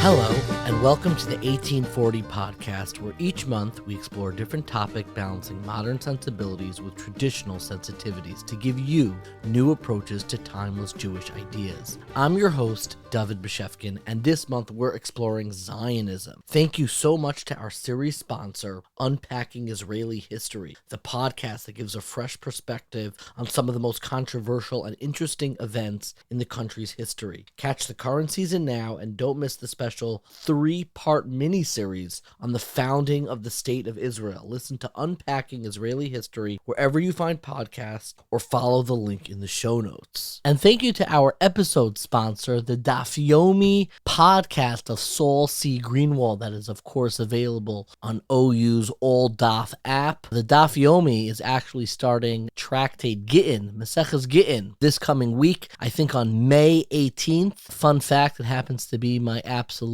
Hello, and welcome to the 1840 podcast, where each month we explore a different topic balancing modern sensibilities with traditional sensitivities to give you new approaches to timeless Jewish ideas. I'm your host, David Beshefkin, and this month we're exploring Zionism. Thank you so much to our series sponsor, Unpacking Israeli History, the podcast that gives a fresh perspective on some of the most controversial and interesting events in the country's history. Catch the current season now and don't miss the special 3-part mini-series on the founding of the State of Israel. Listen to Unpacking Israeli History wherever you find podcasts or follow the link in the show notes. And thank you to our episode sponsor, the Daf Yomi podcast of Saul C. Greenwald, that is of course available on OU's All Daf app. The Daf Yomi is actually starting Tractate Gittin, Maseches Gittin, this coming week, I think on May 18th. Fun fact, it happens to be my absolutely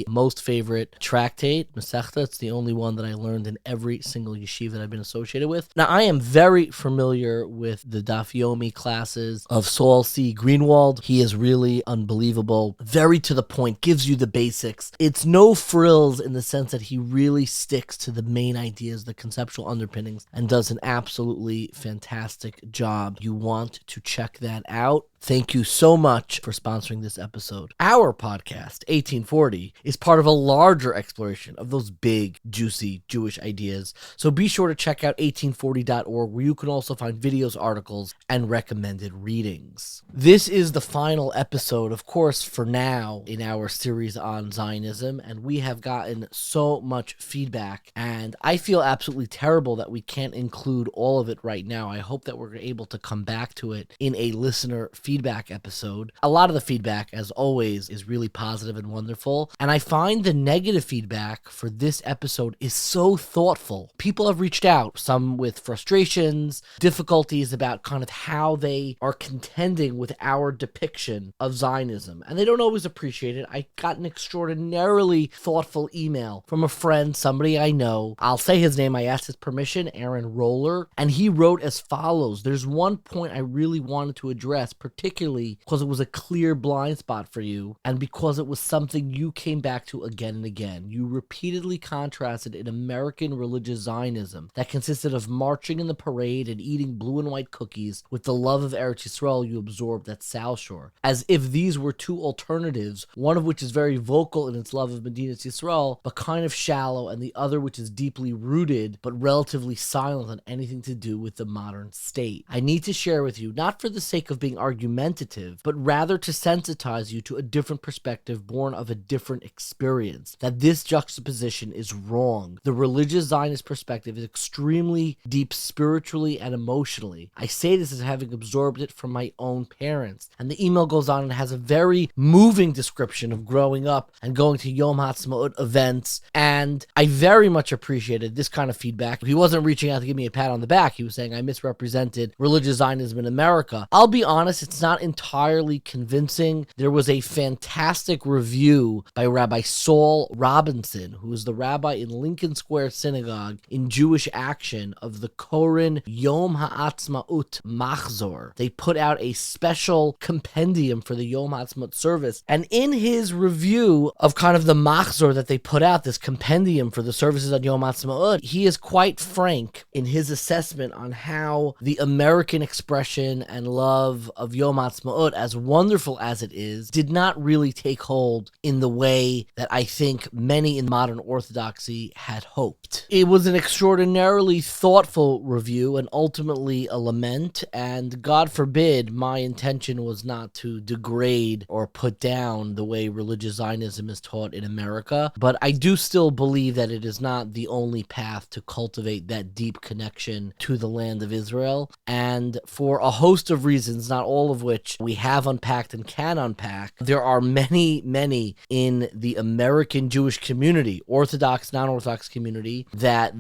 most favorite tractate, Masechta. It's the only one that I learned in every single yeshiva that I've been associated with. Now, I am very familiar with the Daf Yomi classes of Saul C. Greenwald. He is really unbelievable, very to the point, gives you the basics. It's no frills in the sense that he really sticks to the main ideas, the conceptual underpinnings, and does an absolutely fantastic job. You want to check that out. Thank you so much for sponsoring this episode. Our podcast, 1840, is part of a larger exploration of those big, juicy Jewish ideas. So be sure to check out 1840.org, where you can also find videos, articles, and recommended readings. This is the final episode, of course, for now, in our series on Zionism, and we have gotten so much feedback, and I feel absolutely terrible that we can't include all of it right now. I hope that we're able to come back to it in a listener feedback episode. A lot of the feedback, as always, is really positive and wonderful, and I find the negative feedback for this episode is so thoughtful. People have reached out, some with frustrations, difficulties about kind of how they are contending with our depiction of Zionism, and they don't always appreciate it. I got an extraordinarily thoughtful email from a friend, somebody I know. I'll say his name, I asked his permission, Aaron Roller, and he wrote as follows. There's one point I really wanted to address, particularly because it was a clear blind spot for you, and because it was something you came back to again and again. You repeatedly contrasted an American religious Zionism that consisted of marching in the parade and eating blue and white cookies with the love of Eretz Yisrael you absorbed at South Shore, as if these were two alternatives, one of which is very vocal in its love of Medinas Yisrael, but kind of shallow, and the other which is deeply rooted, but relatively silent on anything to do with the modern state. I need to share with you, not for the sake of being argumentative, but rather to sensitize you to a different perspective born of a different experience, that this juxtaposition is wrong. The religious Zionist perspective is extremely deep spiritually and emotionally. I say this as having absorbed it from my own parents. And the email goes on and has a very moving description of growing up and going to Yom HaAtzmaut events, and I very much appreciated this kind of feedback. He wasn't reaching out to give me a pat on the back. He was saying I misrepresented religious Zionism in America. I'll be honest, it's not entirely convincing. There was a fantastic review by Rabbi Saul Robinson, who is the rabbi in Lincoln Square Synagogue in Jewish Action, of the Koren Yom HaAtzmaut Machzor. They put out a special compendium for the Yom HaAtzmaut service, and in his review of kind of the Machzor that they put out, this compendium for the services on Yom HaAtzmaut, he is quite frank in his assessment on how the American expression and love of Yom HaAtzmaut, as wonderful as it is, did not really take hold in the way that I think many in modern Orthodoxy had hoped. It was an extraordinarily thoughtful review and ultimately a lament, and God forbid my intention was not to degrade or put down the way religious Zionism is taught in America, but I do still believe that it is not the only path to cultivate that deep connection to the land of Israel, and for a host of reasons, not all of which we have unpacked and can unpack, there are many in the American Jewish community, Orthodox, non-Orthodox community, that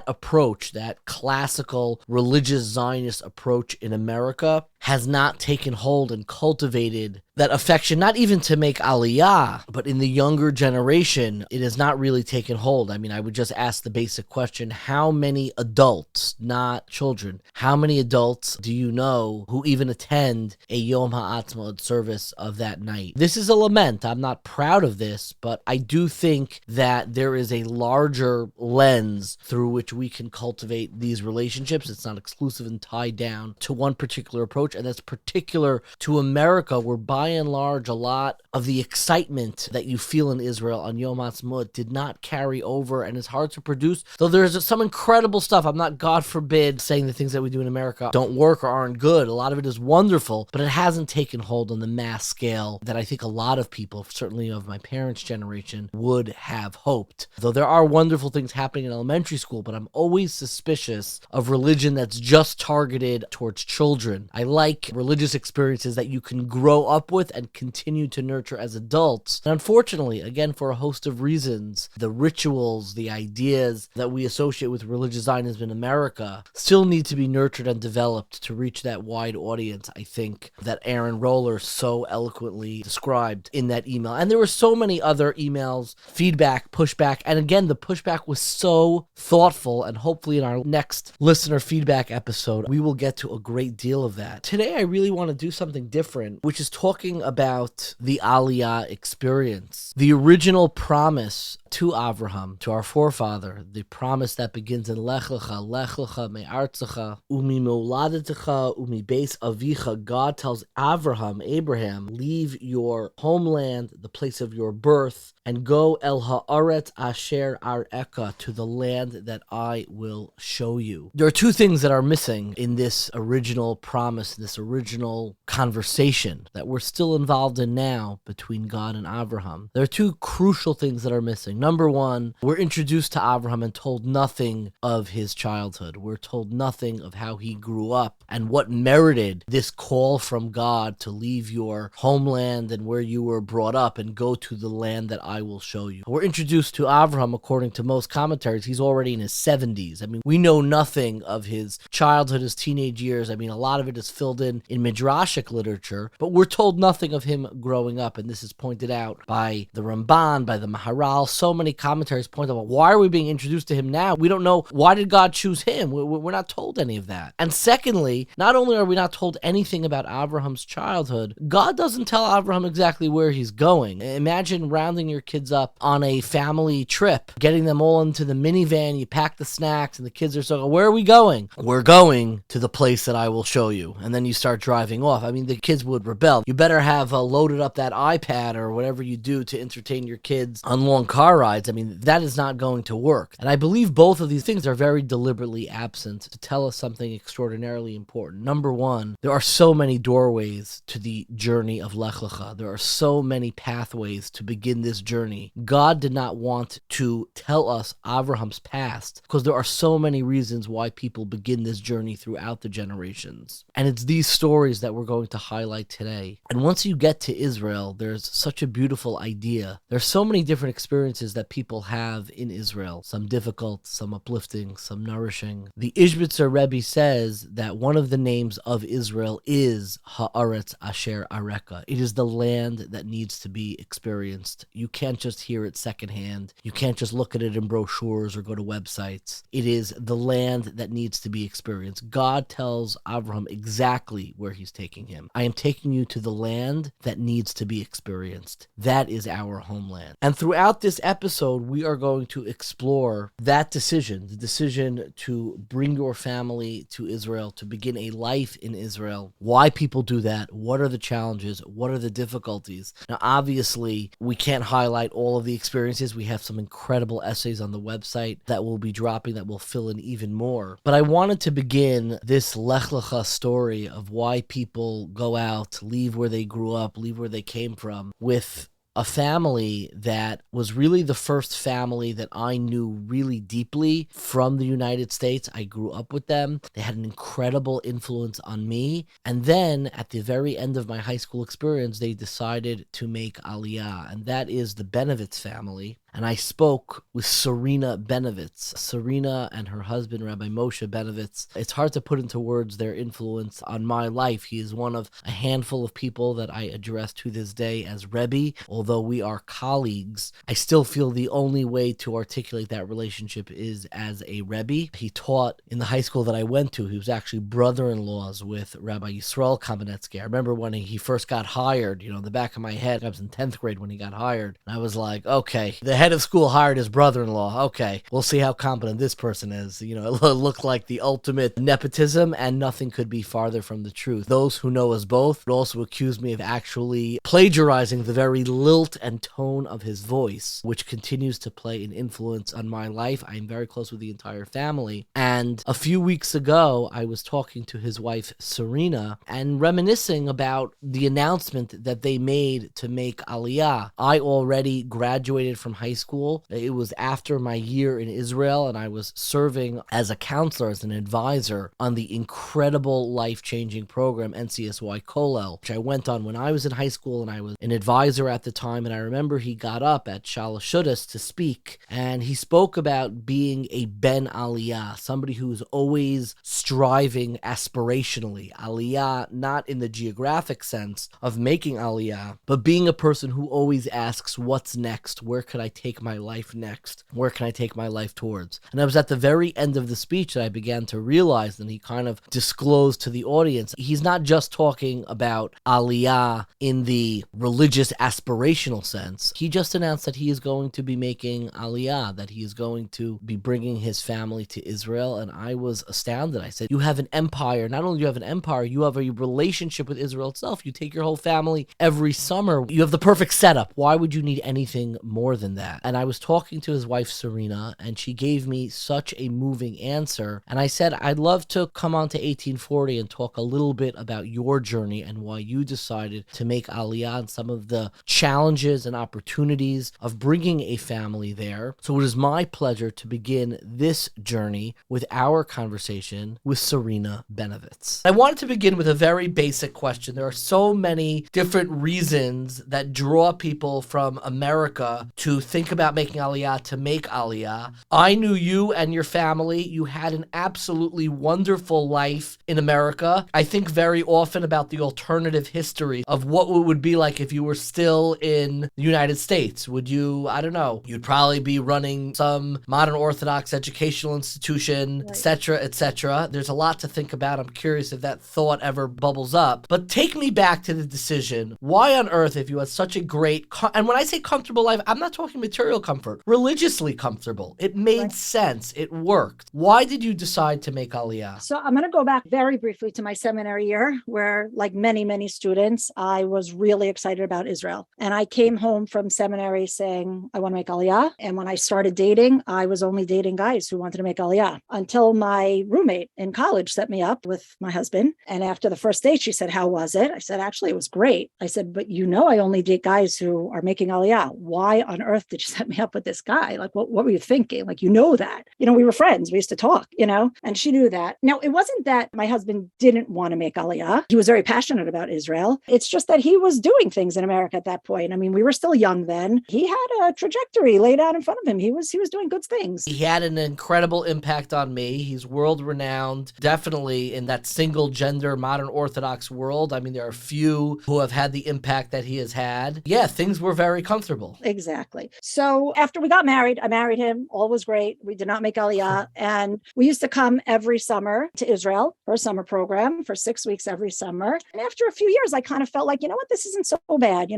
approach, that classical religious Zionist approach in America, has not taken hold and cultivated that affection, not even to make aliyah, but in the younger generation, it has not really taken hold. I mean, I would just ask the basic question, how many adults, not children, how many adults do you know who even attend a Yom HaAtzmaut service of that night? This is a lament. I'm not proud of this, but I do think that there is a larger lens through which we can cultivate these relationships. It's not exclusive and tied down to one particular approach, and that's particular to America, where by and large, a lot of the excitement that you feel in Israel on Yom HaAtzmaut did not carry over and is hard to produce. Though there's some incredible stuff. I'm not, God forbid, saying the things that we do in America don't work or aren't good. A lot of it is wonderful, but it hasn't taken hold on the mass scale that I think a lot of people, certainly of my parents' generation, would have hoped. Though there are wonderful things happening in elementary school, but I'm always suspicious of religion that's just targeted towards children. I like religious experiences that you can grow up with and continue to nurture as adults. And unfortunately, again, for a host of reasons, the rituals, the ideas that we associate with religious Zionism in America still need to be nurtured and developed to reach that wide audience, I think, that Aaron Roller so eloquently described in that email. And there were so many other emails, feedback, pushback, and again, the pushback was so thoughtful, and hopefully in our next listener feedback episode, we will get to a great deal of that. Today, I really want to do something different, which is talking about the aliyah experience. The original promise to Avraham, to our forefather, the promise that begins in Lech Lecha me'artzecha, umi me'uladetecha, umi beis avicha. God tells Abraham, leave your homeland, the place of your birth, and go el ha'aretz asher ar'eka, to the land that I will show you. There are two things that are missing in this original promise, this original conversation that we're still involved in now between God and Abraham. There are two crucial things that are missing. Number one, we're introduced to Abraham and told nothing of his childhood. We're told nothing of how he grew up and what merited this call from God to leave your homeland and where you were brought up and go to the land that I will show you. We're introduced to Abraham, according to most commentaries, he's already in his 70s. I mean, we know nothing of his childhood, his teenage years. I mean, a lot of it is filled in Midrashic literature, but we're told nothing of him growing up, and this is pointed out by the Ramban, by the Maharal. So many commentaries point out, why are we being introduced to him now? We don't know, why did God choose him? We're not told any of that. And secondly, not only are we not told anything about Abraham's childhood, God doesn't tell Abraham exactly where he's going. Imagine rounding your kids up on a family trip, getting them all into the minivan, you pack the snacks, and the kids are so, where are we going? We're going to the place that I will show you. And then you start driving off. I mean, the kids would rebel. You better have loaded up that iPad or whatever you do to entertain your kids on long car rides. I mean, that is not going to work. And I believe both of these things are very deliberately absent to tell us something extraordinarily important. Number one, there are so many doorways to the journey of Lech Lecha. There are so many pathways to begin this journey. God did not want to tell us Abraham's past because there are so many reasons why people begin this journey throughout the generations. And it's these stories that we're going to highlight today. And once you get to Israel, there's such a beautiful idea. There's so many different experiences that people have in Israel, some difficult, some uplifting, some nourishing. The Ishbitzer Rebbe says that one of the names of Israel is Haaretz Asher Areka. It is the land that needs to be experienced. You can't just hear it secondhand. You can't just look at it in brochures or go to websites. It is the land that needs to be experienced. God tells Abraham exactly where he's taking him. I am taking you to the land that needs to be experienced. That is our homeland. And throughout this episode, we are going to explore that decision, the decision to bring your family to Israel, to begin a life in Israel, why people do that, what are the challenges, what are the difficulties. Now, obviously, we can't highlight all of the experiences. We have some incredible essays on the website that will be dropping that will fill in even more. But I wanted to begin this Lech Lecha story of why people go out, leave where they grew up, leave where they came from, with a family that was really the first family that I knew really deeply from the United States. I grew up with them. They had an incredible influence on me. And then at the very end of my high school experience, they decided to make aliyah, and that is the Benovitz family. and I spoke with Serena Benovitz. Serena and her husband, Rabbi Moshe Benovitz. It's hard to put into words their influence on my life. He is one of a handful of people that I address to this day as Rebbe. Although we are colleagues, I still feel the only way to articulate that relationship is as a Rebbe. He taught in the high school that I went to. He was actually brother-in-laws with Rabbi Yisrael Kamenetsky. I remember when he first got hired, in the back of my head, I was in 10th grade when he got hired. And I was like, okay, the head of school hired his brother-in-law. Okay, we'll see how competent this person is. It looked like the ultimate nepotism, and nothing could be farther from the truth. Those who know us both would also accuse me of actually plagiarizing the very lilt and tone of his voice, which continues to play an influence on my life. I am very close with the entire family. And a few weeks ago, I was talking to his wife, Serena, and reminiscing about the announcement that they made to make aliyah. I already graduated from high school. It was after my year in Israel, and I was serving as a counselor, as an advisor on the incredible life-changing program, NCSY Kollel, which I went on when I was in high school, and I was an advisor at the time. And I remember he got up at Shalosh Shudas to speak, and he spoke about being a ben aliyah, somebody who's always striving aspirationally. Aliyah, not in the geographic sense of making aliyah, but being a person who always asks, what's next? Where could I take my life next? Where can I take my life towards? And it was at the very end of the speech that I began to realize, and he kind of disclosed to the audience, he's not just talking about aliyah in the religious aspirational sense. He just announced that he is going to be making aliyah, that he is going to be bringing his family to Israel. And I was astounded. I said, you have an empire. Not only do you have an empire, you have a relationship with Israel itself. You take your whole family every summer. You have the perfect setup. Why would you need anything more than that? And I was talking to his wife, Serena, and she gave me such a moving answer. And I said, I'd love to come on to 1840 and talk a little bit about your journey and why you decided to make aliyah and some of the challenges and opportunities of bringing a family there. So it is my pleasure to begin this journey with our conversation with Serena Benovitz. I wanted to begin with a very basic question. There are so many different reasons that draw people from America to think about making aliyah, to make aliyah. I knew you and your family. You had an absolutely wonderful life in America. I think very often about the alternative history of what it would be like if you were still in the United States. Would you, I don't know, you'd probably be running some modern Orthodox educational institution, right, etc., etc. There's a lot to think about. I'm curious if that thought ever bubbles up. But take me back to the decision. Why on earth, if you had such a great, and when I say comfortable life, I'm not talking material comfort, religiously comfortable. It made sense. It worked. Why did you decide to make aliyah? So I'm going to go back very briefly to my seminary year, where, like many, many students, I was really excited about Israel. And I came home from seminary saying, I want to make aliyah. And when I started dating, I was only dating guys who wanted to make aliyah, until my roommate in college set me up with my husband. And after the first date, she said, how was it? I said, actually, it was great. I said, but I only date guys who are making aliyah. Why on earth did you set me up with this guy? Like, what were you thinking? Like, that. We were friends. We used to talk, and she knew that. Now, it wasn't that my husband didn't want to make aliyah. He was very passionate about Israel. It's just that he was doing things in America at that point. I mean, we were still young then. He had a trajectory laid out in front of him. He was doing good things. He had an incredible impact on me. He's world renowned, definitely in that single gender modern Orthodox world. I mean, there are few who have had the impact that he has had. Yeah, things were very comfortable. Exactly. So after we got married, I married him. All was great. We did not make aliyah. And we used to come every summer to Israel for a summer program for 6 weeks every summer. And after a few years, I kind of felt like, this isn't so bad.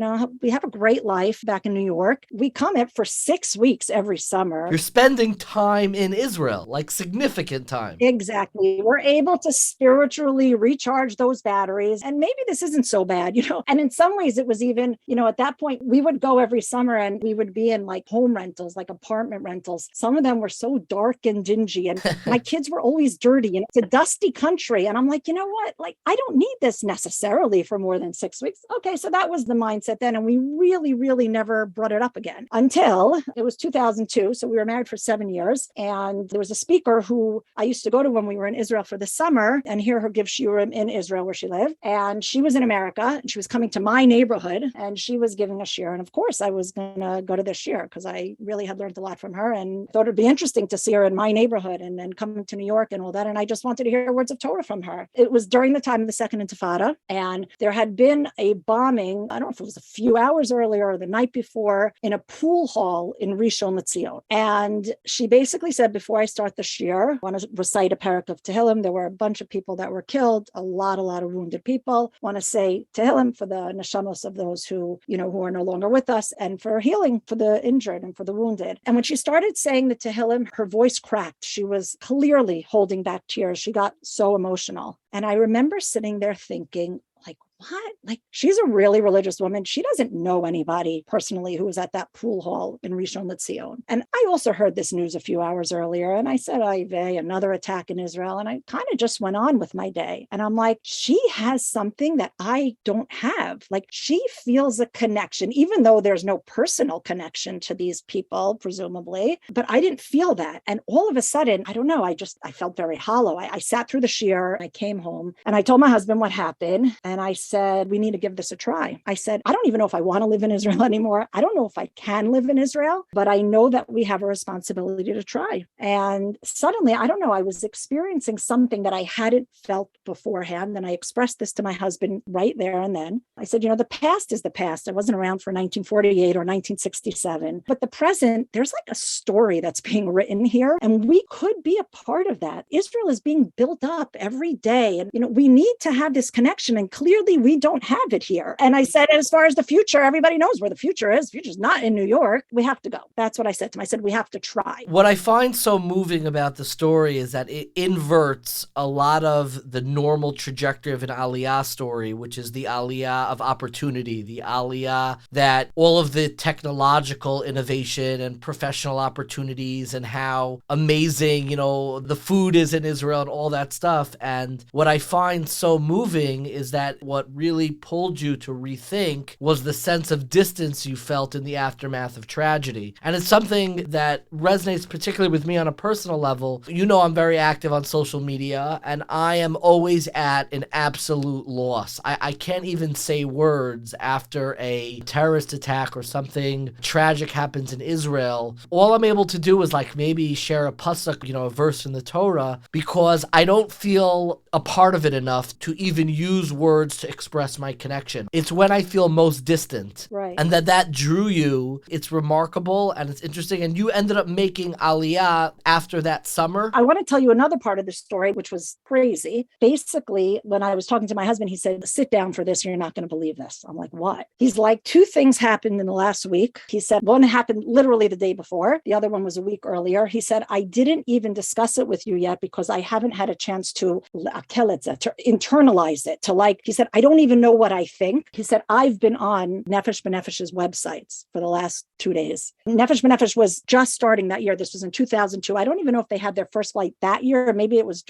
We have a great life back in New York. We come for 6 weeks every summer. You're spending time in Israel, like significant time. Exactly. We're able to spiritually recharge those batteries. And maybe this isn't so bad, And in some ways it was even, at that point, we would go every summer and we would be in like home rentals, like apartment rentals. Some of them were so dark and dingy, and my kids were always dirty, and it's a dusty country. And I'm like, you know what? Like, I don't need this necessarily for more than 6 weeks. Okay. So that was the mindset then. And we really, really never brought it up again until it was 2002. So we were married for 7 years. And there was a speaker who I used to go to when we were in Israel for the summer and hear her give shiurim in Israel where she lived. And she was in America and she was coming to my neighborhood and she was giving a shiur. And of course I was going to go to this shir because I really had learned a lot from her and thought it'd be interesting to see her in my neighborhood and then coming to New York and all that. And I just wanted to hear words of Torah from her. It was during the time of the Second Intifada, and there had been a bombing, I don't know if it was a few hours earlier or the night before, in a pool hall in Rishon LeZion. And she basically said, before I start the shir, I want to recite a parak of Tehillim. There were a bunch of people that were killed, a lot of wounded people. I want to say Tehillim for the neshamos of those who are no longer with us, and for healing for the injured and for the wounded. And when she started saying the Tehillim, her voice cracked. She was clearly holding back tears. She got so emotional. And I remember sitting there thinking, like, what? Like, she's a really religious woman. She doesn't know anybody personally who was at that pool hall in Rishon LeZion. And I also heard this news a few hours earlier, and I said, another attack in Israel. And I kind of just went on with my day. And I'm like, she has something that I don't have. Like, she feels a connection, even though there's no personal connection to these people, presumably. But I didn't feel that. And all of a sudden, I don't know, I felt very hollow. I sat through the shir, I came home, and I told my husband what happened. And I said, we need to give this a try. I said, I don't even know if I want to live in Israel anymore. I don't know if I can live in Israel, but I know that we have a responsibility to try. And suddenly, I don't know, I was experiencing something that I hadn't felt beforehand. And I expressed this to my husband right there and then. I said, the past is the past. I wasn't around for 1948 or 1967, but the present, there's like a story that's being written here. And we could be a part of that. Israel is being built up every day. And, we need to have this connection. And clearly we don't have it here. And I said, as far as the future, everybody knows where the future is. The future's not in New York. We have to go. That's what I said to him. I said, we have to try. What I find so moving about the story is that it inverts a lot of the normal trajectory of an aliyah story, which is the aliyah of opportunity, the aliyah that all of the technological innovation and professional opportunities and how amazing, the food is in Israel and all that stuff. And what I find so moving is that what really pulled you to rethink was the sense of distance you felt in the aftermath of tragedy. And it's something that resonates particularly with me on a personal level. I'm very active on social media, and I am always at an absolute loss. I can't even say words after a terrorist attack or something tragic happens in Israel. All I'm able to do is maybe share a pasuk, a verse in the Torah, because I don't feel a part of it enough to even use words to express my connection. It's when I feel most distant. Right. And that drew you. It's remarkable and it's interesting. And you ended up making aliyah after that summer. I want to tell you another part of the story, which was crazy. Basically, when I was talking to my husband, he said, sit down for this. You're not going to believe this. I'm like, what? He's like, two things happened in the last week. He said, one happened literally the day before. The other one was a week earlier. He said, I didn't even discuss it with you yet because I haven't had a chance to internalize it, he said, I don't even know what I think. He said, I've been on Nefesh B'Nefesh's websites for the last 2 days. Nefesh B'Nefesh was just starting that year. This was in 2002. I don't even know if they had their first flight that year. Or maybe it was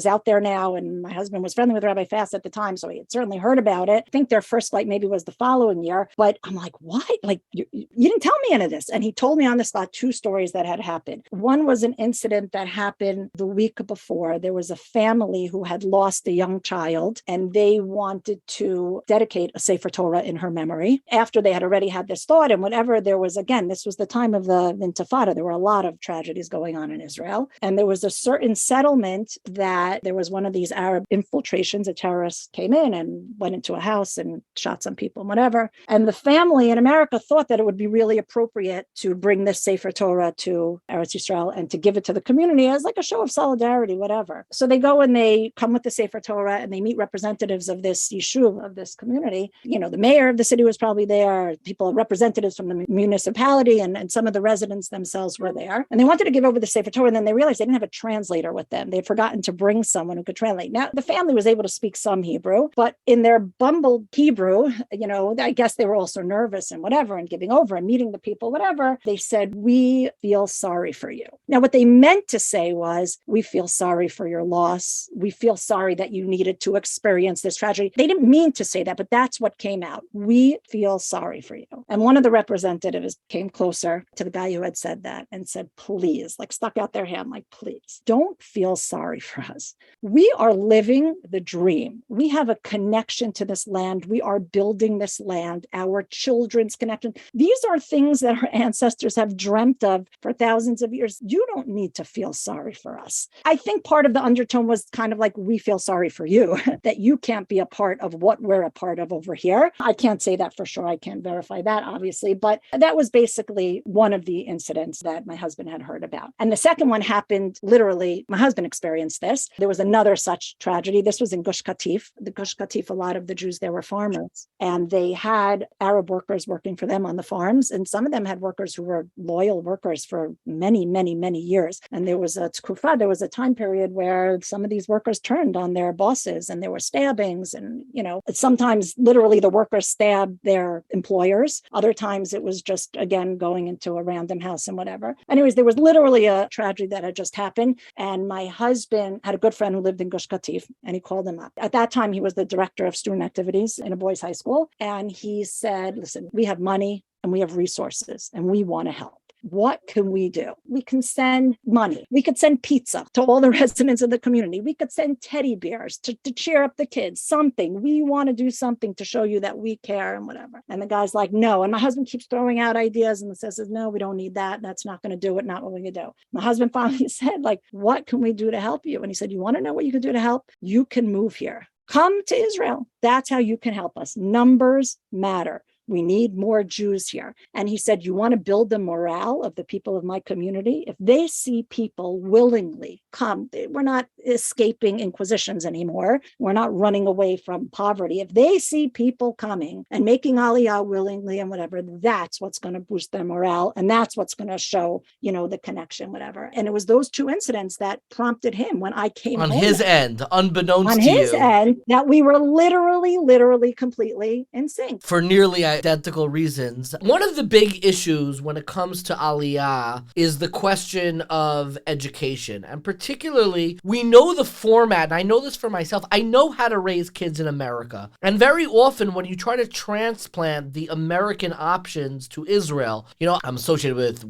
out there now. And my husband was friendly with Rabbi Fass at the time, so he had certainly heard about it. I think their first flight maybe was the following year. But I'm like, what? You didn't tell me any of this. And he told me on the spot 2 stories that had happened. One was an incident that happened the week before. There was a family who had lost a young child, and they wanted to dedicate a Sefer Torah in her memory. After they had already had this thought and whatever, there was, again, this was the time of the Intifada. There were a lot of tragedies going on in Israel. And there was a certain settlement that there was one of these Arab infiltrations. A terrorist came in and went into a house and shot some people and whatever. And the family in America thought that it would be really appropriate to bring this Sefer Torah to Eretz Yisrael and to give it to the community as like a show of solidarity, whatever. So they go and they come with the Sefer Torah and they meet representatives of this yishuv, of this community. The mayor of the city was probably there, representatives from the municipality, and some of the residents themselves were there. And they wanted to give over the Sefer Torah, and then they realized they didn't have a translator with them. They had forgotten to bring someone who could translate. Now, the family was able to speak some Hebrew, but in their bumbled Hebrew, I guess they were also nervous and whatever, and giving over and meeting the people, whatever. They said, we feel sorry for you. Now, what they meant to say was, we feel sorry for your loss. We feel sorry that you needed to experience this tragedy. They didn't didn't mean to say that, but that's what came out. We feel sorry for you. And one of the representatives came closer to the guy who had said that and said, please, like stuck out their hand, like, please don't feel sorry for us. We are living the dream. We have a connection to this land. We are building this land, our children's connection. These are things that our ancestors have dreamt of for thousands of years. You don't need to feel sorry for us. I think part of the undertone was kind of like, we feel sorry for you, that you can't be a part of what we're a part of over here. I can't say that for sure. I can't verify that, obviously, but that was basically one of the incidents that my husband had heard about. And the second one happened literally, my husband experienced this. There was another such tragedy. This was in Gush Katif. The Gush Katif, a lot of the Jews there were farmers, and they had Arab workers working for them on the farms. And some of them had workers who were loyal workers for many, many, many years. And there was a tkufa, there was a time period where some of these workers turned on their bosses, and there were stabbings. And, sometimes literally the workers stabbed their employers. Other times it was just, again, going into a random house and whatever. Anyways, there was literally a tragedy that had just happened. And my husband had a good friend who lived in Gush Katif, and he called him up. At that time, he was the director of student activities in a boys' high school. And he said, listen, we have money and we have resources and we want to help. What can we do? We can send money. We could send pizza to all the residents of the community. We could send teddy bears to cheer up the kids, something. We want to do something to show you that we care and whatever. And the guy's like, no. And my husband keeps throwing out ideas and says, no, we don't need that. That's not going to do it. Not what we can do. My husband finally said, like, what can we do to help you? And he said, you want to know what you can do to help? You can move here. Come to Israel. That's how you can help us. Numbers matter. We need more Jews here. And he said, you want to build the morale of the people of my community? If they see people willingly come, we're not escaping inquisitions anymore. We're not running away from poverty. If they see people coming and making aliyah willingly and whatever, that's what's going to boost their morale. And that's what's going to show, the connection, whatever. And it was those two incidents that prompted him when I came on home. His end, unbeknownst to you. On his you. end, that we were literally, completely in sync. For nearly identical reasons. One of the big issues when it comes to aliyah is the question of education. And particularly, we know the format, and I know this for myself, I know how to raise kids in America. And very often when you try to transplant the American options to Israel, I'm associated with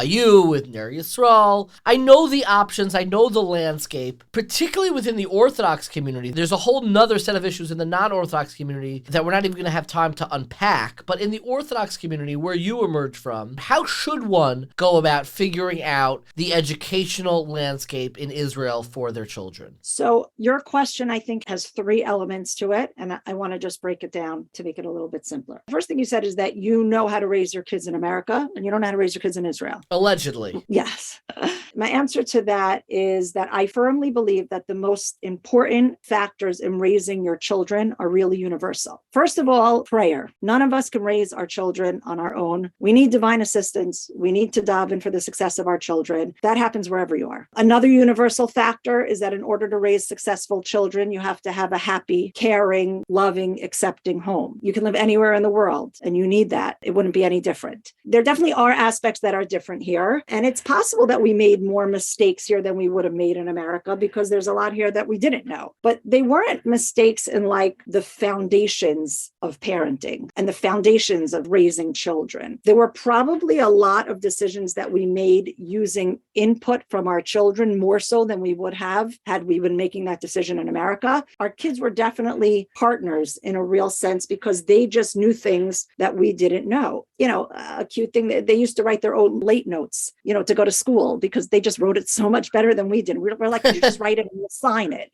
YU, with Ner Yisrael. I know the options, I know the landscape, particularly within the Orthodox community. There's a whole nother set of issues in the non-Orthodox community that we're not even going to have time to unpack. But in the Orthodox community where you emerge from, how should one go about figuring out the educational landscape in Israel for their children? So your question, I think, has three elements to it. And I want to just break it down to make it a little bit simpler. The first thing you said is that you know how to raise your kids in America and you don't know how to raise your kids in Israel. Allegedly. Yes. My answer to that is that I firmly believe that the most important factors in raising your children are really universal. First of all, prayer. None of us can raise our children on our own. We need divine assistance. We need to daven for the success of our children. That happens wherever you are. Another universal factor is that in order to raise successful children, you have to have a happy, caring, loving, accepting home. You can live anywhere in the world and you need that. It wouldn't be any different. There definitely are aspects that are different here. And it's possible that we made more mistakes here than we would have made in America because there's a lot here that we didn't know. But they weren't mistakes in like the foundations of parenting and the foundations of raising children. There were probably a lot of decisions that we made using input from our children more so than we would have had we been making that decision in America. Our kids were definitely partners in a real sense because they just knew things that we didn't know. A cute thing, they used to write their own late notes, to go to school because they just wrote it so much better than we did. We're like, you just write it and we'll sign it,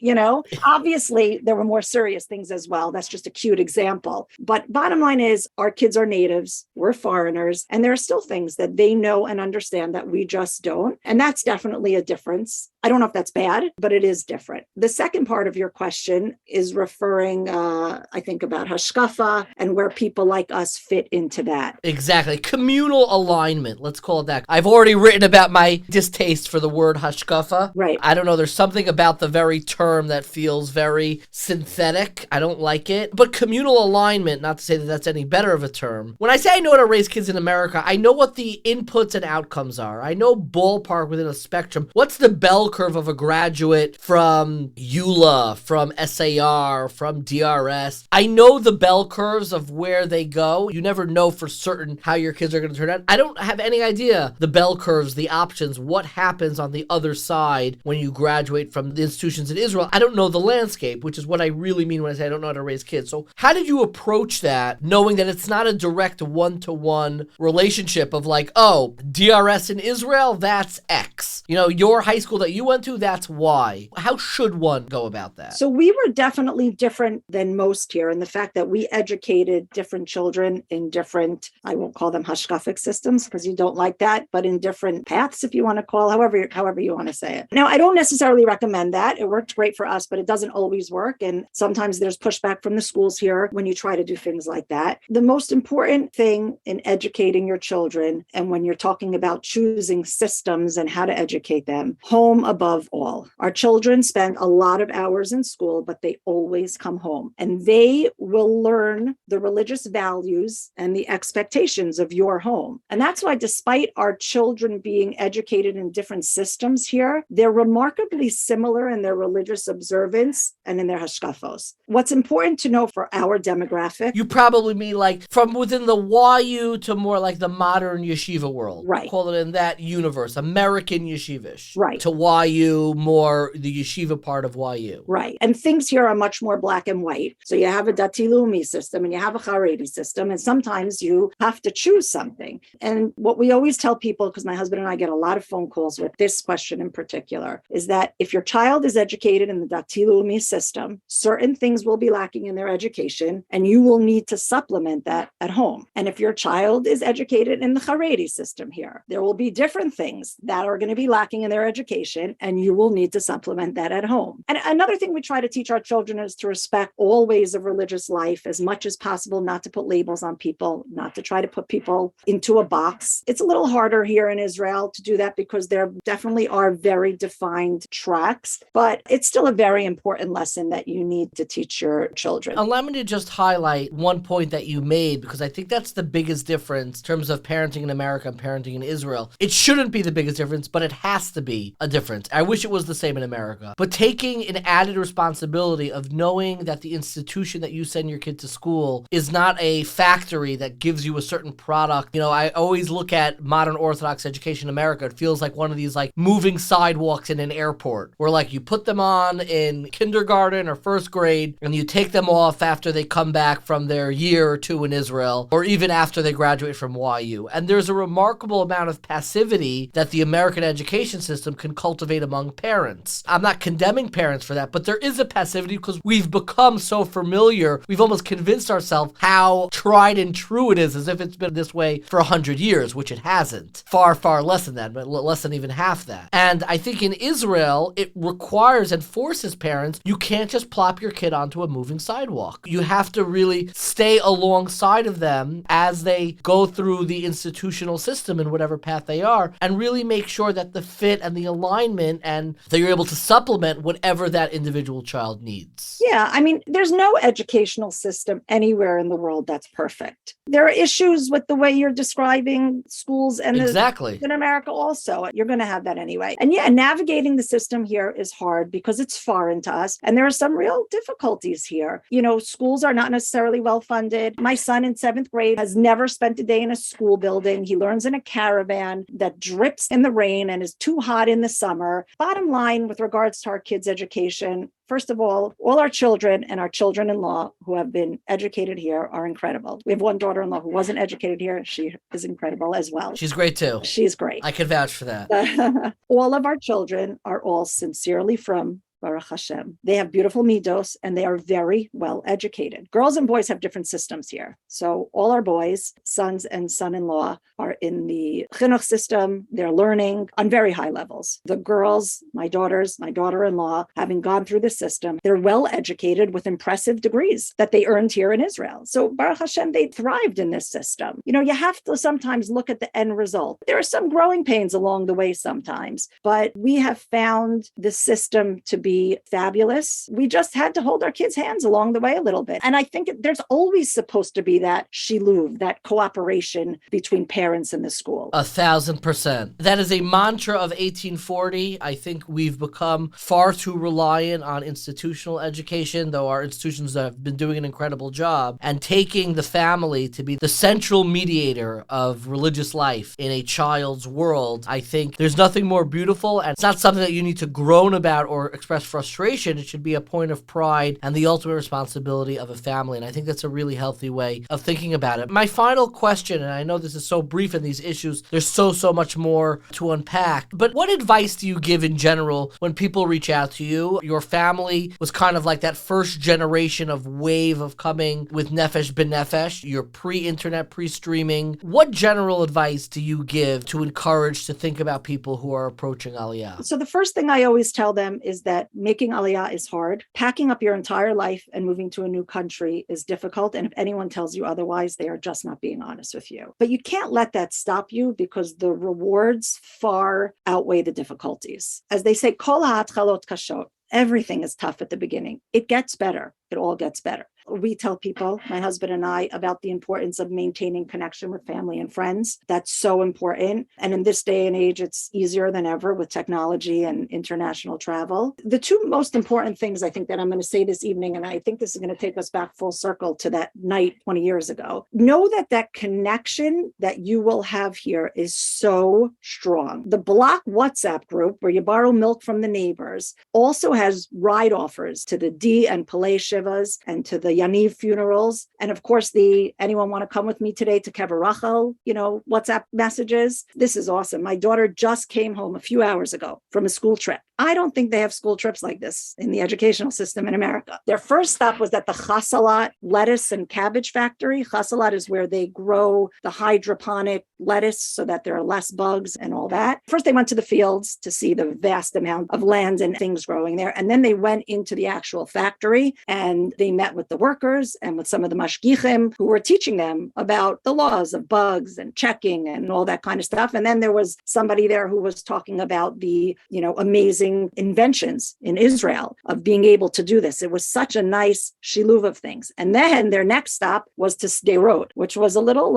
Obviously, there were more serious things as well. That's just a cute example. But bottom line is our kids are natives, we're foreigners, and there are still things that they know and understand that we just don't. And that's definitely a difference. I don't know if that's bad, but it is different. The second part of your question is referring, I think, about hashkafa and where people like us fit into that. Exactly. Communal alignment. Let's call it that. I've already written about my distaste for the word hashkafa. Right. I don't know. There's something about the very term that feels very synthetic. I don't like it. But communal alignment, not to say that that's any better of a term. When I say I know how to raise kids in America, I know what the inputs and outcomes are. I know ballpark within a spectrum. What's the bell bell curve of a graduate from EULA, from SAR, from DRS. I know the bell curves of where they go. You never know for certain how your kids are going to turn out. I don't have any idea the bell curves, the options, what happens on the other side when you graduate from the institutions in Israel. I don't know the landscape, which is what I really mean when I say I don't know how to raise kids. So how did you approach that, knowing that it's not a direct one-to-one relationship of like, oh, DRS in Israel, that's X. You know, your high school that you went to, that's Y. How should one go about that? So we were definitely different than most here in the fact that we educated different children in different, I won't call them hashkafic systems because you don't like that, but in different paths, if you want to call, however you want to say it. Now, I don't necessarily recommend that. It worked great for us, but it doesn't always work. And sometimes there's pushback from the schools here when you try to do things like that. The most important thing in educating your children, and when you're talking about choosing systems and how to educate them, home above all. Our children spend a lot of hours in school, but they always come home and they will learn the religious values and the expectations of your home. And that's why, despite our children being educated in different systems here, they're remarkably similar in their religious observance and in their hashkafos. What's important to know for our demographic. You probably mean like from within the YU to more like the modern yeshiva world. Right. Call it in that universe, American yeshivish. Right. To YU, more the yeshiva part of YU. Right. And things here are much more black and white. So you have a Dati Leumi system and you have a Haredi system, and sometimes you have to choose something. And what we always tell people, because my husband and I get a lot of phone calls with this question in particular, is that if your child is educated in the Dati Leumi system, certain things will be lacking in their education, and you will need to supplement that at home. And if your child is educated in the Haredi system here, there will be different things that are going to be lacking in their education, and you will need to supplement that at home. And another thing we try to teach our children is to respect all ways of religious life as much as possible, not to put labels on people, not to try to put people into a box. It's a little harder here in Israel to do that because there definitely are very defined tracks, but it's still a very important lesson that you need to teach your children. Allow me to just highlight one point that you made, because I think that's the biggest difference in terms of parenting in America and parenting in Israel. It shouldn't be the biggest difference, but it has to be a difference. I wish it was the same in America. But taking an added responsibility of knowing that the institution that you send your kid to school is not a factory that gives you a certain product. You know, I always look at modern Orthodox education in America. It feels like one of these like moving sidewalks in an airport where like you put them on in kindergarten or first grade and you take them off after they come back from their year or two in Israel, or even after they graduate from YU. And there's a remarkable amount of passivity that the American education system can cultivate among parents. I'm not condemning parents for that, but there is a passivity because we've become so familiar. We've almost convinced ourselves how tried and true it is, as if it's been this way for 100 years, which it hasn't. Far, far less than that, but less than even half that. And I think in Israel, it requires and forces parents, you can't just plop your kid onto a moving sidewalk. You have to really stay alongside of them as they go through the institutional system in whatever path they are, and really make sure that the fit and the alignment and that you're able to supplement whatever that individual child needs. Yeah, I mean, there's no educational system anywhere in the world that's perfect. There are issues with the way you're describing schools and exactly in America also. You're going to have that anyway. And yeah, navigating the system here is hard because it's foreign to us. And there are some real difficulties here. You know, schools are not necessarily well funded. My son in 7th grade has never spent a day in a school building. He learns in a caravan that drips in the rain and is too hot in the summer. Bottom line, with regards to our kids' education, first of all our children and our children-in-law who have been educated here are incredible. We have one daughter-in-law who wasn't educated here. She is incredible as well. She's great too. She's great. I can vouch for that. All of our children are all sincerely from Baruch Hashem. They have beautiful midos and they are very well educated. Girls and boys have different systems here. So all our boys, sons and son-in-law, are in the chinuch system. They're learning on very high levels. The girls, my daughters, my daughter-in-law, having gone through the system, they're well educated with impressive degrees that they earned here in Israel. So Baruch Hashem, they thrived in this system. You know, you have to sometimes look at the end result. There are some growing pains along the way sometimes, but we have found the system to be fabulous. We just had to hold our kids' hands along the way a little bit. And I think there's always supposed to be that shiluv, that cooperation between parents and the school. 1,000%. That is a mantra of 1840. I think we've become far too reliant on institutional education, though our institutions have been doing an incredible job, and taking the family to be the central mediator of religious life in a child's world. I think there's nothing more beautiful, and it's not something that you need to groan about or express frustration. It should be a point of pride and the ultimate responsibility of a family. And I think that's a really healthy way of thinking about it. My final question, and I know this is so brief in these issues, there's so much more to unpack, but what advice do you give in general when people reach out to you? Your family was kind of like that first generation of wave of coming with Nefesh B'Nefesh. You're pre-internet, pre-streaming. What general advice do you give to encourage to think about people who are approaching Aliyah? So the first thing I always tell them is that making Aliyah is hard. Packing up your entire life and moving to a new country is difficult. And if anyone tells you otherwise, they are just not being honest with you. But you can't let that stop you because the rewards far outweigh the difficulties. As they say, kol ha'atchalot kashot. Everything is tough at the beginning. It gets better. It all gets better. We tell people, my husband and I, about the importance of maintaining connection with family and friends. That's so important. And in this day and age, it's easier than ever with technology and international travel. The two most important things I think that I'm going to say this evening, and I think this is going to take us back full circle to that night 20 years ago. Know that connection that you will have here is so strong. The block WhatsApp group where you borrow milk from the neighbors also has ride offers to the D and Palei Shivas and to the Yaniv funerals. And of course, anyone want to come with me today to Kever Rachel, WhatsApp messages. This is awesome. My daughter just came home a few hours ago from a school trip. I don't think they have school trips like this in the educational system in America. Their first stop was at the Chasalat lettuce and cabbage factory. Chasalat is where they grow the hydroponic lettuce so that there are less bugs and all that. First, they went to the fields to see the vast amount of land and things growing there. And then they went into the actual factory and they met with the workers and with some of the mashgichim who were teaching them about the laws of bugs and checking and all that kind of stuff. And then there was somebody there who was talking about the, amazing inventions in Israel of being able to do this. It was such a nice shiluv of things. And then their next stop was to Sderot, which was a little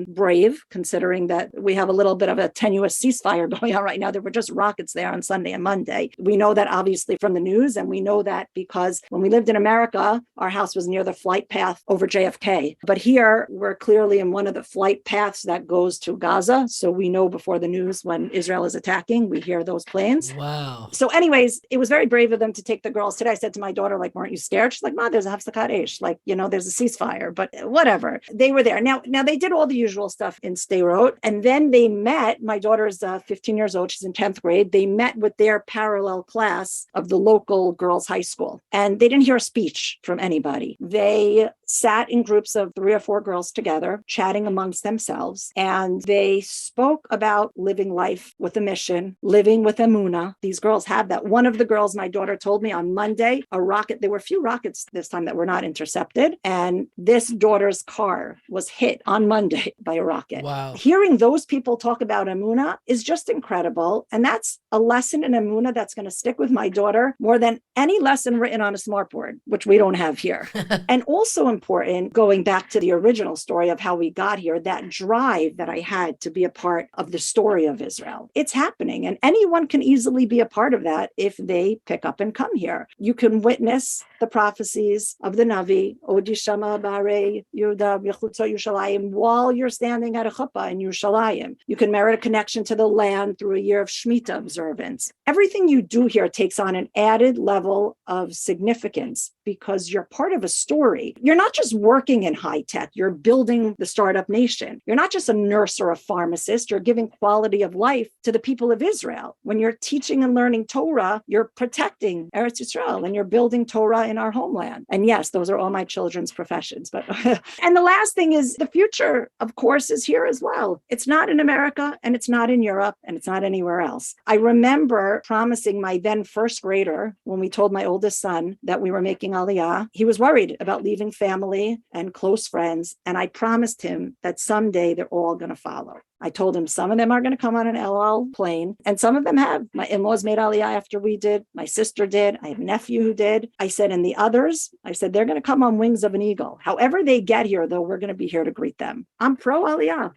brave, considering that we have a little bit of a tenuous ceasefire going on right now. There were just rockets there on Sunday and Monday. We know that obviously from the news, and we know that because when we lived in America, our house was near the flight path over JFK. But here, we're clearly in one of the flight paths that goes to Gaza. So we know before the news when Israel is attacking, we hear those planes. Wow. So anyways, it was very brave of them to take the girls today. I said to my daughter, weren't you scared? She's like, Ma, there's a hafsakat esh. There's a ceasefire, but whatever. They were there. Now they did all the usual stuff in Sderot. And then they met, my daughter's 15 years old. She's in 10th grade. They met with their parallel class of the local girls' high school. And they didn't hear a speech from anybody. They sat in groups of 3 or 4 girls together, chatting amongst themselves. And they spoke about living life with a mission, living with emunah. These girls have that. One of the girls, my daughter told me on Monday, there were a few rockets this time that were not intercepted. And this daughter's car was hit on Monday by a rocket. Wow. Hearing those people talk about emunah is just incredible. And that's a lesson in emunah that's going to stick with my daughter more than any lesson written on a smartboard, which we don't have here. And also important, going back to the original story of how we got here, that drive that I had to be a part of the story of Israel. It's happening. And anyone can easily be a part of that if they pick up and come here. You can witness the prophecies of the Navi, Odishama Bare Yuda Yechutzo Yushalayim, while you're standing at a chuppah in Yerushalayim. You can merit a connection to the land through a year of Shemitah observance. Everything you do here takes on an added level of significance because you're part of a story. You're not just working in high tech, you're building the startup nation. You're not just a nurse or a pharmacist, you're giving quality of life to the people of Israel. When you're teaching and learning Torah, you're protecting Eretz Yisrael and you're building Torah in our homeland. And yes, those are all my children's professions. But and the last thing is the future, of course, is here as well. It's not in America and it's not in Europe and it's not anywhere else. I remember promising my then first grader when we told my oldest son that we were making Aliyah. He was worried about leaving family and close friends. And I promised him that someday they're all going to follow. I told him some of them are going to come on an LL plane, and some of them have. My in-laws made aliyah after we did. My sister did. I have a nephew who did. I said, and the others, I said, they're going to come on wings of an eagle. However they get here, though, we're going to be here to greet them. I'm pro aliyah.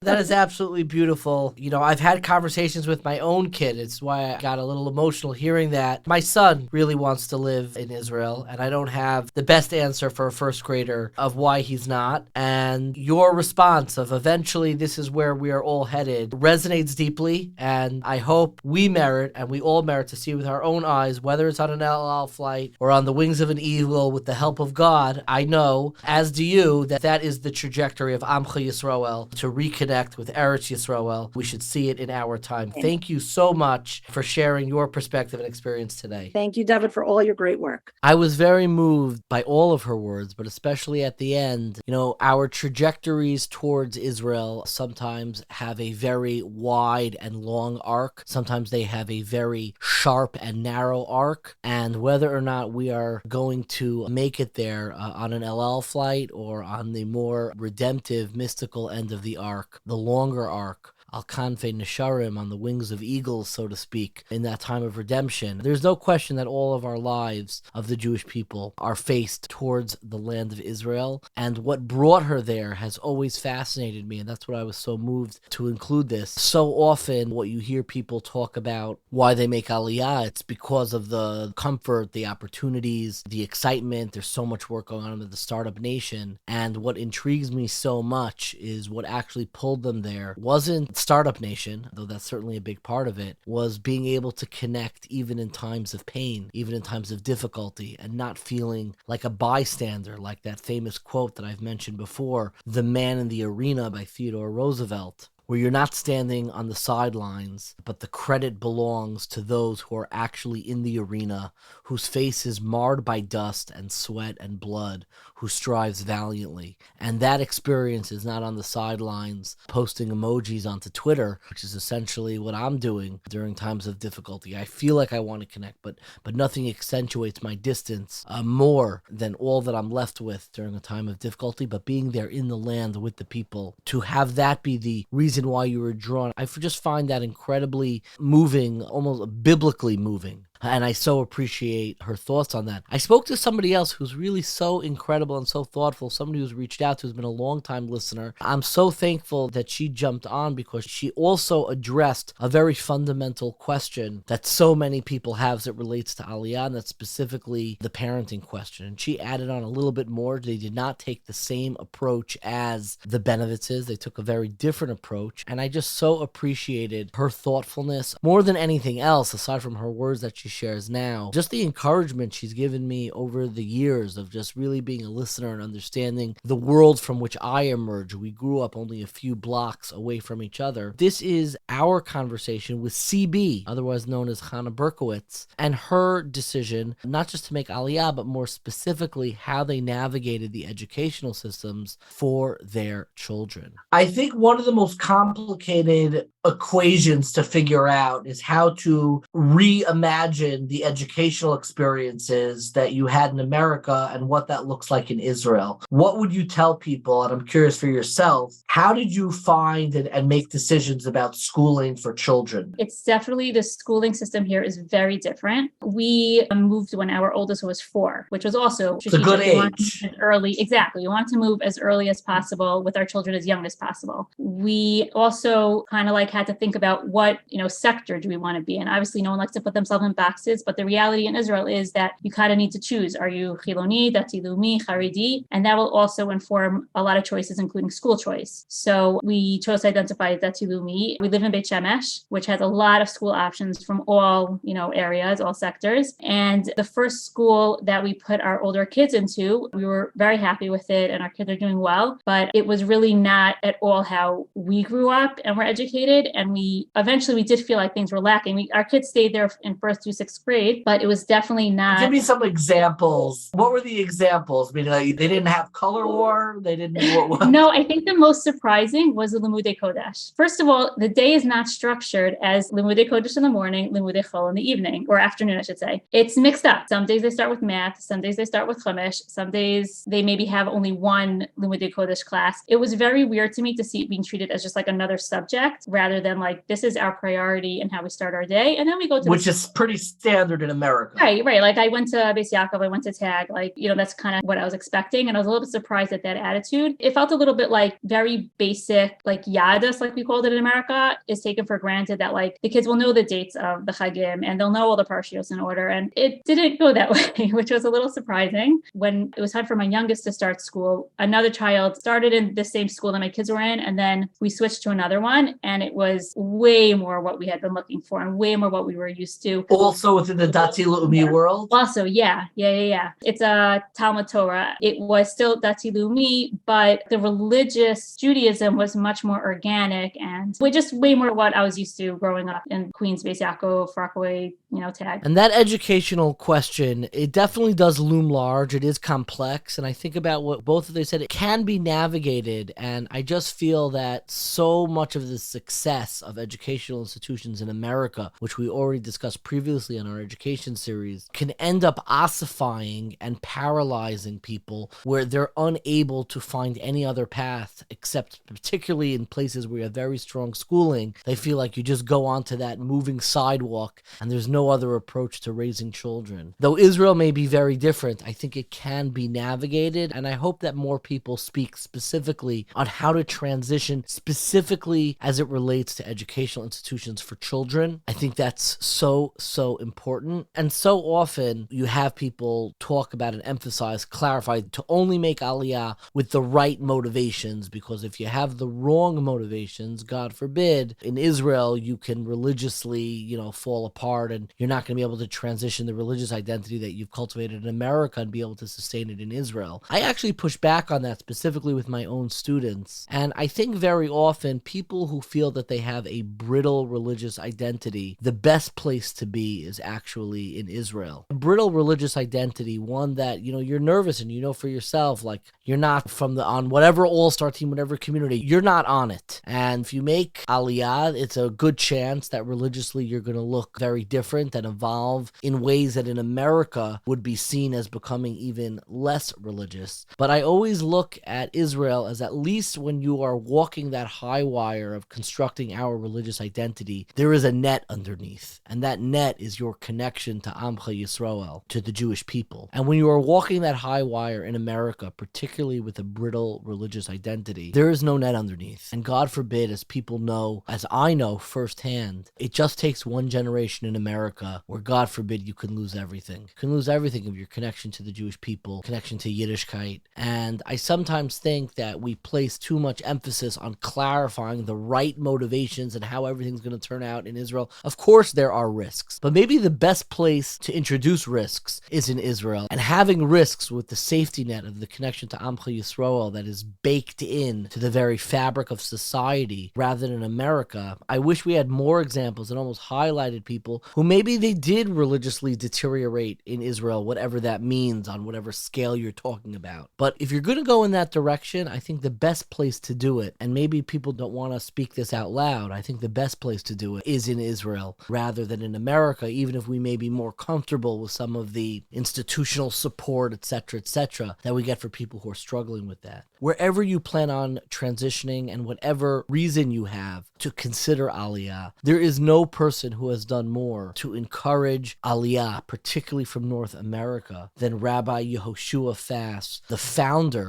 That is absolutely beautiful. You know, I've had conversations with my own kid. It's why I got a little emotional hearing that. My son really wants to live in Israel, and I don't have the best answer for a first grader of why he's not. And your response of eventually this is where we are all headed resonates deeply, and I hope we merit, and we all merit, to see with our own eyes, whether it's on an El Al flight or on the wings of an eagle with the help of God. I know, as do you, that that is the trajectory of Amcha Yisrael, to reconnect with Eretz Yisrael. We should see it in our time. Thank you so much for sharing your perspective and experience today. Thank you, David, for all your great work. I was very moved by all of her words, but especially at the end. You know, our trajectories towards Israel sometimes have a very wide and long arc. Sometimes they have a very sharp and narrow arc. And whether or not we are going to make it there on an LL flight or on the more redemptive, mystical end of the arc, the longer arc, Al Kanfei Nesharim, on the wings of eagles, so to speak, in that time of redemption. There's no question that all of our lives of the Jewish people are faced towards the land of Israel, and what brought her there has always fascinated me, and that's what I was so moved to include this. So often what you hear people talk about why they make Aliyah, it's because of the comfort, the opportunities, the excitement. There's so much work going on in the startup nation, and what intrigues me so much is what actually pulled them there wasn't startup nation, though that's certainly a big part of it, was being able to connect even in times of pain, even in times of difficulty, and not feeling like a bystander, like that famous quote that I've mentioned before, The Man in the Arena by Theodore Roosevelt, where you're not standing on the sidelines, but the credit belongs to those who are actually in the arena, whose face is marred by dust and sweat and blood, who strives valiantly. And that experience is not on the sidelines posting emojis onto Twitter, which is essentially what I'm doing during times of difficulty. I feel like I want to connect, but nothing accentuates my distance more than all that I'm left with during a time of difficulty, but being there in the land with the people, to have that be the reason why you were drawn. I just find that incredibly moving, almost biblically moving. And I so appreciate her thoughts on that. I spoke to somebody else who's really so incredible and so thoughtful, somebody who's reached out to, who's been a long-time listener. I'm so thankful that she jumped on, because she also addressed a very fundamental question that so many people have as it relates to Aliyah, and that's specifically the parenting question. And she added on a little bit more. They did not take the same approach as the Benovitzes. They took a very different approach. And I just so appreciated her thoughtfulness. More than anything else, aside from her words that she shares now, just the encouragement she's given me over the years of just really being a listener and understanding the world from which I emerged. We grew up only a few blocks away from each other. This is our conversation with CB, otherwise known as Chana Berkowitz, and her decision not just to make Aliyah, but more specifically how they navigated the educational systems for their children. I think one of the most complicated equations to figure out is how to reimagine the educational experiences that you had in America and what that looks like in Israel. What would you tell people? And I'm curious for yourself, how did you find and make decisions about schooling for children? It's definitely, the schooling system here is very different. We moved when our oldest was 4, which was also it's a good age. Early, exactly. We wanted to move as early as possible with our children as young as possible. We also kind of had to think about what, sector do we want to be in? Obviously, no one likes to put themselves in boxes, but the reality in Israel is that you kind of need to choose. Are you Chiloni, Dati Leumi, Haredi? And that will also inform a lot of choices, including school choice. So we chose to identify Dati Leumi. We live in Beit Shemesh, which has a lot of school options from all, areas, all sectors. And the first school that we put our older kids into, we were very happy with it, and our kids are doing well, but it was really not at all how we grew up and were educated. treated. And we did feel like things were lacking. Our kids stayed there in first through sixth grade, but it was definitely not. Give me some examples. What were the examples? I mean, like, they didn't have color war. They didn't know what. No, I think the most surprising was the Limudei Kodesh. First of all, the day is not structured as Limudei Kodesh in the morning, Limudei Chol in the evening, or afternoon, I should say. It's mixed up. Some days they start with math. Some days they start with Chumash. Some days they maybe have only one Limudei Kodesh class. It was very weird to me to see it being treated as just like another subject rather than like, this is our priority and how we start our day. And then we go to which is pretty standard in America. Right. Like I went to Beis Yaakov, I went to TAG, like, that's kind of what I was expecting. And I was a little bit surprised at that attitude. It felt a little bit like very basic, like Yadus, like we called it in America, is taken for granted that like the kids will know the dates of the Chagim and they'll know all the parshios in order. And it didn't go that way, which was a little surprising. When it was time for my youngest to start school, another child started in the same school that my kids were in. And then we switched to another one. And it was way more what we had been looking for and way more what we were used to. Also within the Dati Leumi world? Also, yeah. It's a Talmud Torah. It was still Dati Leumi, but the religious Judaism was much more organic and just way more what I was used to growing up in Queens, Beis Yaakov, Rockaway, TAG. And that educational question, it definitely does loom large. It is complex. And I think about what both of them said, it can be navigated. And I just feel that so much of the success of educational institutions in America, which we already discussed previously on our education series, can end up ossifying and paralyzing people where they're unable to find any other path, except particularly in places where you have very strong schooling. They feel like you just go onto that moving sidewalk and there's no other approach to raising children. Though Israel may be very different, I think it can be navigated, and I hope that more people speak specifically on how to transition specifically as it relates to educational institutions for children. I think that's so important. And so often you have people talk about and emphasize, clarify, to only make aliyah with the right motivations, because if you have the wrong motivations, God forbid, in Israel, you can religiously, fall apart, and you're not going to be able to transition the religious identity that you've cultivated in America and be able to sustain it in Israel. I actually push back on that specifically with my own students. And I think very often people who feel that they have a brittle religious identity, the best place to be is actually in Israel. A brittle religious identity, one that, you're nervous and for yourself, like you're not on whatever all-star team, whatever community, you're not on it. And if you make aliyah, it's a good chance that religiously you're going to look very different and evolve in ways that in America would be seen as becoming even less religious. But I always look at Israel as, at least when you are walking that high wire of constructing our religious identity, there is a net underneath. And that net is your connection to Amcha Yisrael, to the Jewish people. And when you are walking that high wire in America, particularly with a brittle religious identity, there is no net underneath. And God forbid, as people know, as I know firsthand, it just takes one generation in America where, God forbid, you can lose everything. You can lose everything of your connection to the Jewish people, connection to Yiddishkeit. And I sometimes think that we place too much emphasis on clarifying the right motivations and how everything's going to turn out in Israel. Of course, there are risks, but maybe the best place to introduce risks is in Israel. And having risks with the safety net of the connection to Amcha Yisrael that is baked in to the very fabric of society rather than in America. I wish we had more examples and almost highlighted people who maybe they did religiously deteriorate in Israel, whatever that means on whatever scale you're talking about. But if you're going to go in that direction, I think the best place to do it, and maybe people don't want to speak this out loud, I think the best place to do it is in Israel rather than in America, even if we may be more comfortable with some of the institutional support, etc., that we get for people who are struggling with that. Wherever you plan on transitioning and whatever reason you have to consider aliyah, there is no person who has done more to encourage aliyah, particularly from North America, than Rabbi Yehoshua Fass, the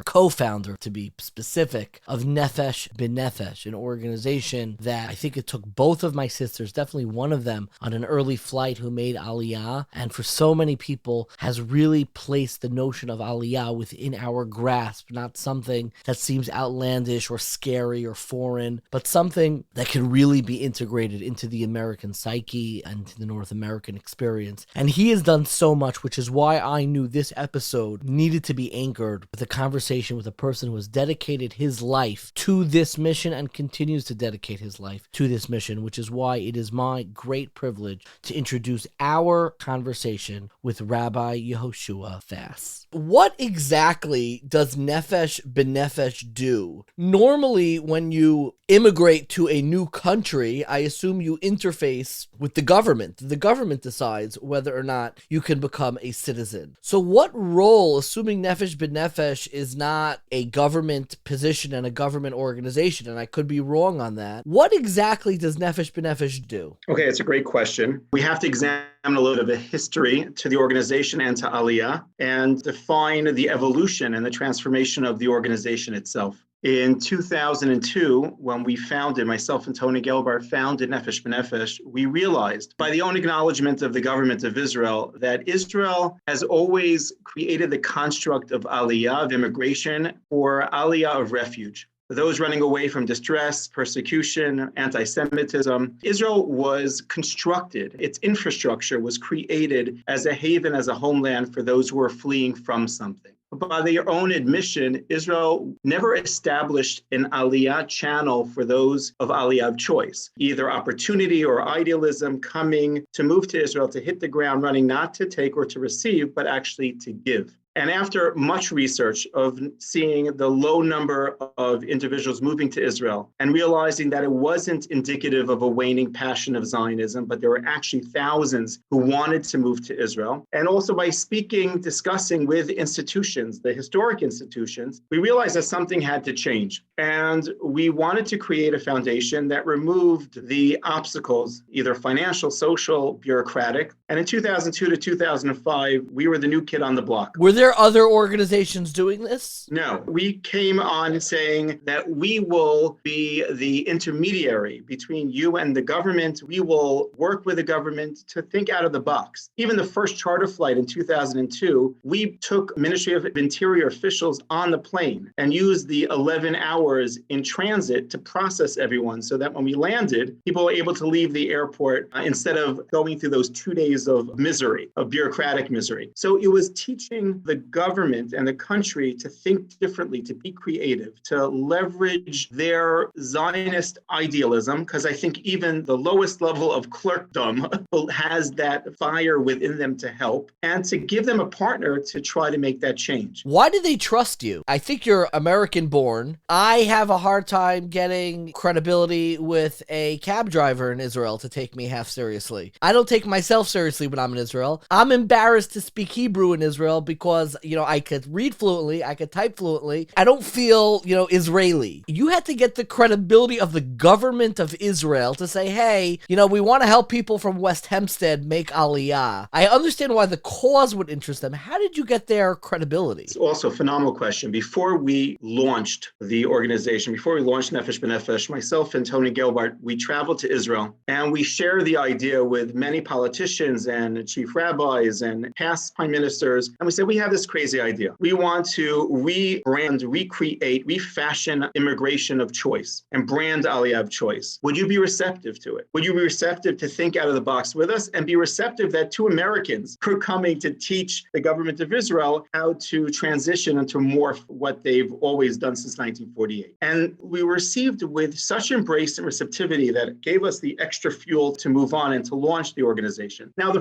co-founder to be specific, of Nefesh B'Nefesh, an organization that I think it took both of my sisters, definitely one of them, on an early flight who made aliyah, and for so many people has really placed the notion of aliyah within our grasp, not something that seems outlandish or scary or foreign, but something that can really be integrated into the American psyche and to the North North American experience. And he has done so much, which is why I knew this episode needed to be anchored with a conversation with a person who has dedicated his life to this mission and continues to dedicate his life to this mission, which is why it is my great privilege to introduce our conversation with Rabbi Yehoshua Fass. What exactly does Nefesh B'Nefesh do? Normally, when you immigrate to a new country, I assume you interface with the government. The government decides whether or not you can become a citizen. So what role, assuming Nefesh B'Nefesh is not a government position and a government organization, and I could be wrong on that, what exactly does Nefesh B'Nefesh do? Okay, it's a great question. We have to examine a little bit of a history to the organization and to Aliyah and define the evolution and the transformation of the organization itself. In 2002, when we founded, myself and Tony Gelbart founded Nefesh B'Nefesh, we realized by the own acknowledgement of the government of Israel that Israel has always created the construct of aliyah, of immigration, for aliyah of refuge. For those running away from distress, persecution, anti-Semitism, Israel was constructed, its infrastructure was created as a haven, as a homeland for those who were fleeing from something. By their own admission, Israel never established an aliyah channel for those of aliyah of choice, either opportunity or idealism coming to move to Israel, to hit the ground running, not to take or to receive, but actually to give. And after much research of seeing the low number of individuals moving to Israel and realizing that it wasn't indicative of a waning passion of Zionism, but there were actually thousands who wanted to move to Israel. And also by discussing with institutions, the historic institutions, we realized that something had to change. And we wanted to create a foundation that removed the obstacles, either financial, social, bureaucratic. And in 2002 to 2005, we were the new kid on the block. Were there other organizations doing this? No, we came on saying that we will be the intermediary between you and the government. We will work with the government to think out of the box. Even the first charter flight in 2002, we took Ministry of Interior officials on the plane and used the 11 hours in transit to process everyone so that when we landed, people were able to leave the airport instead of going through those 2 days of misery, of bureaucratic misery. So it was teaching the government and the country to think differently, to be creative, to leverage their Zionist idealism, because I think even the lowest level of clerkdom has that fire within them to help, and to give them a partner to try to make that change. Why do they trust you? I think you're American born. I have a hard time getting credibility with a cab driver in Israel to take me half seriously. I don't take myself seriously when I'm in Israel. I'm embarrassed to speak Hebrew in Israel because, I could read fluently, I could type fluently. I don't feel, Israeli. You had to get the credibility of the government of Israel to say, hey, we want to help people from West Hempstead make aliyah. I understand why the cause would interest them. How did you get their credibility? It's also a phenomenal question. Before we launched the organization, before we launched Nefesh B'Nefesh, myself and Tony Gelbart, we traveled to Israel and we shared the idea with many politicians and chief rabbis and past prime ministers. And we said, we have this crazy idea. We want to rebrand, recreate, refashion immigration of choice and brand aliyah of choice. Would you be receptive to it? Would you be receptive to think out of the box with us and be receptive that two Americans are coming to teach the government of Israel how to transition and to morph what they've always done since 1948? And we were received with such embrace and receptivity that it gave us the extra fuel to move on and to launch the organization. Now,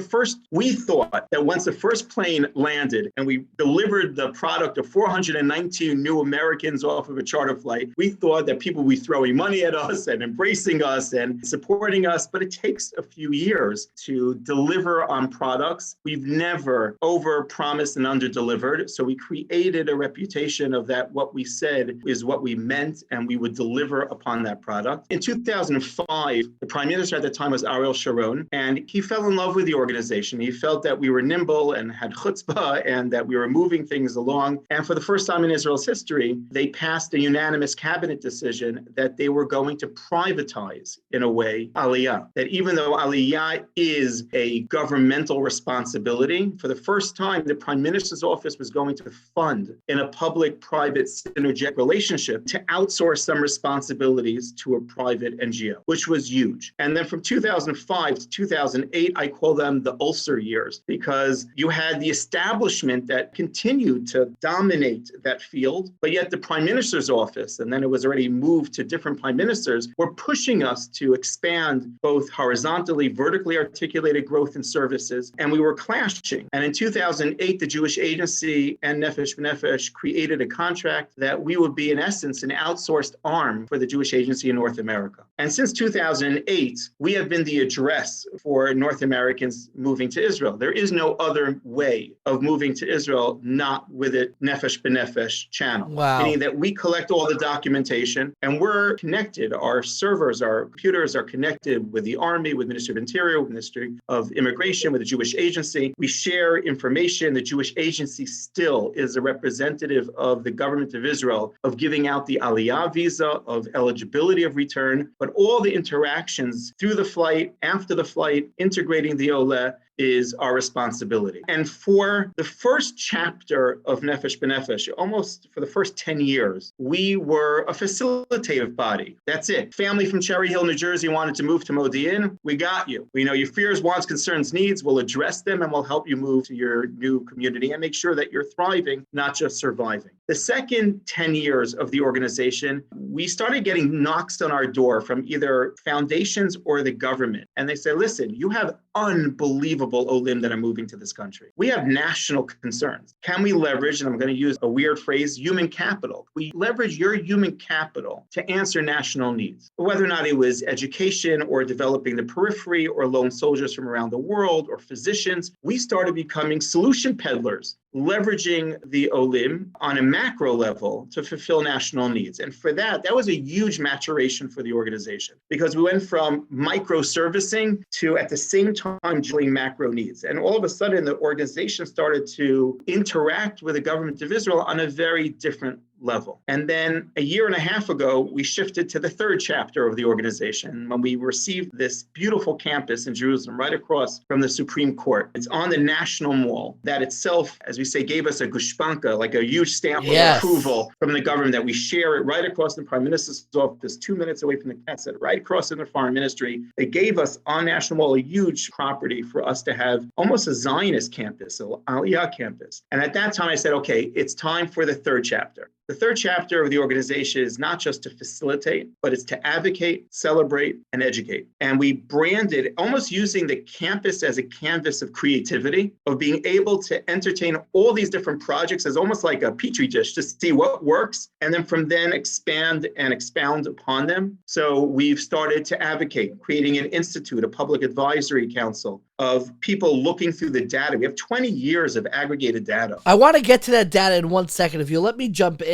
we thought that once the first plane landed and we delivered the product of 419 new Americans off of a charter flight, we thought that people would be throwing money at us and embracing us and supporting us, but it takes a few years to deliver on products. We've never over-promised and under-delivered, so we created a reputation of that what we said is what we meant, and we would deliver upon that product. In 2005, the Prime Minister at the time was Ariel Sharon, and he fell in love with the organization. He felt that we were nimble and had chutzpah and that that we were moving things along. And for the first time in Israel's history, they passed a unanimous cabinet decision that they were going to privatize, in a way, aliyah. That even though aliyah is a governmental responsibility, for the first time, the Prime Minister's office was going to fund, in a public-private synergetic relationship, to outsource some responsibilities to a private NGO, which was huge. And then from 2005 to 2008, I call them the ulcer years, because you had the establishment that continued to dominate that field, but yet the Prime Minister's office, and then it was already moved to different prime ministers, were pushing us to expand both horizontally, vertically articulated growth in services, and we were clashing. And in 2008, the Jewish Agency and Nefesh B'Nefesh created a contract that we would be, in essence, an outsourced arm for the Jewish Agency in North America. And since 2008, we have been the address for North Americans moving to Israel. There is no other way of moving to Israel not with a Nefesh B'Nefesh channel. Wow. Meaning that we collect all the documentation and we're connected. Our servers, our computers are connected with the Army, with Ministry of Interior, with Ministry of Immigration, with the Jewish Agency. We share information. The Jewish Agency still is a representative of the government of Israel of giving out the aliyah visa, of eligibility of return, but all the interactions through the flight, after the flight, integrating the Oleh, is our responsibility. And for the first chapter of Nefesh B'Nefesh, almost for the first 10 years, we were a facilitative body. That's it. Family from Cherry Hill, New Jersey wanted to move to Modi'in. We got you. We know your fears, wants, concerns, needs. We'll address them and we'll help you move to your new community and make sure that you're thriving, not just surviving. The second 10 years of the organization, we started getting knocks on our door from either foundations or the government. And they say, listen, you have unbelievable olim that are moving to this country. We have national concerns. Can we leverage, and I'm going to use a weird phrase, human capital? We leverage your human capital to answer national needs, whether or not it was education or developing the periphery or lone soldiers from around the world or physicians. We started becoming solution peddlers, leveraging the olim on a macro level to fulfill national needs. And for that was a huge maturation for the organization, because we went from micro-servicing to, at the same time, dealing macro needs. And all of a sudden, the organization started to interact with the government of Israel on a very different level. And then a year and a half ago, we shifted to the third chapter of the organization when we received this beautiful campus in Jerusalem, right across from the Supreme Court. It's on the National Mall. That itself, as we say, gave us a gushpanka, like a huge stamp of approval from the government, that we share it right across the Prime Minister's office, 2 minutes away from the Knesset, right across in the Foreign Ministry. They gave us on National Mall a huge property for us to have almost a Zionist campus, an aliyah campus. And at that time, I said, okay, it's time for the third chapter. The third chapter of the organization is not just to facilitate, but it's to advocate, celebrate, and educate. And we branded, almost using the campus as a canvas of creativity, of being able to entertain all these different projects as almost like a petri dish to see what works, and then from then expand and expound upon them. So we've started to advocate, creating an institute, a public advisory council of people looking through the data. We have 20 years of aggregated data. I want to get to that data in 1 second. If you'll let me jump in.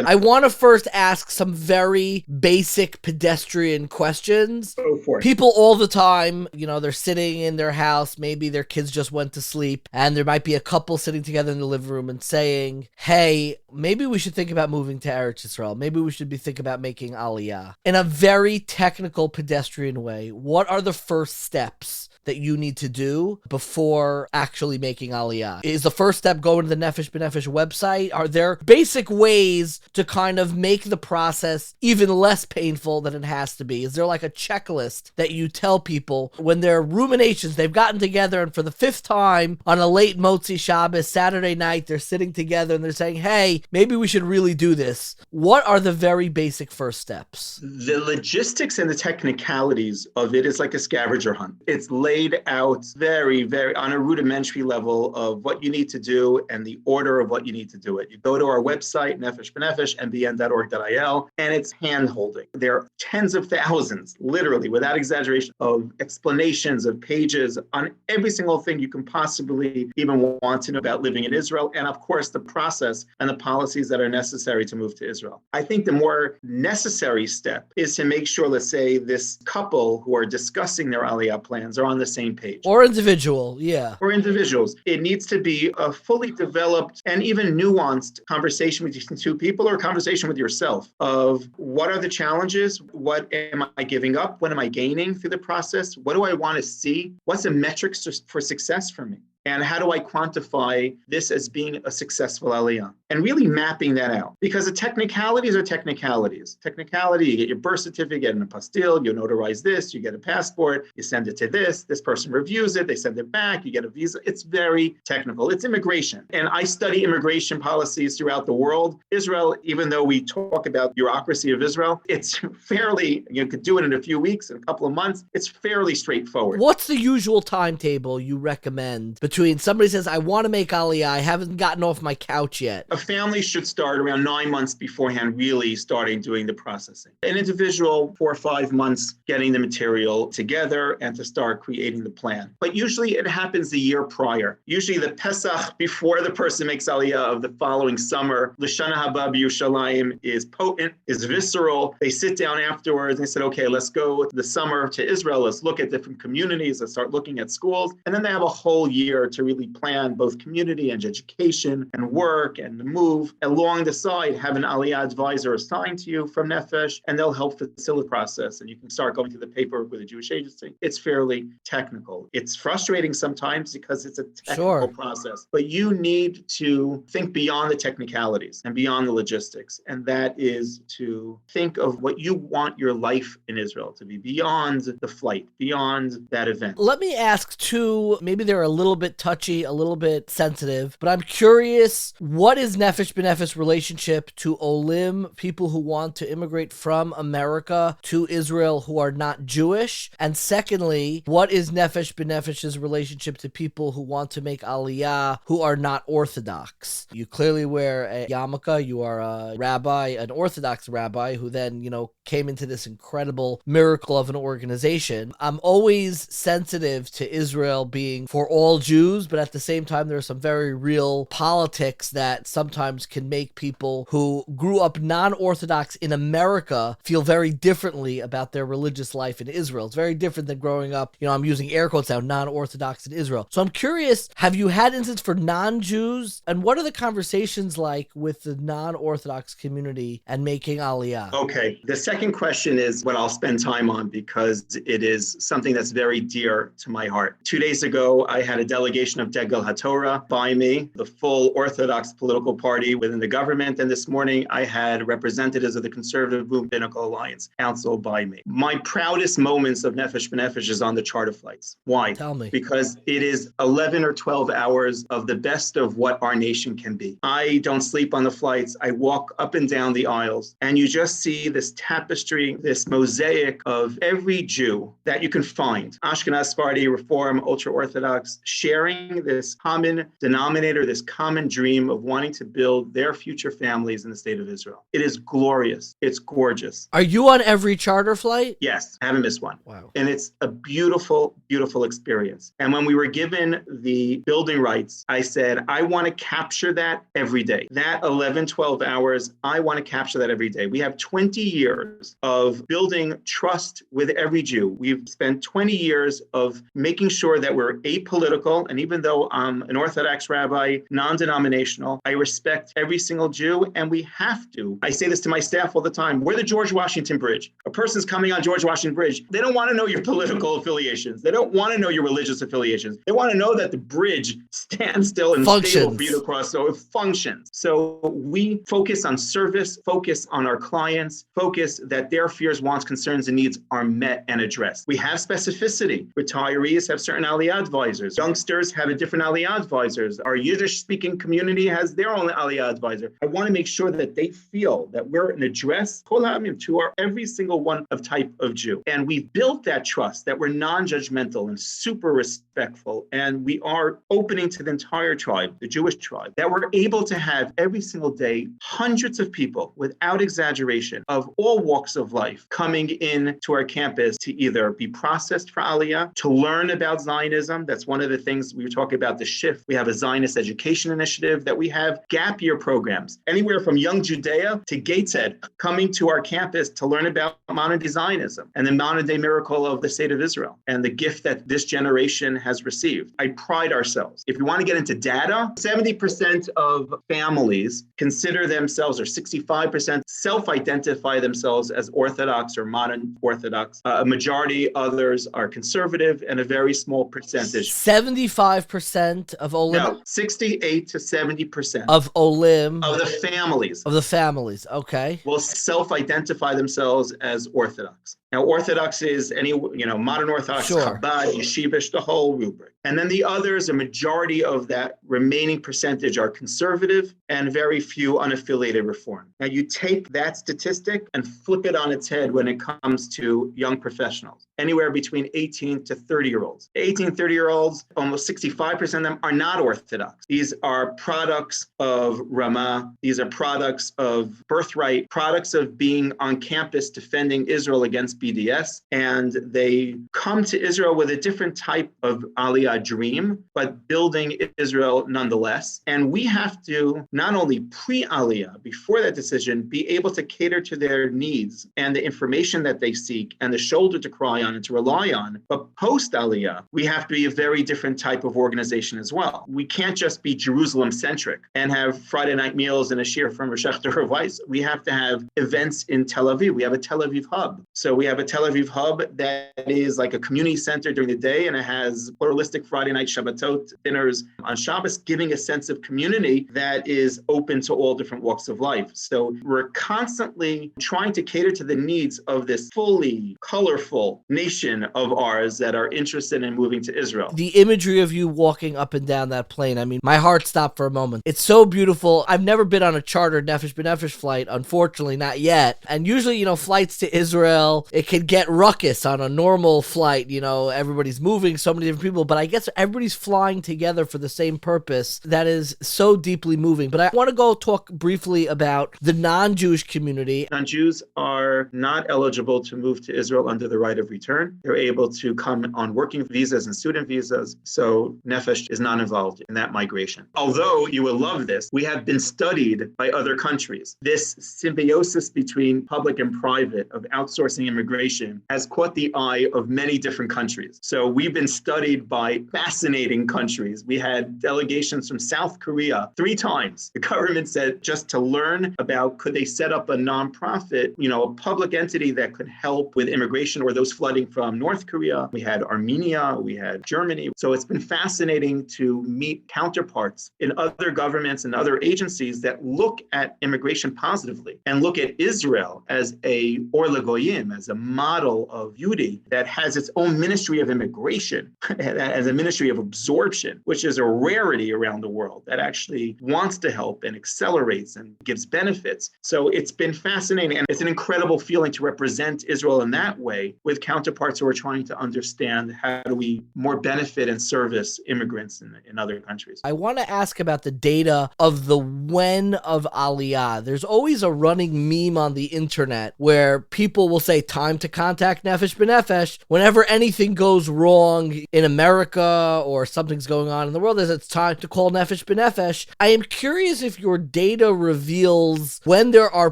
I want to first ask some very basic pedestrian questions. Go for it. People all the time, they're sitting in their house, maybe their kids just went to sleep, and there might be a couple sitting together in the living room and saying, hey, maybe we should think about moving to Eretz Yisrael. Maybe we should think about making aliyah. In a very technical pedestrian way, what are the first steps that you need to do before actually making aliyah? Is the first step going to the Nefesh B'Nefesh website? Are there basic ways to kind of make the process even less painful than it has to be? Is there like a checklist that you tell people when their ruminations, they've gotten together and for the fifth time on a late Motzi Shabbos Saturday night, they're sitting together and they're saying, hey, maybe we should really do this. What are the very basic first steps? The logistics and the technicalities of it is like a scavenger hunt. It's laid out very, very on a rudimentary level of what you need to do and the order of what you need to do it. You go to our website, Nefesh B'Nefesh, nbn.org.il, and it's hand-holding. There are tens of thousands, literally, without exaggeration, of explanations, of pages on every single thing you can possibly even want to know about living in Israel, and of course, the process and the policies that are necessary to move to Israel. I think the more necessary step is to make sure, let's say, this couple who are discussing their aliyah plans are on the the same page. Or individual, yeah. Or individuals. It needs to be a fully developed and even nuanced conversation between two people, or a conversation with yourself of what are the challenges? What am I giving up? What am I gaining through the process? What do I want to see? What's the metrics for success for me? And how do I quantify this as being a successful aliyah? And really mapping that out. Because the technicalities are technicalities. Technicality, you get your birth certificate and a apostille, you notarize this, you get a passport, you send it to this person reviews it, they send it back, you get a visa. It's very technical. It's immigration. And I study immigration policies throughout the world. Israel, even though we talk about bureaucracy of Israel, it's fairly, you could do it in a few weeks, in a couple of months. It's fairly straightforward. What's the usual timetable you recommend between somebody says, I want to make aliyah, I haven't gotten off my couch yet? A family should start around 9 months beforehand, really starting doing the processing. An individual, 4 or 5 months, getting the material together and to start creating the plan. But usually it happens the year prior. Usually the Pesach before the person makes aliyah of the following summer. L'Shana Haba B'Yushalayim is potent, is visceral. They sit down afterwards and they said, okay, let's go the summer to Israel. Let's look at different communities. Let's start looking at schools. And then they have a whole year to really plan both community and education and work and the move. Along the side, have an aliyah advisor assigned to you from Nefesh, and they'll help facilitate the process. And you can start going through the paperwork with a Jewish agency. It's fairly technical. It's frustrating sometimes because it's a technical process, but you need to think beyond the technicalities and beyond the logistics. And that is to think of what you want your life in Israel to be beyond the flight, beyond that event. Let me ask too, maybe they're a little bit touchy, a little bit sensitive, but I'm curious, what is Nefesh B'Nefesh relationship to Olim, people who want to immigrate from America to Israel who are not Jewish? And secondly, what is Nefesh B'Nefesh's relationship to people who want to make aliyah who are not Orthodox? You clearly wear a yarmulke, you are a rabbi, an Orthodox rabbi who then, came into this incredible miracle of an organization. I'm always sensitive to Israel being for all Jews, but at the same time, there are some very real politics that sometimes can make people who grew up non-Orthodox in America feel very differently about their religious life in Israel. It's very different than growing up, I'm using air quotes now, non-Orthodox in Israel. So I'm curious, have you had instances for non-Jews? And what are the conversations like with the non-Orthodox community and making aliyah? Okay. The second question is what I'll spend time on because it is something that's very dear to my heart. 2 days ago, I had a delegation of Degel HaTorah by me, the full Orthodox political party within the government. And this morning, I had representatives of the Conservative Rabbinical Alliance Council by me. My proudest moments of Nefesh B'Nefesh is on the charter flights. Why? Tell me. Because it is 11 or 12 hours of the best of what our nation can be. I don't sleep on the flights. I walk up and down the aisles, and you just see this tapestry, this mosaic of every Jew that you can find. Ashkenaz, Sephardi, Reform, Ultra-Orthodox, sharing this common denominator, this common dream of wanting to build their future families in the state of Israel. It is glorious. It's gorgeous. Are you on every charter flight? Yes, I haven't missed one. Wow. And it's a beautiful, beautiful experience. And when we were given the building rights, I said, I want to capture that every day. That 11, 12 hours, I want to capture that every day. We have 20 years of building trust with every Jew. We've spent 20 years of making sure that we're apolitical. And even though I'm an Orthodox rabbi, non-denominational, I respect every single Jew. And we have to. I say this to my staff all the time. We're the George Washington Bridge. A person's coming on George Washington Bridge. They don't want to know your political affiliations. They don't want to know your religious affiliations. They want to know that the bridge stands still and stable for you to cross, so it functions. So we focus on service, focus on our clients, focus that their fears, wants, concerns, and needs are met and addressed. We have specificity. Retirees have certain aliyah advisors. Youngsters have a different aliyah advisors. Our Yiddish-speaking community has their own aliyah advisor. I want to make sure that they feel that we're an address to our every single one of type of Jew. And we've built that trust that we're non-judgmental and super respectful. And we are opening to the entire tribe, the Jewish tribe, that we're able to have every single day hundreds of people, without exaggeration, of all walks of life coming in to our campus to either be processed for aliyah, to learn about Zionism. That's one of the things we were talking about, the shift. We have a Zionist education initiative, that we have gap year programs, anywhere from Young Judea to Gateshead, coming to our campus to learn about modern day Zionism and the modern day miracle of the state of Israel and the gift that this generation has received. I pride ourselves. If you want to get into data, 70% of families consider themselves, or 65% self-identify themselves as Orthodox or modern Orthodox. A majority others are conservative, and a very small percentage. 75% of Olim? No, 68 to 70%. Of Olim? Of the families. Of the families, okay. Will self-identify themselves as Orthodox. Now, Orthodox is modern Orthodox, sure. Chabad, Yeshivish, the whole rubric. And then the others, a majority of that remaining percentage are conservative and very few unaffiliated Reform. Now, you take that statistic and flip it on its head when it comes to young professionals, anywhere between 18 to 30-year-olds. 18, 30-year-olds, almost 65% of them are not Orthodox. These are products of Ramah. These are products of birthright, products of being on campus defending Israel against BDS, and they come to Israel with a different type of aliyah dream, but building Israel nonetheless. And we have to not only pre-aliyah, before that decision, be able to cater to their needs and the information that they seek and the shoulder to cry on and to rely on. But post-aliyah, we have to be a very different type of organization as well. We can't just be Jerusalem-centric and have Friday night meals and a shir from Rosh Hashanah Weiss. We have to have events in Tel Aviv. We have a Tel Aviv hub. So we have a Tel Aviv hub that is like a community center during the day, and it has pluralistic Friday night Shabbatot dinners on Shabbos, giving a sense of community that is open to all different walks of life. So we're constantly trying to cater to the needs of this fully colorful nation of ours that are interested in moving to Israel. The imagery of you walking up and down that plane, I mean, my heart stopped for a moment. It's so beautiful. I've never been on a chartered Nefesh B'Nefesh flight, unfortunately, not yet. And usually, flights to Israel, it can get ruckus on a normal flight. Everybody's moving, so many different people, but I guess everybody's flying together for the same purpose. That is so deeply moving. But I want to go talk briefly about the non-Jewish community. Non-Jews are not eligible to move to Israel under the right of return. They're able to come on working visas and student visas, so Nefesh is not involved in that migration. Although you will love this, we have been studied by other countries. This symbiosis between public and private of outsourcing immigration has caught the eye of many different countries. So we've been studied by fascinating countries. We had delegations from South Korea 3 times. The government said just to learn about could they set up a nonprofit, a public entity that could help with immigration or those flooding from North Korea. We had Armenia, we had Germany. So it's been fascinating to meet counterparts in other governments and other agencies that look at immigration positively and look at Israel as a Or L'Goyim, as a model of beauty that has its own ministry of immigration, as a ministry of absorption, which is a rarity around the world that actually wants to help and accelerates and gives benefits. So it's been fascinating, and it's an incredible feeling to represent Israel in that way with counterparts who are trying to understand how do we more benefit and service immigrants in other countries. I want to ask about the data of the when of Aliyah. There's always a running meme on the internet where people will say time to contact Nefesh B'Nefesh whenever anything goes wrong in America or something's going on in the world. It's time to call Nefesh B'Nefesh. I am curious if your data reveals when there are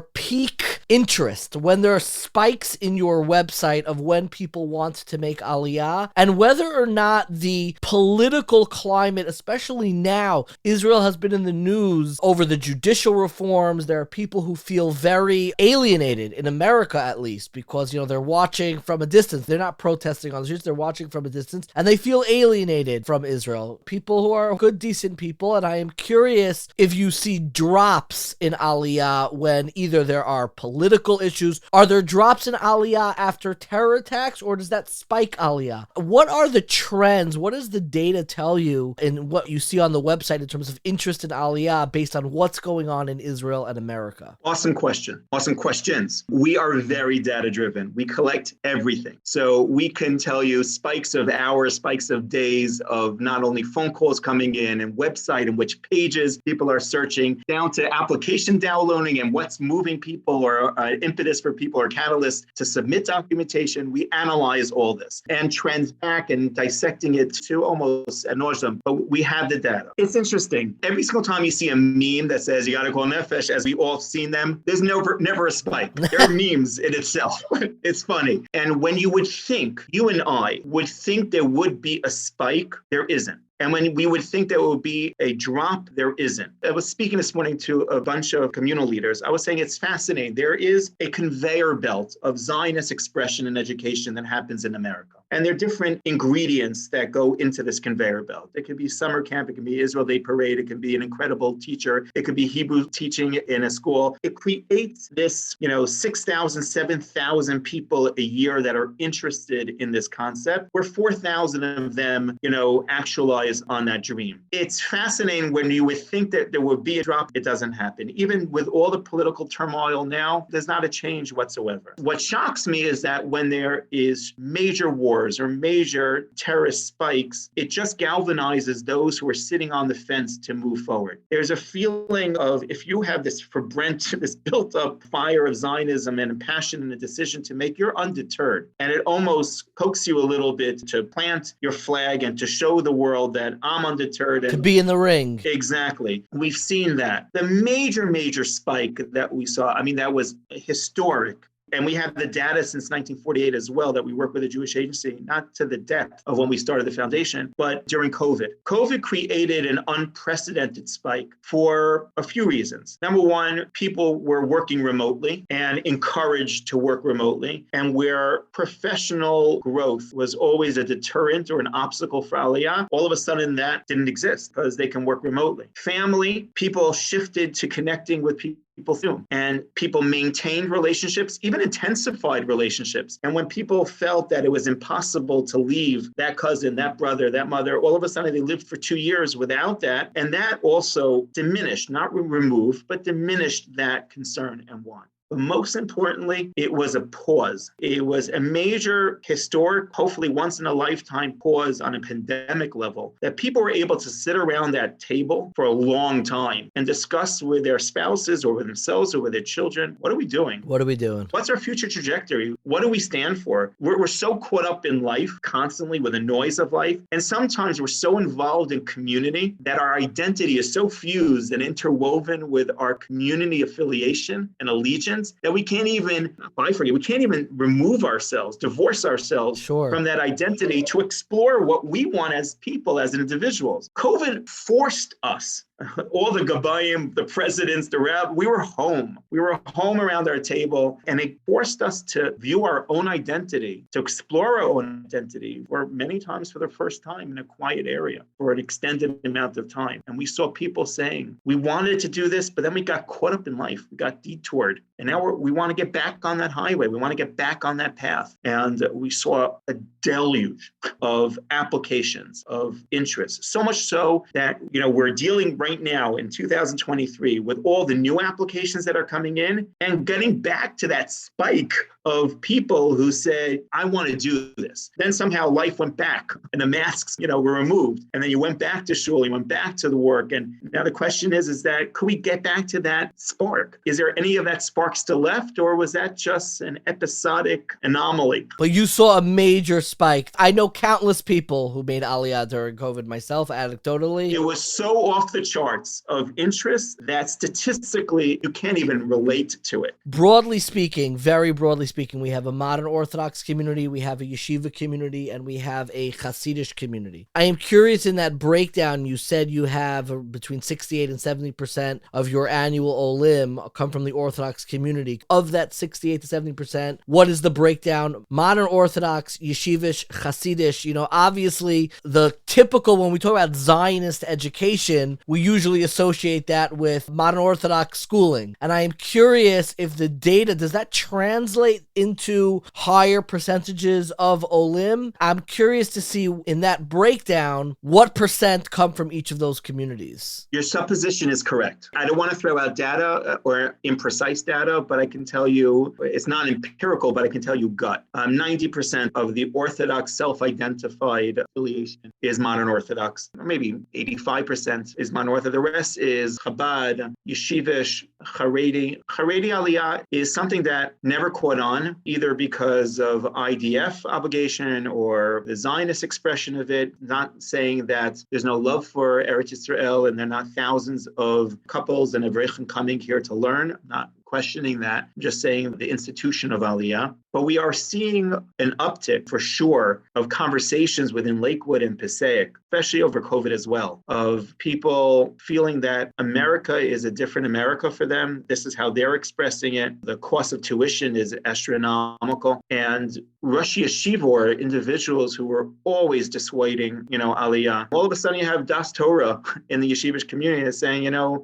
peak interest, when there are spikes in your website of when people want to make Aliyah, and whether or not the political climate, especially now, Israel has been in the news over the judicial reforms. There are people who feel very alienated in America, at least, because, they're watching from a distance. They're not protesting on the streets. They're watching from a distance, and they feel alienated from Israel. People who are good, decent people, and I am curious if you see drops in Aliyah when either there are political issues. Are there drops in Aliyah after terror attacks, or does that spike Aliyah? What are the trends? What does the data tell you in what you see on the website in terms of interest in Aliyah based on what's going on in Israel and America? Awesome question. Awesome questions. We are very data-driven. We collect everything. So we can tell you spikes of hours, spikes of days of not only phone calls coming in and website and which pages people are searching, down to application downloading and what's moving people or impetus for people or catalyst to submit documentation. We analyze all this and trend back and dissecting it to almost ad nauseum, but we have the data. It's interesting. Every single time you see a meme that says you got to call nefesh, as we all have seen them, there's never a spike. They're memes in itself. It's funny. And when you would think, you and I would think there would be a spike, there isn't. And when we would think there would be a drop, there isn't. I was speaking this morning to a bunch of communal leaders. I was saying it's fascinating. There is a conveyor belt of Zionist expression in education that happens in America. And there are different ingredients that go into this conveyor belt. It could be summer camp, it can be Israel Day Parade, it can be an incredible teacher, it could be Hebrew teaching in a school. It creates this, 6,000, 7,000 people a year that are interested in this concept, where 4,000 of them, actualize on that dream. It's fascinating when you would think that there would be a drop, it doesn't happen. Even with all the political turmoil now, there's not a change whatsoever. What shocks me is that when there is major wars or major terrorist spikes, it just galvanizes those who are sitting on the fence to move forward. There's a feeling of, if you have this for Brent, this built up fire of Zionism and passion and a decision to make, you're undeterred. And it almost coaxes you a little bit to plant your flag and to show the world that I'm undeterred. To be in the ring. Exactly. We've seen that. The major spike that we saw, that was historic. And we have the data since 1948 as well that we work with a Jewish agency, not to the depth of when we started the foundation, but during COVID. COVID created an unprecedented spike for a few reasons. Number one, people were working remotely and encouraged to work remotely, and where professional growth was always a deterrent or an obstacle for aliyah, all of a sudden that didn't exist because they can work remotely. Family, people shifted to connecting with people through, and people maintained relationships, even intensified relationships. And when people felt that it was impossible to leave that cousin, that brother, that mother, all of a sudden they lived for 2 years without that. And that also diminished, not removed, but diminished that concern and want. But most importantly, it was a pause. It was a major historic, hopefully once in a lifetime pause on a pandemic level, that people were able to sit around that table for a long time and discuss with their spouses or with themselves or with their children, what are we doing? What are we doing? What's our future trajectory? What do we stand for? We're so caught up in life constantly with the noise of life. And sometimes we're so involved in community that our identity is so fused and interwoven with our community affiliation and allegiance that we can't even bifurcate. We can't even remove ourselves, divorce ourselves from that identity to explore what we want as people, as individuals. COVID forced us, all the Gabayim, the presidents, the rabbis, we were home. We were home around our table, and it forced us to view our own identity, to explore our own identity, or many times for the first time in a quiet area for an extended amount of time. And we saw people saying, we wanted to do this, but then we got caught up in life. We got detoured. And now we want to get back on that highway. We want to get back on that path. And we saw a deluge of applications, of interests. So much so that, we're dealing right now in 2023 with all the new applications that are coming in and getting back to that spike of people who say, I want to do this. Then somehow life went back and the masks, were removed. And then you went back to shul, you went back to the work. And now the question is that could we get back to that spark? Is there any of that spark still left, or was that just an episodic anomaly? But you saw a major spike. I know countless people who made aliyah during COVID, myself, anecdotally. It was so off the charts of interest that statistically you can't even relate to it. Broadly speaking, very broadly speaking, we have a modern Orthodox community, we have a yeshiva community, and we have a Hasidic community. I am curious, in that breakdown, you said you have between 68 and 70% of your annual olim come from the Orthodox community. Of that 68 to 70%, what is the breakdown? Modern Orthodox, yeshivish, Hasidic, obviously the typical, when we talk about Zionist education, we usually associate that with modern Orthodox schooling. And I am curious if the data, does that translate into higher percentages of olim? I'm curious to see in that breakdown, what percent come from each of those communities? Your supposition is correct. I don't want to throw out data or imprecise data, but I can tell you, it's not empirical, but I can tell you gut. 90% of the Orthodox self-identified affiliation is modern Orthodox, or maybe 85% is modern north of the rest is Chabad, Yeshivish, Haredi. Haredi aliyah is something that never caught on, either because of IDF obligation or the Zionist expression of it, not saying that there's no love for Eretz Yisrael and there are not thousands of couples and Avrechim coming here to learn, not questioning that, I'm just saying the institution of aliyah. But we are seeing an uptick for sure of conversations within Lakewood and Passaic, especially over COVID as well, of people feeling that America is a different America for them. This is how they're expressing it. The cost of tuition is astronomical. And Rosh Yeshiva, or individuals who were always dissuading, aliyah, all of a sudden you have Das Torah in the yeshivish community that's saying,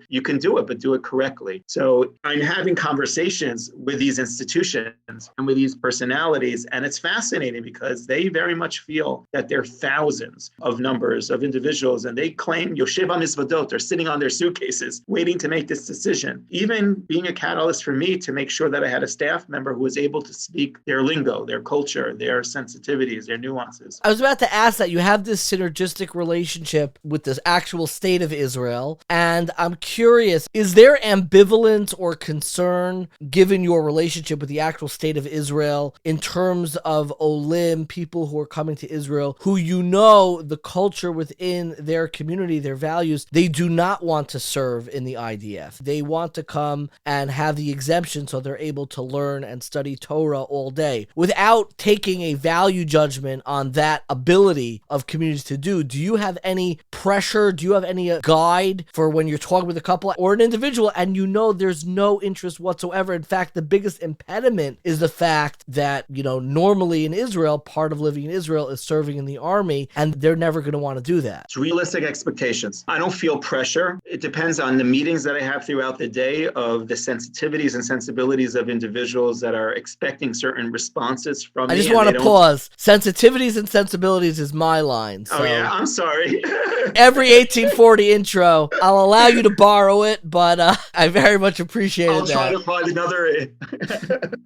you can do it, but do it correctly. So I'm having conversations with these institutions and with these personalities, and it's fascinating because they very much feel that there are thousands of numbers of individuals, and they claim Yoshev HaMizvadot are sitting on their suitcases waiting to make this decision. Even being a catalyst for me to make sure that I had a staff member who was able to speak their lingo, their culture, their sensitivities, their nuances. I was about to ask that. You have this synergistic relationship with the actual state of Israel, and I'm curious, is there ambivalence or concern given your relationship with the actual state of Israel in terms of Olim, people who are coming to Israel, who the culture within their community, their values, they do not want to serve in the IDF. They want to come and have the exemption so they're able to learn and study Torah all day without taking a value judgment on that ability of communities to do. Do you have any pressure? Do you have any guide for when you're talking with a couple or an individual and there's no interest whatsoever? In fact, the biggest impediment is the fact that, normally in Israel, part of living in Israel is serving in the army, and they're never going to want to do that. It's realistic expectations. I don't feel pressure. It depends on the meetings that I have throughout the day of the sensitivities and sensibilities of individuals that are expecting certain responses from me. I just want to pause. Sensitivities and sensibilities is my line. So. Oh, yeah? I'm sorry. Every 1840 intro, I'll allow you to borrow it, but I very much appreciate it. I'll try to find another.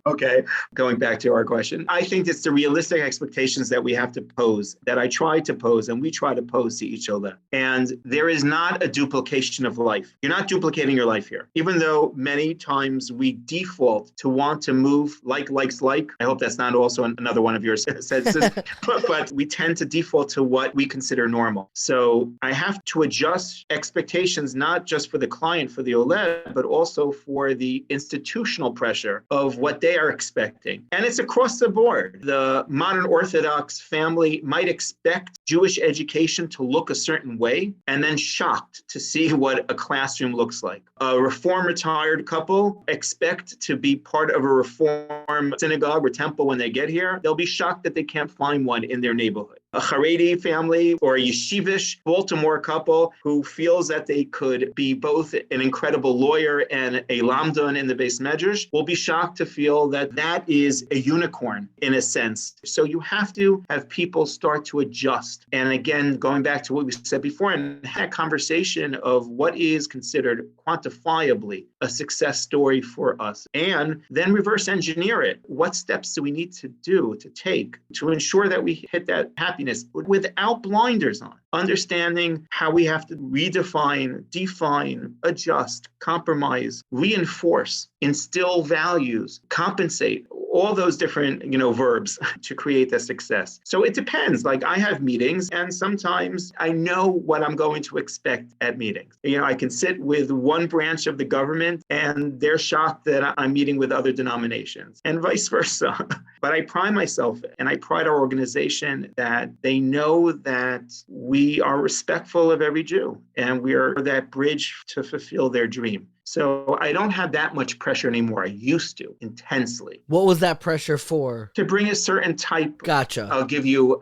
Okay, going back to our question. I think it's the realistic expectations that we have to pose, that I try to pose and we try to pose to each other. And there is not a duplication of life. You're not duplicating your life here. Even though many times we default to want to move like likes like. I hope that's not also another one of your sentences, but we tend to default to what we consider normal. So I have to adjust expectations, not just for the client, for the OLED, but also for the institutional pressure of what they are expecting. And it's across the board. The modern Orthodox family might expect Jewish education to look a certain way and then shocked to see what a classroom looks like. A Reform retired couple expect to be part of a Reform synagogue or temple when they get here. They'll be shocked that they can't find one in their neighborhood. A Haredi family or a Yeshivish Baltimore couple who feels that they could be both an incredible lawyer and a lamdan in the Beis Medrash will be shocked to feel that that is a unicorn in a sense. So you have to have people start to adjust. And again, going back to what we said before and had conversation of what is considered quantifiably a success story for us, and then reverse engineer it. What steps do we need to do to take to ensure that we hit that happiness without blinders on? Understanding how we have to redefine, define, adjust, compromise, reinforce, instill values, compensate, all those different, verbs to create the success. So it depends. Like I have meetings and sometimes I know what I'm going to expect at meetings. I can sit with one branch of the government and they're shocked that I'm meeting with other denominations and vice versa. But I pride myself and I pride our organization that they know that we are respectful of every Jew and we are that bridge to fulfill their dream. So I don't have that much pressure anymore. I used to intensely. What was that pressure for? To bring a certain type. Gotcha. I'll give you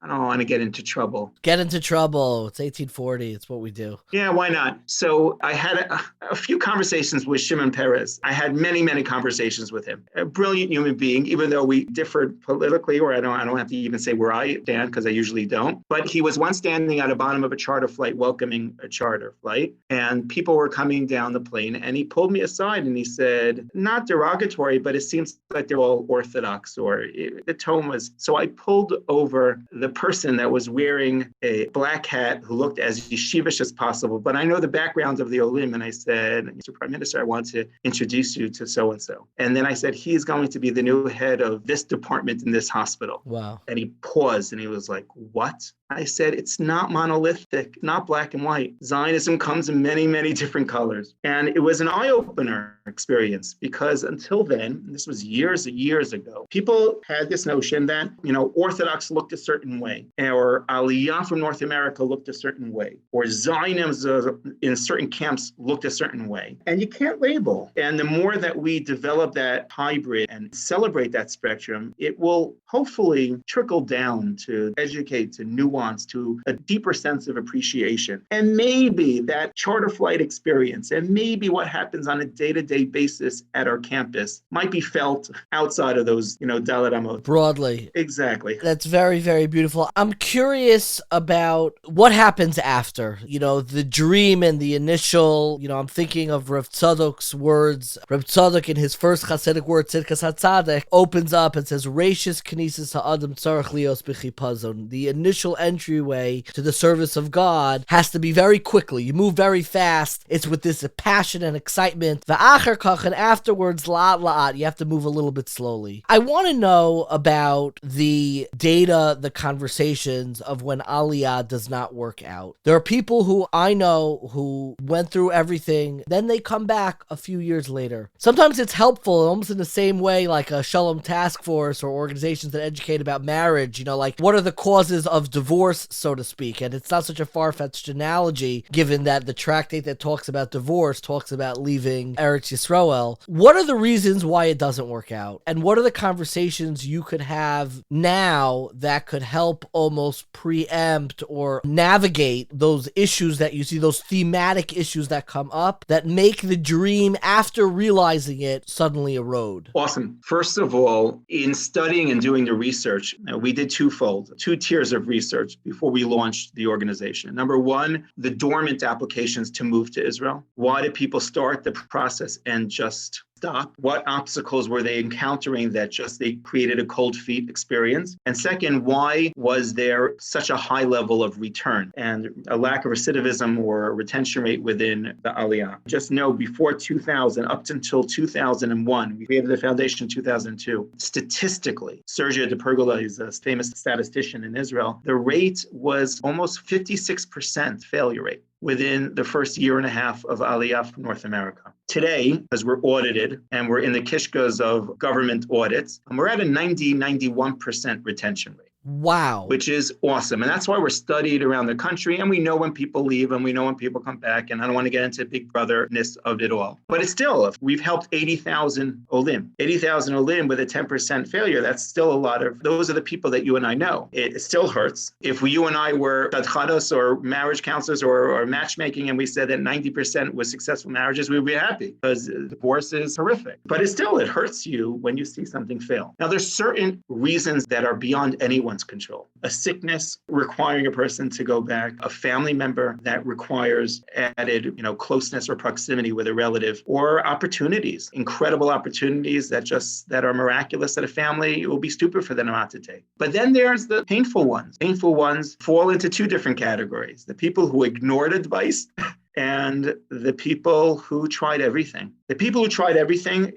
I don't want to get into trouble. Get into trouble. It's 1840. It's what we do. Yeah, why not? So I had a few conversations with Shimon Peres. I had many, many conversations with him. A brilliant human being, even though we differed politically, or I don't have to even say where I stand because I usually don't. But he was once standing at the bottom of a charter flight, welcoming a charter flight, and people were coming down the plane. And he pulled me aside and he said, not derogatory, but it seems like they're all Orthodox, or the tone was. So I pulled over the the person that was wearing a black hat who looked as yeshivish as possible. But I know the background of the Olim, and I said, Mr. Prime Minister, I want to introduce you to so-and-so. And then I said, he is going to be the new head of this department in this hospital. Wow. And he paused and he was like, what? I said, it's not monolithic, not black and white. Zionism comes in many, many different colors. And it was an eye-opener experience because until then, this was years and years ago, people had this notion that, Orthodox looked a certain way, or aliyah from North America looked a certain way, or Zionism in certain camps looked a certain way. And you can't label. And the more that we develop that hybrid and celebrate that spectrum, it will hopefully trickle down to educate, to nuance, to a deeper sense of appreciation. And maybe that charter flight experience and maybe what happens on a day-to-day basis at our campus might be felt outside of those, Dalet Amot. Broadly. Exactly. That's very, very beautiful. I'm curious about what happens after, the dream and the initial, I'm thinking of Rav Tzadok's words. Rav Tzadok in his first Hasidic word, Tzidkas HaTzadek, opens up and says, Reishis Knesses Ha'adam Tzarech Lios B'chipazon. The initial entryway to the service of God has to be very quickly. You move very fast. It's with this passion and excitement. V'acher kach, and afterwards, la'at la'at. You have to move a little bit slowly. I want to know about the data, the conversations of when aliyah does not work out. There are people who I know who went through everything, then they come back a few years later. Sometimes it's helpful, almost in the same way like a Shalom Task Force or organizations that educate about marriage, like what are the causes of divorce, so to speak. And it's not such a far-fetched analogy, given that the tractate that talks about divorce talks about leaving Eretz Yisrael. What are the reasons why it doesn't work out? And what are the conversations you could have now that could help almost preempt or navigate those issues that you see, those thematic issues that come up that make the dream, after realizing it, suddenly erode? Awesome. First of all, in studying and doing the research, we did twofold, 2 tiers of research before we launched the organization. Number one, the dormant applications to move to Israel. Why did people start the process and just stop? What obstacles were they encountering that just they created a cold feet experience? And second, why was there such a high level of return and a lack of recidivism or retention rate within the aliyah? Just know before 2000, up until 2001, we created the foundation in 2002. Statistically, Sergio de Pergola is a famous statistician in Israel. The rate was almost 56% failure rate within the first year and a half of aliyah from North America. Today, as we're audited and we're in the kishkas of government audits, we're at a 91% retention rate. Wow. Which is awesome. And that's why we're studied around the country. And we know when people leave and we know when people come back. And I don't want to get into big brotherness of it all. But it's still, we've helped 80,000 Olim. 80,000 Olim with a 10% failure. That's still a lot of, those are the people that you and I know. It still hurts. If you and I were tadchanos or marriage counselors or matchmaking and we said that 90% was successful marriages, we'd be happy because divorce is horrific. But it hurts you when you see something fail. Now, there's certain reasons that are beyond anyone's control. A sickness requiring a person to go back, a family member that requires added, closeness or proximity with a relative, or opportunities, incredible opportunities that are miraculous that a family, it will be stupid for them not to take. But then there's the painful ones. Painful ones fall into 2 different categories. The people who ignored advice and the people who tried everything. The people who tried everything,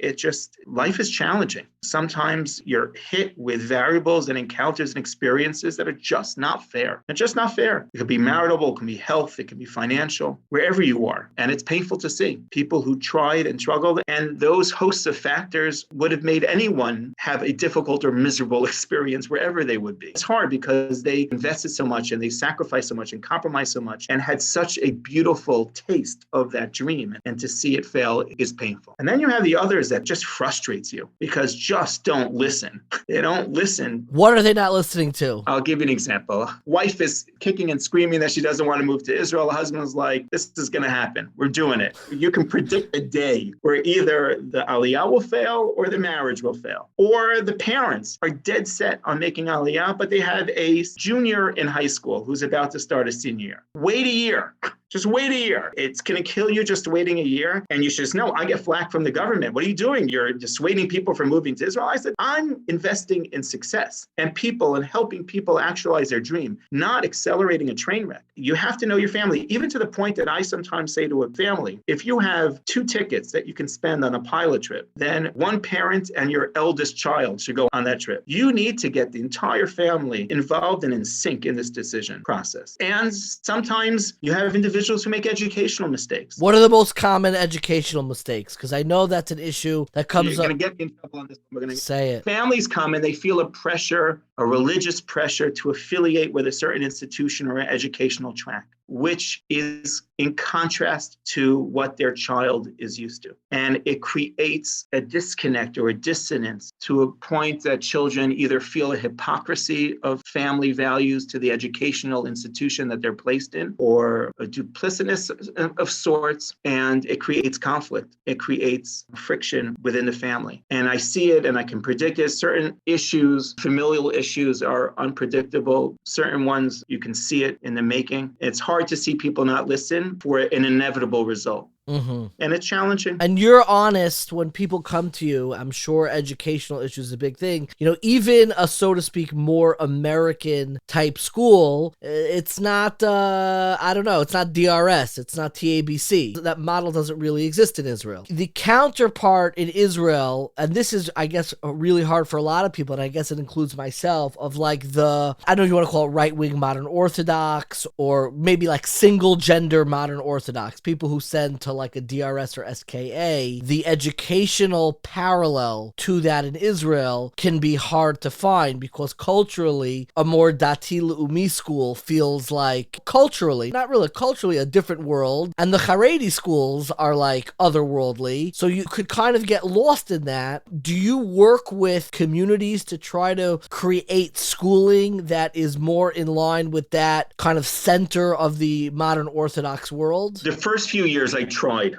life is challenging. Sometimes you're hit with variables and encounters and experiences that are just not fair. They're just not fair. It could be marital, it can be health, it can be financial, wherever you are. And it's painful to see people who tried and struggled. And those hosts of factors would have made anyone have a difficult or miserable experience wherever they would be. It's hard because they invested so much and they sacrificed so much and compromised so much and had such a beautiful taste of that dream. And to see it fail is painful. And then you have the others that just frustrates you because just don't listen. They don't listen. What are they not listening to? I'll give you an example. Wife is kicking and screaming that she doesn't want to move to Israel. The husband's like, this is going to happen. We're doing it. You can predict a day where either the aliyah will fail or the marriage will fail. Or the parents are dead set on making aliyah, but they have a junior in high school who's about to start a senior year. Wait a year. Just wait a year. It's going to kill you just waiting a year. And you should just know, I get flack from the government. What are you doing? You're dissuading people from moving to Israel. I said, I'm investing in success and people and helping people actualize their dream, not accelerating a train wreck. You have to know your family, even to the point that I sometimes say to a family, if you have 2 tickets that you can spend on a pilot trip, then one parent and your eldest child should go on that trip. You need to get the entire family involved and in sync in this decision process. And sometimes you have individuals who make educational mistakes. What are the most common educational mistakes? Because I know that's an issue that comes up. You're going to get in trouble on this. We're going to say it. Families come and they feel a pressure, a religious pressure to affiliate with a certain institution or an educational track, which is in contrast to what their child is used to. And it creates a disconnect or a dissonance to a point that children either feel a hypocrisy of family values to the educational institution that they're placed in, or a duplicitous of sorts, and it creates conflict. It creates friction within the family. And I see it and I can predict it. Certain issues, familial issues, are unpredictable. Certain ones, you can see it in the making. It's hard to see people not listen for an inevitable result. Mm-hmm. And it's challenging. And you're honest when people come to you. I'm sure educational issues is a big thing. You know, even a, so to speak, more American type school, it's not, I don't know, it's not DRS, it's not TABC. That model doesn't really exist in Israel. The counterpart in Israel, and this is, I guess, really hard for a lot of people, and I guess it includes myself, of like the, I don't know if you want to call it right-wing modern Orthodox, or maybe like single gender modern Orthodox, people who send to like a DRS or SKA, the educational parallel to that in Israel can be hard to find, because culturally, a more Dati Leumi school feels like culturally, not really culturally, a different world, and the Haredi schools are like otherworldly, so you could kind of get lost in that. Do you work with communities to try to create schooling that is more in line with that kind of center of the modern Orthodox world? The first few years I tried,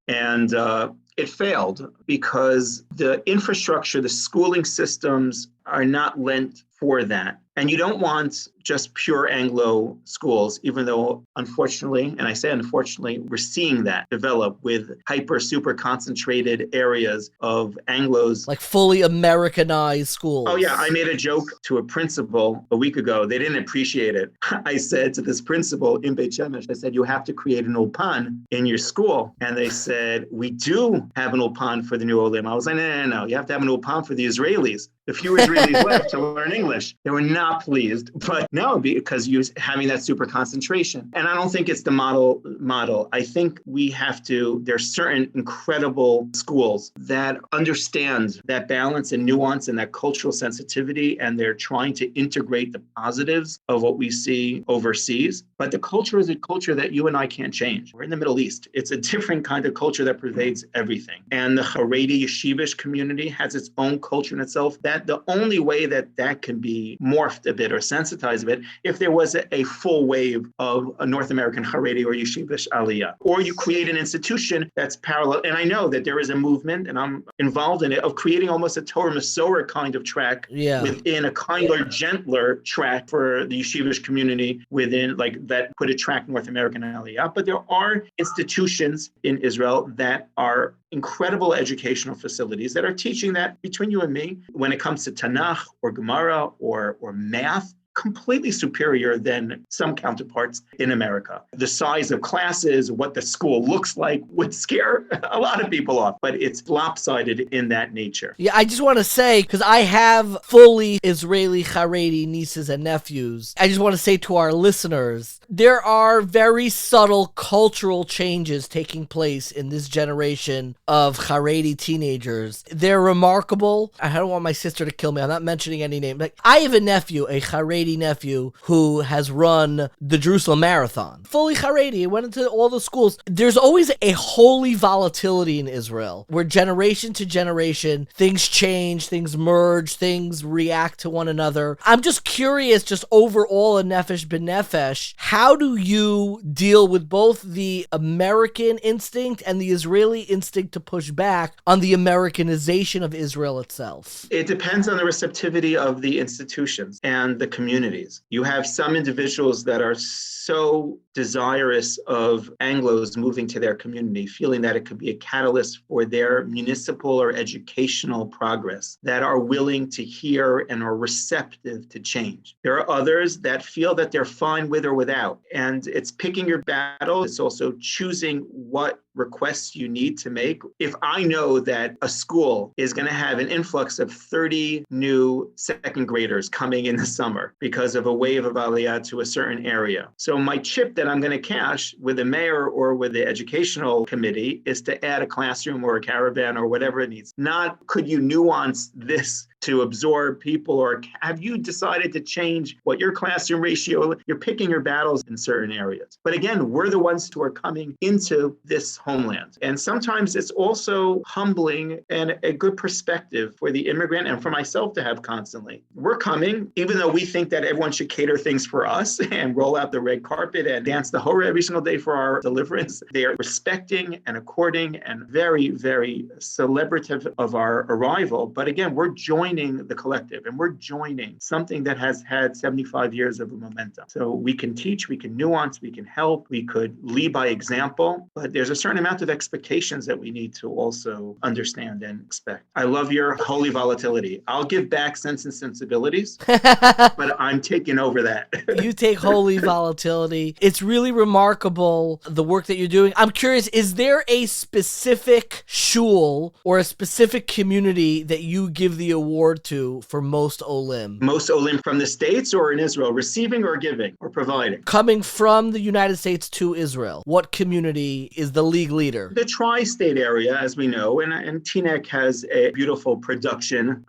and it failed because the infrastructure, the schooling systems are not lent for that. And you don't want just pure Anglo schools, even though, unfortunately, and I say unfortunately, we're seeing that develop with super concentrated areas of Anglos. Like fully Americanized schools. Oh, yeah. I made a joke to a principal a week ago. They didn't appreciate it. I said to this principal in Beit Shemesh, I said, you have to create an ulpan in your school. And they said, we do have an ulpan for the new olim. I was like, no. You have to have an ulpan for the Israelis. The few Israelis left to learn English. They were not pleased, but no, because you're having that super concentration. And I don't think it's the model. I think we have to, there's certain incredible schools that understand that balance and nuance and that cultural sensitivity, and they're trying to integrate the positives of what we see overseas. But the culture is a culture that you and I can't change. We're in the Middle East. It's a different kind of culture that pervades everything. And the Haredi yeshivish community has its own culture in itself. That the only way that can be morphed a bit or sensitized a bit, if there was a full wave of a North American Haredi or yeshivish aliyah, or you create an institution that's parallel. And I know that there is a movement, and I'm involved in it, of creating almost a Torah Masorah kind of track within a kinder, gentler track for the yeshivish community within, like, that put a track North American aliyah. But there are institutions in Israel that are incredible educational facilities that are teaching that, between you and me, when it comes to Tanakh or Gemara or math, completely superior than some counterparts in America. The size of classes, what the school looks like, would scare a lot of people off, but it's lopsided in that nature. Yeah, I just want to say, because I have fully Israeli Haredi nieces and nephews, I just want to say to our listeners, there are very subtle cultural changes taking place in this generation of Haredi teenagers. They're remarkable. I don't want my sister to kill me. I'm not mentioning any name. Like, I have a nephew, a Haredi nephew, who has run the Jerusalem Marathon. Fully Haredi, went into all the schools. There's always a holy volatility in Israel, where generation to generation, things change, things merge, things react to one another. I'm just curious, just overall in Nefesh B'Nefesh, how do you deal with both the American instinct and the Israeli instinct to push back on the Americanization of Israel itself? It depends on the receptivity of the institutions and the community. communities. You have some individuals that are so desirous of Anglos moving to their community, feeling that it could be a catalyst for their municipal or educational progress, that are willing to hear and are receptive to change. There are others that feel that they're fine with or without. And it's picking your battle. It's also choosing what requests you need to make. If I know that a school is going to have an influx of 30 new second graders coming in the summer because of a wave of aliyah to a certain area. So my chip that I'm going to cash with the mayor or with the educational committee is to add a classroom or a caravan or whatever it needs. Not could you nuance this to absorb people, or have you decided to change what your classroom ratio, you're picking your battles in certain areas. But again, we're the ones who are coming into this homeland. And sometimes it's also humbling and a good perspective for the immigrant and for myself to have constantly. We're coming, even though we think that everyone should cater things for us and roll out the red carpet and dance the hora every single day for our deliverance. They are respecting and according and very, very celebrative of our arrival. But again, we're joining the collective and we're joining something that has had 75 years of a momentum. So we can teach, we can nuance, we can help, we could lead by example, but there's a certain amount of expectations that we need to also understand and expect. I love your holy volatility. I'll give back Sense and Sensibilities, but I'm taking over that. You take holy volatility. It's really remarkable, the work that you're doing. I'm curious, is there a specific shul or a specific community that you give the award to for most olim? Most olim from the States or in Israel, receiving or giving or providing? Coming from the United States to Israel, what community is the league leader? The tri-state area, as we know, and Teaneck has a beautiful production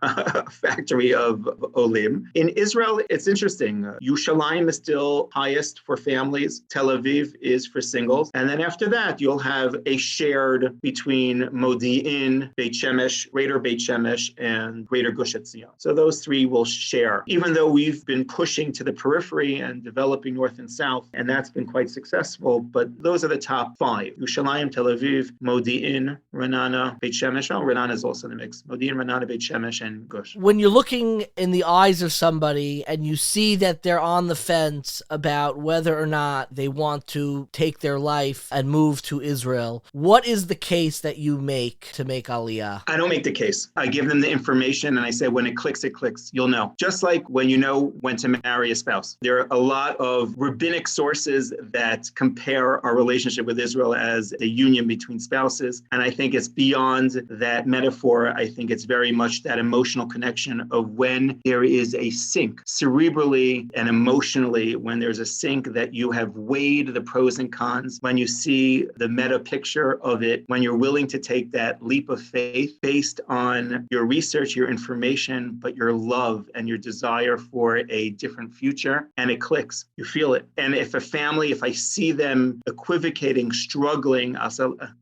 factory of olim. In Israel, it's interesting. Yerushalayim is still highest for families. Tel Aviv is for singles. And then after that, you'll have a shared between Modi'in, Beit Shemesh, Greater Beit Shemesh, and Greater Gush Etzion. So those three will share, even though we've been pushing to the periphery and developing north and south, and that's been quite successful. But those are the top five: Yerushalayim, Tel Aviv, Modi'in, Ra'anana, Beit Shemesh. Oh, Ra'anana is also in the mix. Modi'in, Ra'anana, Beit Shemesh, and Gush. When you're looking in the eyes of somebody and you see that they're on the fence about whether or not they want to take their life and move to Israel, what is the case that you make to make aliyah? I don't make the case. I give them the information and I say, when it clicks, you'll know. Just like when you know when to marry a spouse. There are a lot of rabbinic sources that compare our relationship with Israel as a union between spouses. And I think it's beyond that metaphor. I think it's very much that emotional connection of when there is a sync, cerebrally and emotionally, when there's a sync that you have weighed the pros and cons, when you see the meta picture of it, when you're willing to take that leap of faith based on your research, your information, but your love and your desire for a different future, and it clicks. You feel it. And if I see them equivocating, struggling,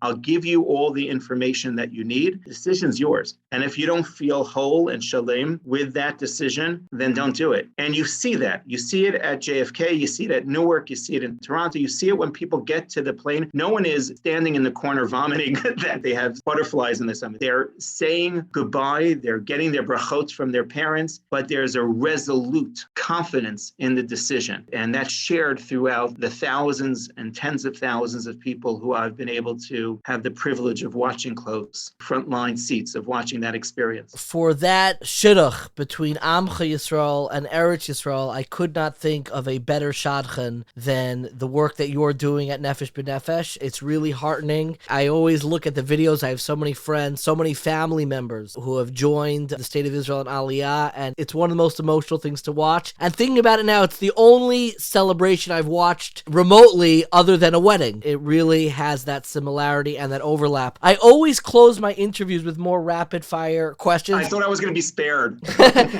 I'll give you all the information that you need. The decision's yours. And if you don't feel whole and shalem with that decision, then don't do it. And you see that. You see it at JFK, you see it at Newark, you see it in Toronto, you see it when people get to the plane. No one is standing in the corner vomiting that they have butterflies in their stomach. They're saying goodbye, they're getting their brachot from their parents, but there's a resolute confidence in the decision. And that's shared throughout the thousands and tens of thousands of people who I've been able to have the privilege of watching close, frontline seats of watching that experience. For that shidduch between Amcha Yisrael and Eretz Yisrael, I could not think of a better shadchan than the work that you're doing at Nefesh B'Nefesh. It's really heartening. I always look at the videos. I have so many friends, so many family members who have joined the State of Israel and Aliyah, and it's one of the most emotional things to watch. And thinking about it now, it's the only celebration I've watched remotely other than a wedding. It really has that similarity and that overlap. I always close my interviews with more rapid fire questions. I thought I was going to be spared.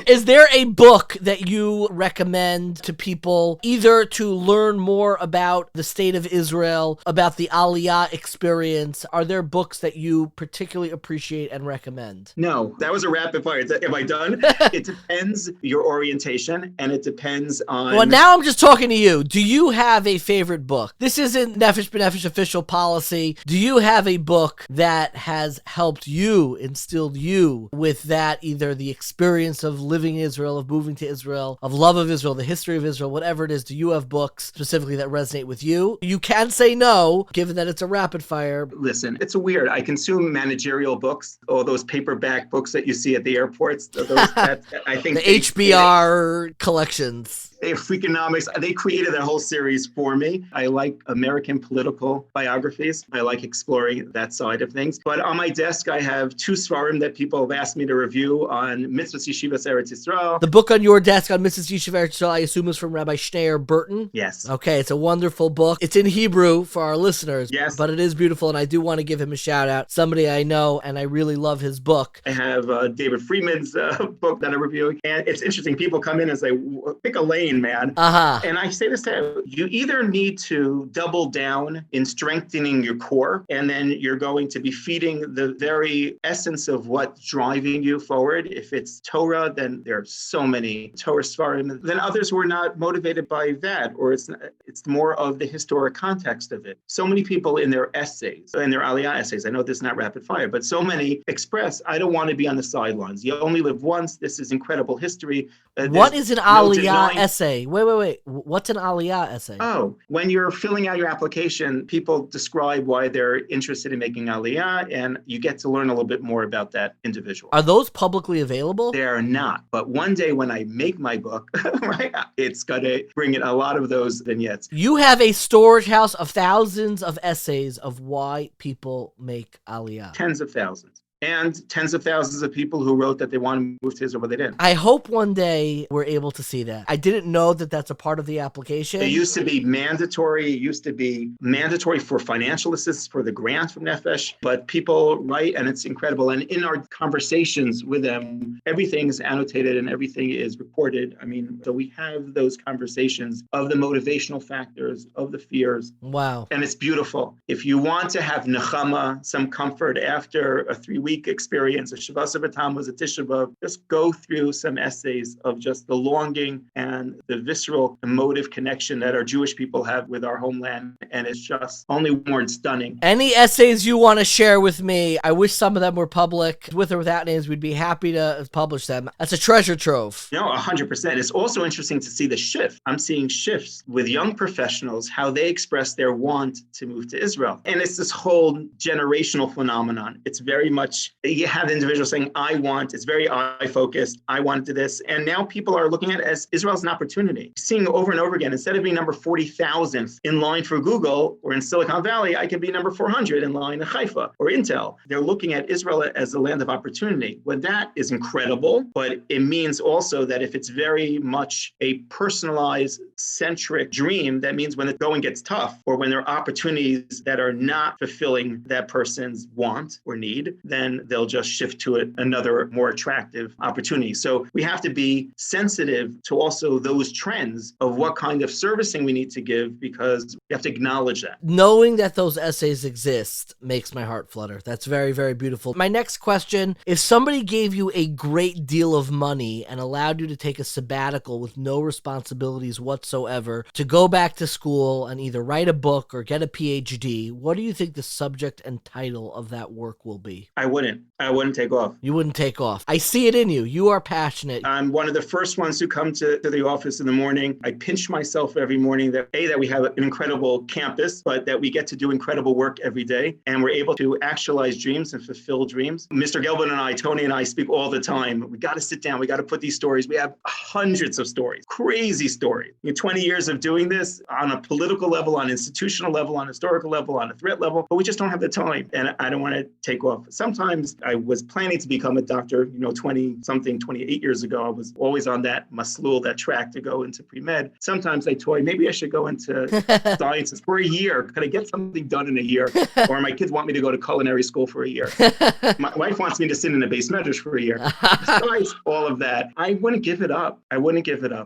Is there a book that you recommend to people, either to learn more about the State of Israel, about the Aliyah experience? Are there books that you particularly appreciate and recommend? No, that was a rapid fire. Am I done? It depends your orientation, and it depends on... Well, now I'm just talking to you. Do you have a favorite book? This isn't Nefesh B'Nefesh official policy. Do you have a book that has helped you, instilled you with that, either the experience of living in Israel, of moving to Israel, of love of Israel, the history of Israel, whatever it is? Do you have books specifically that resonate with you? You can say no, given that it's a rapid fire. Listen, it's weird. I consume managerial books, all those paperback books that you see at the airports. I think the HBR collections. Freakonomics, they created that whole series for me. I like American political biographies. I like exploring that side of things. But on my desk, I have 2 svarim that people have asked me to review on Mitzvahs Yeshivas Eretz Yisrael. The book on your desk on Mitzvahs Yeshivas Eretz Yisrael, I assume, is from Rabbi Schneur Burton? Yes. Okay, it's a wonderful book. It's in Hebrew for our listeners. Yes. But it is beautiful, and I do want to give him a shout out. Somebody I know, and I really love his book. I have David Friedman's book that I'm reviewing. And it's interesting. People come in and say, pick a lane, man. And I say this to you, either need to double down in strengthening your core, and then you're going to be feeding the very essence of what's driving you forward. If it's Torah, then there are so many Torah svarim. Then others were not motivated by that, or it's more of the historic context of it. So many people in their essays, in their aliyah essays, I know this is not rapid fire, but so many express, I don't want to be on the sidelines. You only live once. This is incredible history. What is an aliyah essay? Wait. What's an aliyah essay? Oh, when you're filling out your application, people describe why they're interested in making aliyah, and you get to learn a little bit more about that individual. Are those publicly available? They are not. But one day when I make my book, right, it's going to bring in a lot of those vignettes. You have a storage house of thousands of essays of why people make aliyah. Tens of thousands. And tens of thousands of people who wrote that they want to move to Israel, but they didn't. I hope one day we're able to see that. I didn't know that that's a part of the application. It used to be mandatory. It used to be mandatory for financial assistance for the grant from Nefesh, but people write, and it's incredible. And in our conversations with them, everything's annotated and everything is recorded. I mean, so we have those conversations of the motivational factors, of the fears. Wow. And it's beautiful. If you want to have nechama, some comfort after a 3-week experience, a Shavasa B'Tammuz, a Tisha B'Av, just go through some essays of just the longing and the visceral emotive connection that our Jewish people have with our homeland. And it's just only more stunning. Any essays you want to share with me, I wish some of them were public. With or without names, we'd be happy to publish them. That's a treasure trove. No, 100%. It's also interesting to see the shift. I'm seeing shifts with young professionals, how they express their want to move to Israel. And it's this whole generational phenomenon. It's very much, you have individuals saying, I want, it's very I-focused, I want to do this. And now people are looking at it as Israel as an opportunity. Seeing over and over again, instead of being number 40,000th in line for Google or in Silicon Valley, I can be number 400 in line in Haifa or Intel. They're looking at Israel as a land of opportunity. Well, that is incredible, but it means also that if it's very much a personalized, centric dream, that means when the going gets tough or when there are opportunities that are not fulfilling that person's want or need, then they'll just shift to another more attractive opportunity. So we have to be sensitive to also those trends of what kind of servicing we need to give, because we have to acknowledge that. Knowing that those essays exist makes my heart flutter. That's very, very beautiful. My next question, if somebody gave you a great deal of money and allowed you to take a sabbatical with no responsibilities whatsoever to go back to school and either write a book or get a PhD, what do you think the subject and title of that work will be? I wouldn't take off. You wouldn't take off. I see it in you. You are passionate. I'm one of the first ones who come to the office in the morning. I pinch myself every morning that we have an incredible campus, but that we get to do incredible work every day. And we're able to actualize dreams and fulfill dreams. Mr. Gelban and I, Tony and I, speak all the time. We got to sit down. We got to put these stories. We have hundreds of stories, crazy stories. 20 years of doing this on a political level, on institutional level, on historical level, on a threat level, but we just don't have the time. And I don't want to take off. Sometimes I was planning to become a doctor, 28 years ago. I was always on that maslul, that track to go into pre-med. Sometimes I toy, maybe I should go into sciences for a year. Could I get something done in a year? Or my kids want me to go to culinary school for a year. My wife wants me to sit in a base medrash for a year. Besides all of that, I wouldn't give it up.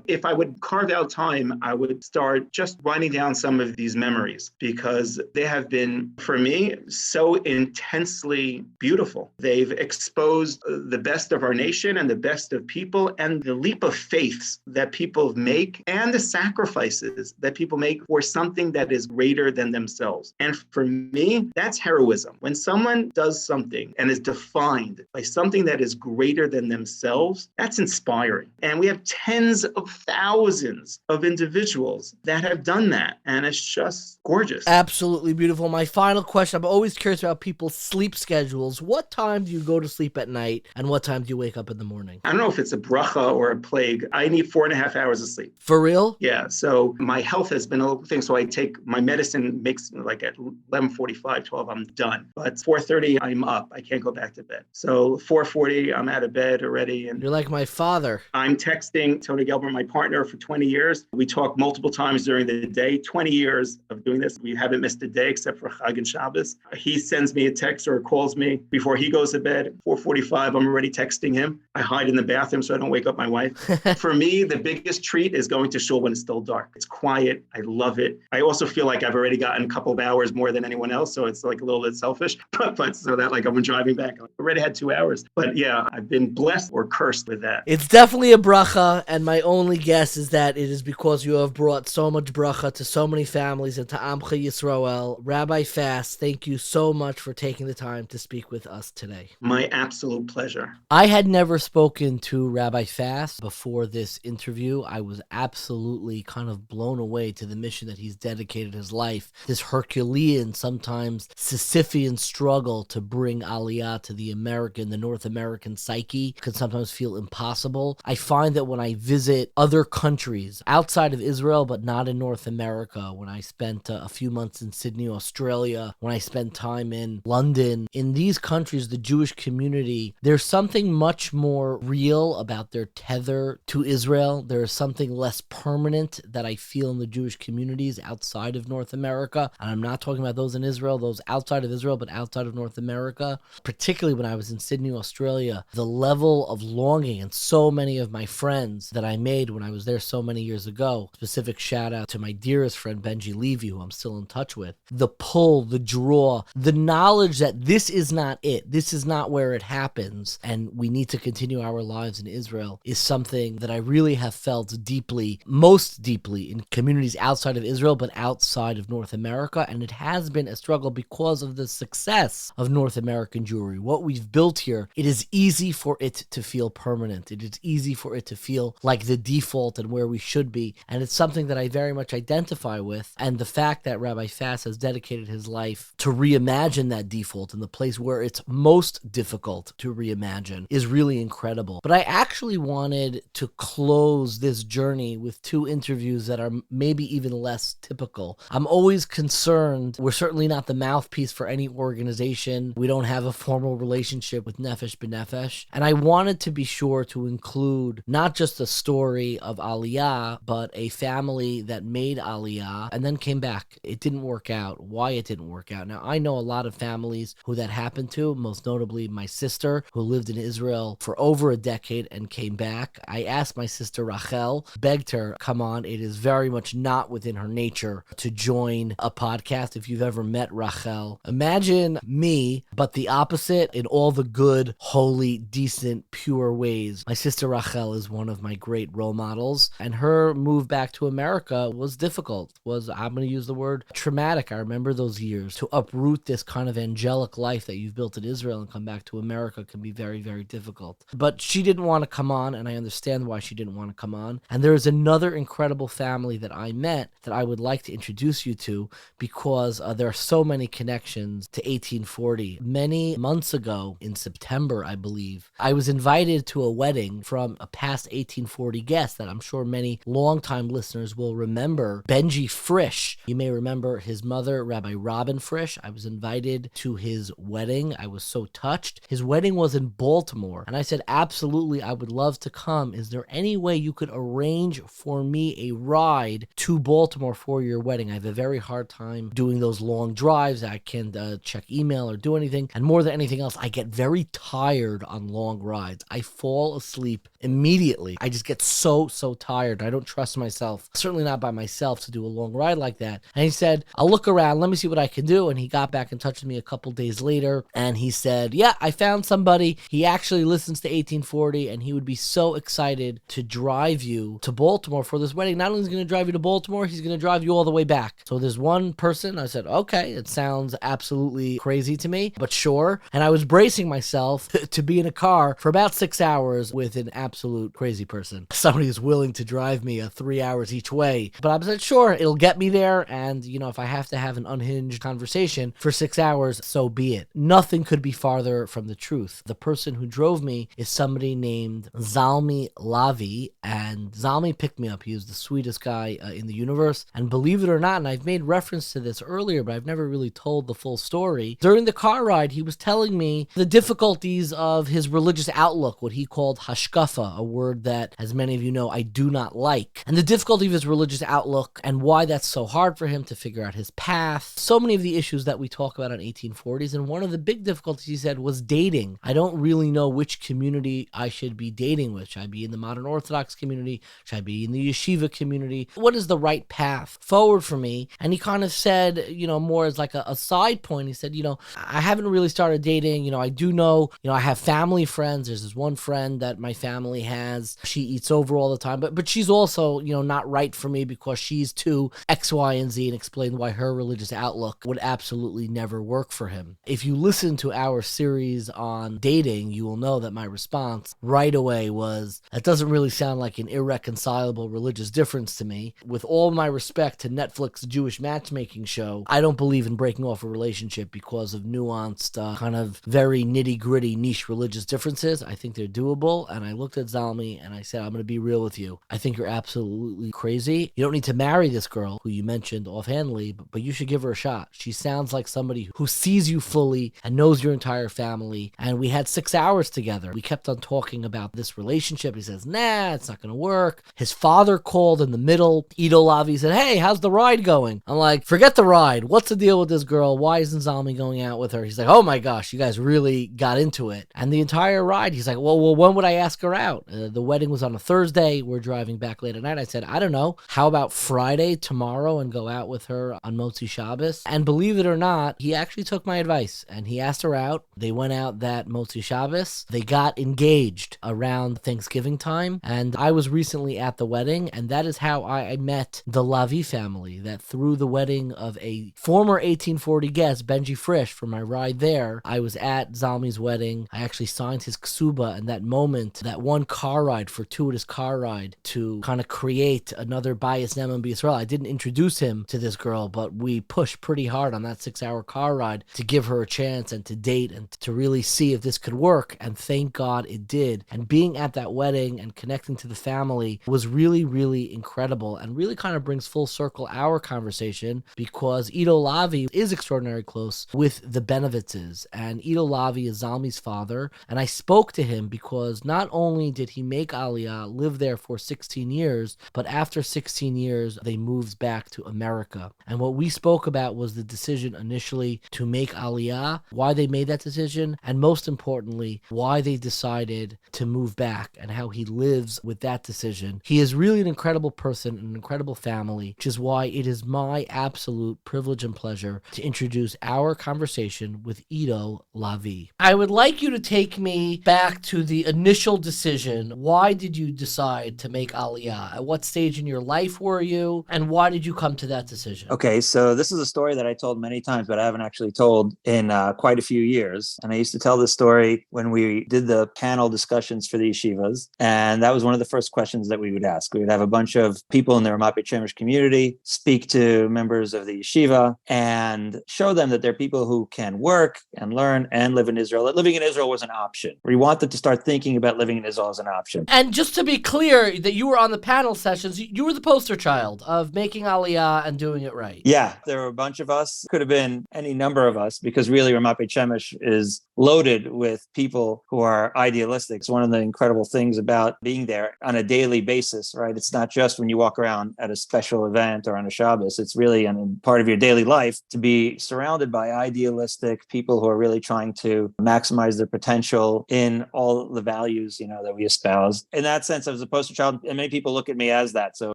If I would carve out time, I would start just writing down some of these memories, because they have been, for me, so intensely beautiful. beautiful. They've exposed the best of our nation and the best of people, and the leap of faiths that people make and the sacrifices that people make for something that is greater than themselves. And for me, that's heroism. When someone does something and is defined by something that is greater than themselves, that's inspiring. And we have tens of thousands of individuals that have done that. And it's just gorgeous. Absolutely beautiful. My final question, I'm always curious about people's sleep schedules. What time do you go to sleep at night, and what time do you wake up in the morning? I don't know if it's a bracha or a plague. I need 4.5 hours of sleep. For real? Yeah. So my health has been a little thing. So I take my medicine makes like at 11:45, 12, I'm done. But 4:30, I'm up. I can't go back to bed. So 4:40, I'm out of bed already. And You're like my father. I'm texting Tony Gelber, my partner, for 20 years. We talk multiple times during the day. 20 years of doing this. We haven't missed a day except for Chag and Shabbos. He sends me a text or calls me before he goes to bed. 4:45, I'm already texting him. I hide in the bathroom so I don't wake up my wife. For me, the biggest treat is going to shul when it's still dark. It's quiet. I love it. I also feel like I've already gotten a couple of hours more than anyone else. So it's like a little bit selfish, but so that like I'm driving back, I already had 2 hours. But yeah, I've been blessed or cursed with that. It's definitely a bracha, and my only guess is that it is because you have brought so much bracha to so many families and to Amcha Yisrael. Rabbi Fass, thank you so much for taking the time to speak with us today. My absolute pleasure. I had never spoken to Rabbi Fass before this interview. I was absolutely kind of blown away to the mission that he's dedicated his life, this Herculean, sometimes Sisyphean struggle to bring aliyah to the North American psyche can sometimes feel impossible. I find that when I visit other countries outside of Israel, but not in North America, when I spent a few months in Sydney, Australia, when I spent time in London, in these countries, the Jewish community, there's something much more real about their tether to Israel. There is something less permanent that I feel in the Jewish communities outside of North America. And I'm not talking about those in Israel, those outside of Israel, but outside of North America. Particularly when I was in Sydney, Australia, the level of longing, and so many of my friends that I made when I was there so many years ago, specific shout out to my dearest friend Benji Levi, who I'm still in touch with, the pull, the draw, the knowledge that this is not it, this is not where it happens, and we need to continue our lives in Israel is something that I really have felt deeply, most deeply in communities outside of Israel, but outside of North America. And it has been a struggle because of the success of North American Jewry. What we've built here, it is easy for it to feel permanent. It is easy for it to feel like the default and where we should be. And it's something that I very much identify with. And the fact that Rabbi Fass has dedicated his life to reimagine that default in the place where it's most difficult to reimagine is really incredible. But I actually wanted to close this journey with two interviews that are maybe even less typical. I'm always concerned. We're certainly not the mouthpiece for any organization. We don't have a formal relationship with Nefesh B'Nefesh. And I wanted to be sure to include not just a story of aliyah, but a family that made aliyah and then came back. It didn't work out. Why it didn't work out. Now, I know a lot of families who that happened to, most notably my sister, who lived in Israel for over a decade and came back. I asked my sister Rachel, begged her, come on, it is very much not within her nature to join a podcast. If you've ever met Rachel, imagine me, but the opposite in all the good, holy, decent, pure ways. My sister Rachel is one of my great role models, and her move back to America was difficult, I'm going to use the word traumatic. I remember those years. To uproot this kind of angelic life that you've built in Israel and come back to America can be very, very difficult. But she didn't want to come on, and I understand why she didn't want to come on. And there is another incredible family that I met that I would like to introduce you to because there are so many connections to 1840. Many months ago, in September, I believe, I was invited to a wedding from a past 1840 guest that I'm sure many longtime listeners will remember, Benji Frisch. You may remember his mother, Rabbi Robin Frisch. I was invited to his wedding. I was so touched. His wedding was in Baltimore, and I said, absolutely, I would love to come. Is there any way you could arrange for me a ride to Baltimore for your wedding? I have a very hard time doing those long drives. I can't check email or do anything. And more than anything else, I get very tired on long rides. I fall asleep immediately. I just get so tired. I don't trust myself, certainly not by myself, to do a long ride like that. And he said, I'll look around. Let me see what I can do. And he got back in touch with me a couple days later, and he said, yeah, I found somebody. He actually listens to 1840, and he would be so excited to drive you to Baltimore for this wedding. Not only is he going to drive you to Baltimore, he's going to drive you all the way back. So there's one person. I said, okay, it sounds absolutely crazy to me, but sure. And I was bracing myself to be in a car for about 6 hours with an absolute crazy person. Somebody who's willing to drive me 3 hours each way. But I said, sure, it'll get me there. And, if I have to have an unhinged conversation for 6 hours, so be it. Nothing could be farther from the truth. The person who drove me is somebody named Zalmi Lavi, and Zalmi picked me up. He was the sweetest guy in the universe. And believe it or not, and I've made reference to this earlier, but I've never really told the full story. During the car ride, he was telling me the difficulties of his religious outlook, what he called hashkafa, a word that, as many of you know, I do not like. And the difficulty of his religious outlook and why that's so hard for him to figure out his path. So many of the issues that we talk about on 1840s, and one of the big difficulties he said was dating. I don't really know which community I should be dating with. Should I be in the modern Orthodox community? Should I be in the yeshiva community? What is the right path forward for me? And he kind of said, more as like a side point, he said, I haven't really started dating. I do know, I have family friends. There's this one friend that my family has. She eats over all the time, but she's also, not right for me because she's too X, Y, and Z, and explained why her religious outlook would absolutely never work for him. If you listen to our series on dating, you will know that my response right away was, that doesn't really sound like an irreconcilable religious difference to me. With all my respect to Netflix Jewish matchmaking show, I don't believe in breaking off a relationship because of nuanced, kind of very nitty-gritty niche religious differences. I think they're doable. And I looked at Zalmi and I said, I'm going to be real with you. I think you're absolutely crazy. You don't need to marry this girl who you mentioned offhandedly, but you should give her a shot. She sounds like somebody who sees you fully and knows your entire family. And we had 6 hours together. We kept on talking about this relationship. He says, nah, it's not going to work. His father called in the middle. Edo Lavi said, hey, how's the ride going? I'm like, forget the ride. What's the deal with this girl? Why isn't Zalmi going out with her? He's like, oh my gosh, you guys really got into it. And the entire ride, he's like, well, when would I ask her out? The wedding was on a Thursday. We're driving back late at night. I said, I don't know. How about Friday, tomorrow, and go out with her on Motzi Shabbos? And believe it or not, he actually took my advice and he asked her out. They went out that Motzi Shabbos. They got engaged around Thanksgiving time. And I was recently at the wedding, and that is how I met the Lavi family, that through the wedding of a former 1840 guest, Benji Frisch, for my ride there, I was at Zalmi's wedding. I actually signed his ksuba, and that moment, that one car ride, fortuitous car ride, to kind of create another bias Neman B'Yisrael. I didn't introduce him to this girl, but we pushed pretty hard on that 6-hour car ride to give her a chance and to date and to really see if this could work. And thank God it did. And being at that wedding and connecting to the family was really, really incredible, and really kind of brings full circle our conversation, because Edo Lavi is extraordinarily close with the Benovitzes, and Edo Lavi is Zalmi's father. And I spoke to him because not only did he make Aliyah, live there for 16 years, but after 16 years, they moved back to America. And what we spoke about was the decision initially to make Aliyah, why they made that decision, and most importantly, why they decided to move back and how he lives with that decision. He is really an incredible person, an incredible family, which is why it is my absolute privilege and pleasure to introduce our conversation with Edo Lavi. I would like you to take me back to the initial decision. Why did you decide to make Aliyah? At what stage in your life were you? And why did you come to that decision? Okay, so this is a story that I told many times, but I haven't actually told in quite a few years. And I used to tell this story when we did the panel discussions for the yeshivas. And that was one of the first questions that we would ask. We would have a bunch of people in the Ramat Beit Shemesh community speak to members of the yeshiva and show them that they're people who can work and learn and live in Israel. That living in Israel was an option. We wanted to start thinking about living in Israel as an option. And just to be clear, that you were on the panel sessions, you were the poster child of making Aliyah and doing it right. Yeah, there were a bunch of us. Could have been any number of us, because really Ramat Beit Shemesh is loaded with people who are idealistic. It's one of the incredible things about being there on a daily basis, right? It's not just when you walk around at a special event or on a Shabbos. It's really a part of your daily life to be surrounded by idealistic people who are really trying to maximize their potential in all the values, that we espouse. In that sense, I was a poster child, and many people look at me as that. So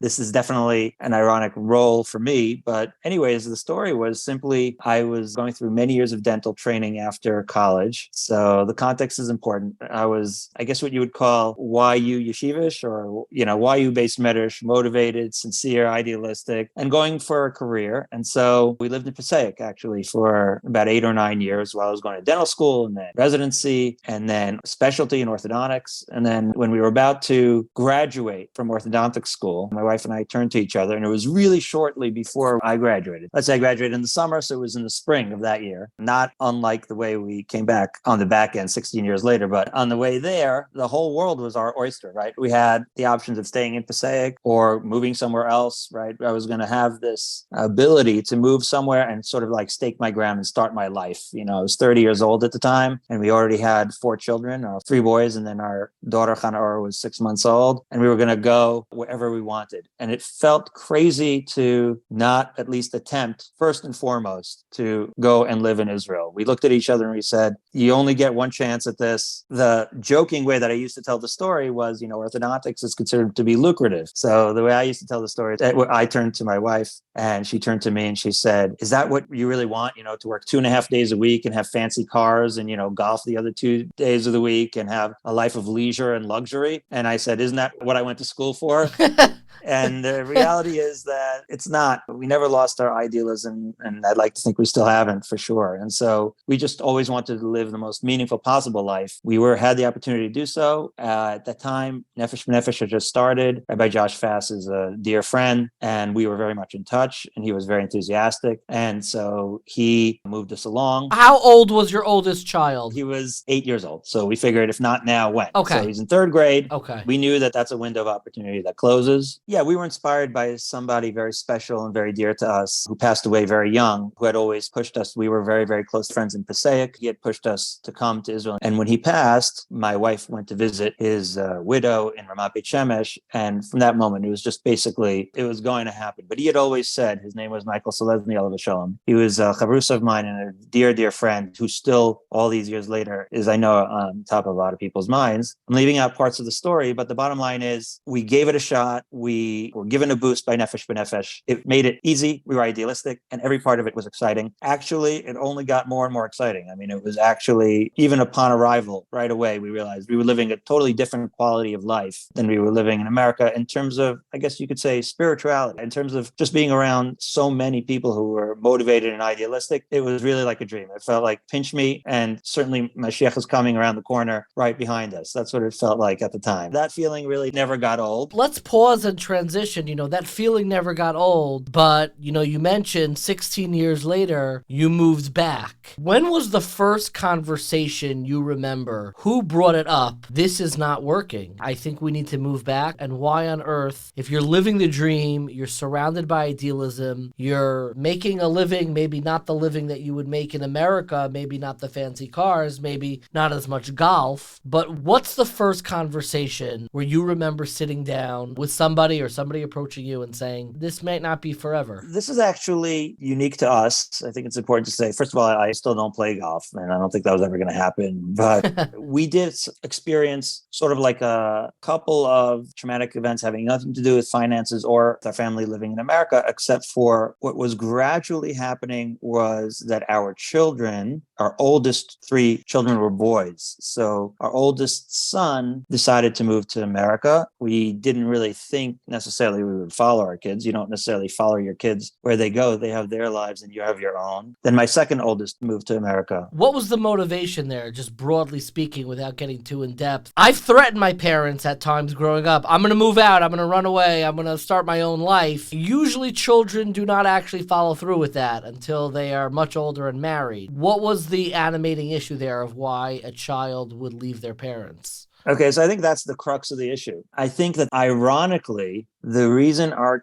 this is definitely an ironic role for me. But anyways, the story was simply I was going through many years of dental training studying after college. So the context is important. I was, I guess, what you would call YU yeshivish, or, YU based medrash, motivated, sincere, idealistic, and going for a career. And so we lived in Passaic actually for about 8 or 9 years while I was going to dental school and then residency and then specialty in orthodontics. And then when we were about to graduate from orthodontic school, my wife and I turned to each other, and it was really shortly before I graduated. Let's say I graduated in the summer, so it was in the spring of that year, not unlike the way we came back on the back end 16 years later. But on the way there, the whole world was our oyster, right? We had the options of staying in Passaic or moving somewhere else, right? I was going to have this ability to move somewhere and sort of like stake my ground and start my life. I was 30 years old at the time, and we already had 4 children, 3 boys, and then our daughter Chana was 6 months old, and we were going to go wherever we wanted. And it felt crazy to not at least attempt, first and foremost, to go and live in Israel. We looked at each other and we said, you only get one chance at this. The joking way that I used to tell the story was, orthodontics is considered to be lucrative. So the way I used to tell the story, I turned to my wife and she turned to me and she said, is that what you really want? To work 2.5 days a week and have fancy cars and, golf the other 2 days of the week and have a life of leisure and luxury? And I said, isn't that what I went to school for? And the reality is that it's not. We never lost our idealism, and I'd like to think we still haven't, for sure. And so we just always wanted to live the most meaningful possible life. We had the opportunity to do so. At that time, Nefesh B'Nefesh had just started. Rabbi Josh Fass is a dear friend, and we were very much in touch, and he was very enthusiastic. And so he moved us along. How old was your oldest child? He was 8 years old. So we figured, if not now, when? Okay. So he's in 3rd grade. Okay. We knew that that's a window of opportunity that closes. Yeah, we were inspired by somebody very special and very dear to us who passed away very young, who had always pushed us. We were very, very close friends in Passaic. He had pushed us to come to Israel. And when he passed, my wife went to visit his widow in Ramat Beit Shemesh. And from that moment, it was just basically, it was going to happen. But he had always said, his name was Michael Selesny, Alav Shalom. He was a chavrus of mine and a dear, dear friend who still, all these years later, is, I know, on top of a lot of people's minds. I'm leaving out parts of the story, but the bottom line is we gave it a shot. We were given a boost by Nefesh B'Nefesh. It made it easy. We were idealistic, and every part of it was exciting. Actually, it only got more and more exciting. I mean, it was actually, even upon arrival, right away, we realized we were living a totally different quality of life than we were living in America in terms of, I guess you could say, spirituality, in terms of just being around so many people who were motivated and idealistic. It was really like a dream. It felt like pinch me, and certainly Mashiach is coming around the corner right behind us. That's what it felt like at the time. That feeling really never got old. Let's pause and transition. That feeling never got old, but, you mentioned 16 years later, you moved back. When was the first conversation you remember? Who brought it up? This is not working. I think we need to move back. And why on earth, if you're living the dream, you're surrounded by idealism, you're making a living, maybe not the living that you would make in America, maybe not the fancy cars, maybe not as much golf, but what's the first conversation where you remember sitting down with somebody or somebody approaching you and saying, this might not be forever? This is actually unique to us. I think it's important to say, first of all, I still don't play golf, and I don't think that was ever going to happen. But we did experience sort of like a couple of traumatic events having nothing to do with finances or with our family living in America, except for what was gradually happening was that our children, our oldest 3 children were boys. So our oldest son decided to move to America. We didn't really think necessarily we would follow our kids. You don't necessarily follow your kids where they go. They have their lives and you have your own. Then my second oldest moved to America. What was the motivation there, just broadly speaking, without getting too in depth? I've threatened my parents at times growing up. I'm going to move out. I'm going to run away. I'm going to start my own life. Usually children do not actually follow through with that until they are much older and married. What was the animating issue there of why a child would leave their parents? Okay, so I think that's the crux of the issue. I think that ironically, the reason our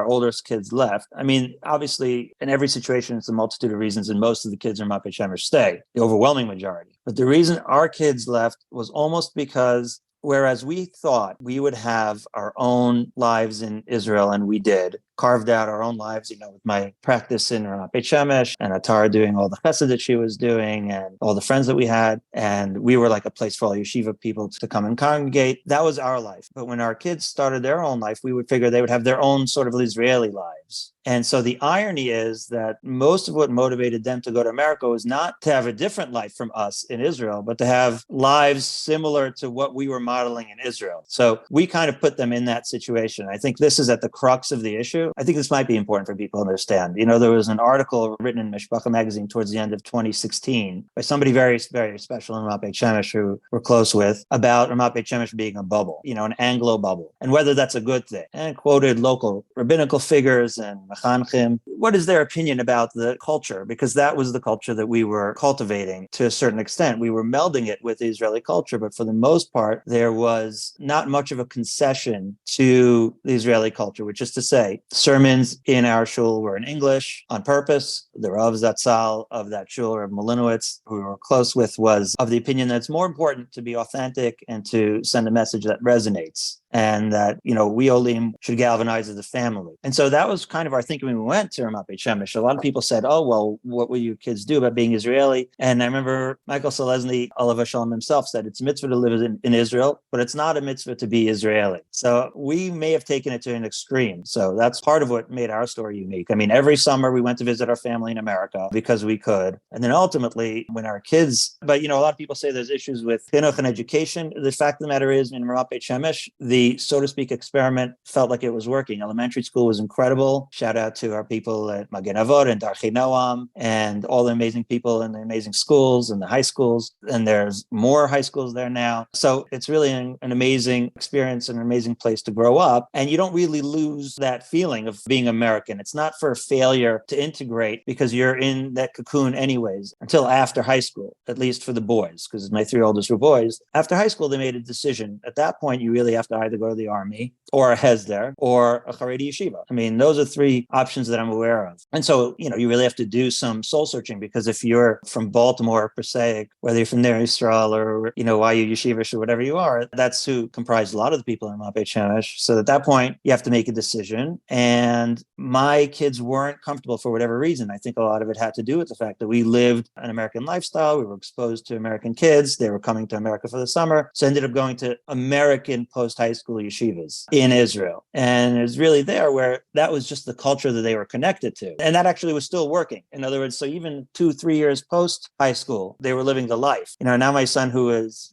oldest kids left, I mean, obviously, in every situation, it's a multitude of reasons, and most of the kids in Ramat Beit Shemesh stay, the overwhelming majority. But the reason our kids left was almost because whereas we thought we would have our own lives in Israel, and we did, carved out our own lives, with my practice in Ramat Beit Shemesh and Atara doing all the chesed that she was doing and all the friends that we had. And we were like a place for all yeshiva people to come and congregate. That was our life. But when our kids started their own life, we would figure they would have their own sort of Israeli lives. And so the irony is that most of what motivated them to go to America was not to have a different life from us in Israel, but to have lives similar to what we were modeling in Israel. So we kind of put them in that situation. I think this is at the crux of the issue. I think this might be important for people to understand. There was an article written in Mishpacha magazine towards the end of 2016 by somebody very, very special in Ramat Beit Shemesh who we're close with about Ramat Beit Shemesh being a bubble, an Anglo bubble, and whether that's a good thing. And quoted local rabbinical figures and Mechanchim. What is their opinion about the culture? Because that was the culture that we were cultivating to a certain extent. We were melding it with the Israeli culture, but for the most part, there was not much of a concession to the Israeli culture, which is to say, sermons in our shul were in English on purpose. The Rav Zatzal of that shul, Rav Molinowitz, who we were close with, was of the opinion that it's more important to be authentic and to send a message that resonates. And that, we Olim should galvanize as a family. And so that was kind of our thinking when we went to Ramat Beit Shemesh. A lot of people said, oh, well, what will you kids do about being Israeli? And I remember Michael Selesny, Olav Shalom himself, said it's a mitzvah to live in Israel, but it's not a mitzvah to be Israeli. So we may have taken it to an extreme. So that's part of what made our story unique. I mean, every summer we went to visit our family in America because we could. And then ultimately, when our kids, but a lot of people say there's issues with chinuch and education. The fact of the matter is, in Ramat Beit Shemesh, the so to speak experiment felt like it was working. Elementary school was incredible. Shout out to our people at Magen Avot and Darchei Noam and all the amazing people in the amazing schools and the high schools. And there's more high schools there now. So it's really an amazing experience and an amazing place to grow up. And you don't really lose that feeling of being American. It's not for failure to integrate because you're in that cocoon anyways until after high school, at least for the boys, because my three oldest were boys. After high school, they made a decision. At that point, you really have to either go to the army or a hesder or a Haredi yeshiva. I mean, those are three options that I'm aware of. And so, you really have to do some soul searching because if you're from Baltimore, Passaic, whether you're from Ner Yisrael or, YU Yeshivish or whatever you are, that's who comprised a lot of the people in Ramat Beit Shemesh. So at that point, you have to make a decision. And my kids weren't comfortable for whatever reason. I think a lot of it had to do with the fact that we lived an American lifestyle. We were exposed to American kids. They were coming to America for the summer. So I ended up going to American post-high school yeshivas in Israel. And it was really there where that was just the culture that they were connected to. And that actually was still working. In other words, so even 2-3 years post high school, they were living the life. Now my son, who is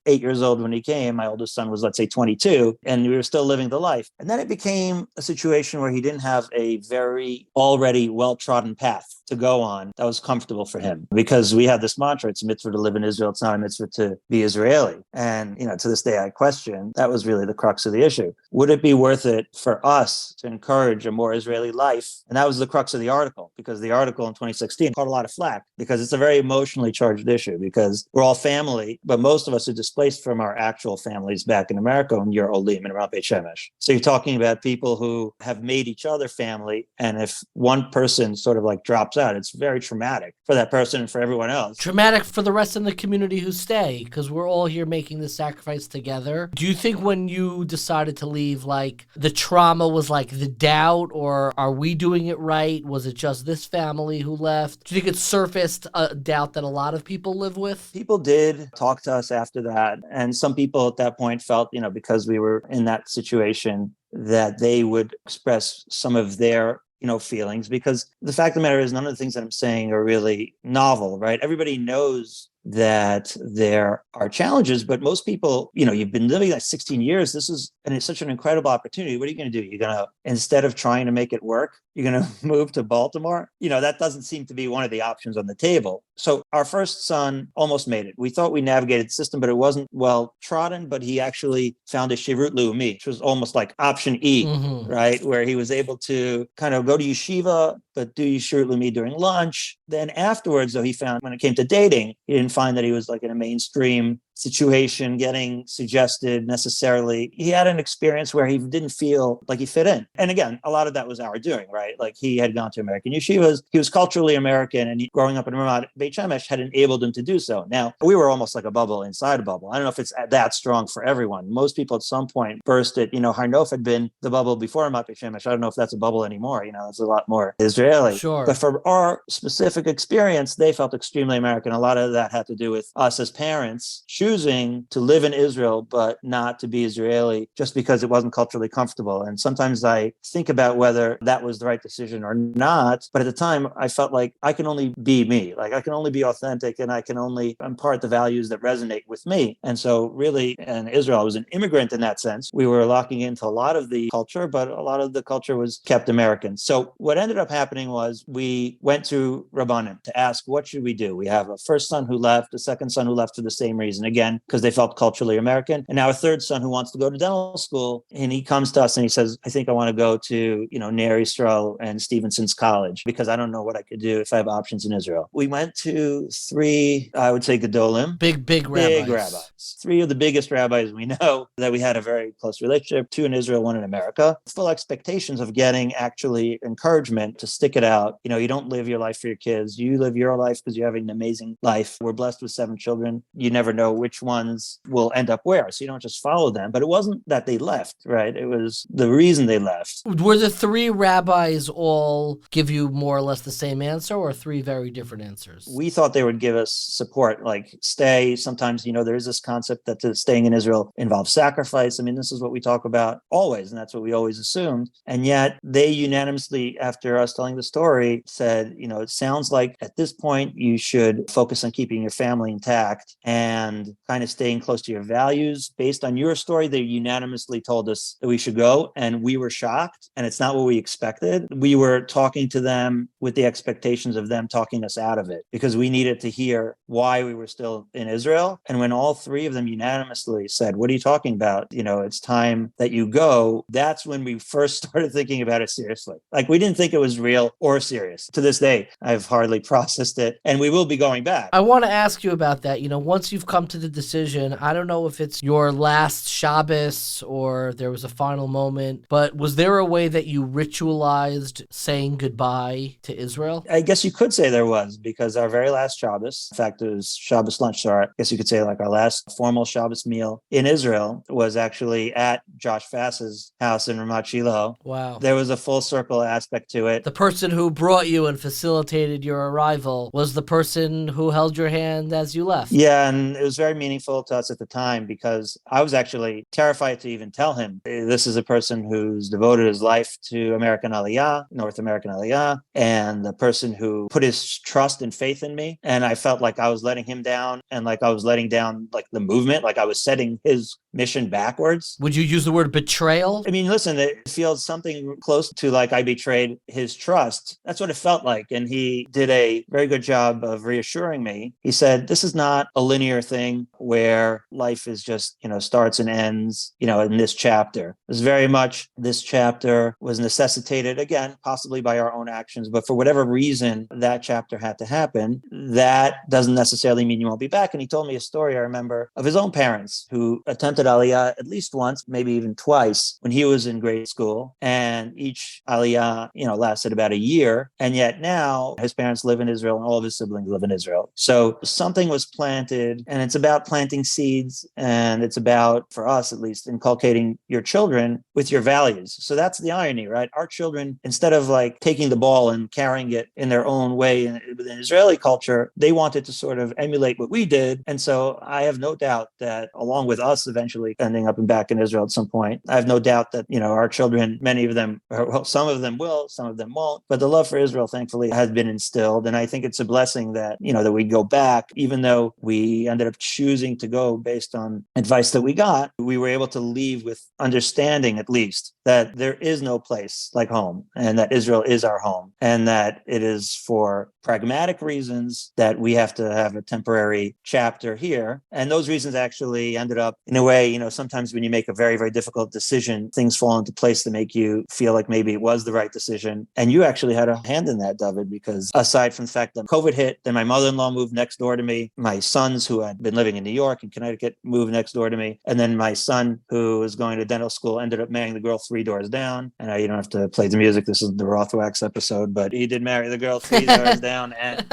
8 years old when he came, my oldest son was, let's say 22, and we were still living the life. And then it became a situation where he didn't have a very already well-trodden path to go on that was comfortable for him because we had this mantra, it's a mitzvah to live in Israel, it's not a mitzvah to be Israeli. And, to this day I question, that was really the crux of the issue. Would it be worth it for us to encourage a more Israeli life? And that was the crux of the article, because the article in 2016 caught a lot of flack because it's a very emotionally charged issue because we're all family, but most of us are displaced from our actual families back in America and you're Olim and Ramat Beit Shemesh. So you're talking about people who have made each other family. And if one person sort of like drops out, it's very traumatic for that person and for everyone else. Traumatic for the rest of the community who stay, because we're all here making this sacrifice together. Do you think when you decided to leave, like, the trauma was like the doubt, or are we doing it right? Was it just this family who left? Do you think it surfaced a doubt that a lot of people live with? People did talk to us after that. And some people at that point felt, because we were in that situation, that they would express some of their feelings, because the fact of the matter is none of the things that I'm saying are really novel, right? Everybody knows that there are challenges, but most people, you've been living like 16 years. It's such an incredible opportunity. What are you going to do? You're going to, instead of trying to make it work, you're going to move to Baltimore? That doesn't seem to be one of the options on the table. So our first son almost made it. We thought we navigated the system, but it wasn't well trodden, but he actually found a Shirut Leumi, which was almost like option E, right? Where he was able to kind of go to yeshiva, but do Shirut Leumi during lunch. Then afterwards, though, he found when it came to dating, he didn't find that he was like in a mainstream situation getting suggested necessarily. He had an experience where he didn't feel like he fit in. And again, a lot of that was our doing, right? Like he had gone to American yeshivas, he was culturally American, and growing up in Ramat Beit Shemesh had enabled him to do so. Now, we were almost like a bubble inside a bubble. I don't know if it's that strong for everyone. Most people at some point burst it. Har Nof had been the bubble before Ramat Beit Shemesh. I don't know if that's a bubble anymore. It's a lot more Israeli. Sure. But for our specific experience, they felt extremely American. A lot of that had to do with us as parents choosing to live in Israel, but not to be Israeli just because it wasn't culturally comfortable. And sometimes I think about whether that was the right decision or not. But at the time, I felt like I can only be me. Like I can only be authentic, and I can only impart the values that resonate with me. And so really, in Israel, I was an immigrant in that sense. We were locking into a lot of the culture, but a lot of the culture was kept American. So what ended up happening was we went to Rabbanim to ask, what should we do? We have a first son who left, a second son who left for the same reason, again, because they felt culturally American. And now a third son who wants to go to dental school. And he comes to us and he says, I think I want to go to, Ner Yisrael and Stevenson's College because I don't know what I could do if I have options in Israel. We went to 3, I would say, Gedolim. Big rabbis. 3 of the biggest rabbis we know that we had a very close relationship, 2 in Israel, 1 in America. Full expectations of getting actually encouragement to stick it out. You don't live your life for your kids. You live your life because you're having an amazing life. We're blessed with 7 children. You never know which ones will end up where. So you don't just follow them. But it wasn't that they left, right? It was the reason they left. Were the 3 rabbis all give you more or less the same answer, or 3 very different answers? We thought they would give us support, like stay. Sometimes, there is this concept that staying in Israel involves sacrifice. I mean, this is what we talk about always, and that's what we always assumed. And yet they unanimously, after us telling the story, said, it sounds like at this point you should focus on keeping your family intact and kind of staying close to your values. Based on your story, they unanimously told us that we should go, and we were shocked, and it's not what we expected. We were talking to them with the expectations of them talking us out of it because we needed to hear why we were still in Israel. And when all 3 of them unanimously said, what are you talking about? It's time that you go. That's when we first started thinking about it seriously. Like we didn't think it was real or serious. To this day, I've hardly processed it, and we will be going back. I want to ask you about that. Once you've come to the decision, I don't know if it's your last Shabbos or there was a final moment, but was there a way that you ritualized saying goodbye to Israel? I guess you could say there was, because our very last Shabbos, in fact, it was Shabbos lunch, so I guess you could say like our last formal Shabbos meal in Israel was actually at Josh Fass's house in Ramat Shiloh. Wow. There was a full circle aspect to it. The person who brought you and facilitated your arrival was the person who held your hand as you left. Yeah, and it was very meaningful to us at the time because I was actually terrified to even tell him, this is a person who's devoted his life to American aliyah, North American aliyah, and the person who put his trust and faith in me. And I felt like I was letting him down, and like I was letting down like the movement, like I was setting his mission backwards. Would you use the word betrayal? I mean, listen, it feels something close to like I betrayed his trust. That's what it felt like. And he did a very good job of reassuring me. He said, this is not a linear thing where life is just, starts and ends, in this chapter. It's very much this chapter was necessitated, again, possibly by our own actions, but for whatever reason, that chapter had to happen. That doesn't necessarily mean you won't be back. And he told me a story, I remember, of his own parents who attempted aliyah at least once, maybe even twice, when he was in grade school. And each aliyah, lasted about a year. And yet now his parents live in Israel and all of his siblings live in Israel. So something was planted, and it's about planting seeds. And it's about, for us at least, inculcating your children with your values. So that's the irony, right? Our children, instead of like taking the ball and carrying it in their own way within Israeli culture, they wanted to sort of emulate what we did. And so I have no doubt that along with us eventually ending up and back in Israel at some point, I have no doubt that, our children, many of them, well, some of them will, some of them won't, but the love for Israel, thankfully, has been instilled. And I think it's a blessing that, that we go back, even though we ended up choosing to go based on advice that we got, we were able to leave with understanding, at least, that there is no place like home, and that Israel is our home, and that it is for pragmatic reasons that we have to have a temporary chapter here. And those reasons actually ended up, in a way, sometimes when you make a very, very difficult decision, things fall into place to make you feel like maybe it was the right decision. And you actually had a hand in that, David, because aside from the fact that COVID hit, then my mother-in-law moved next door to me. My sons, who had been living in New York and Connecticut, moved next door to me. And then my son, who was going to dental school, ended up marrying the girl 3 doors down. And you don't have to play the music. This is the Rothwax episode, but he did marry the girl 3 doors down. And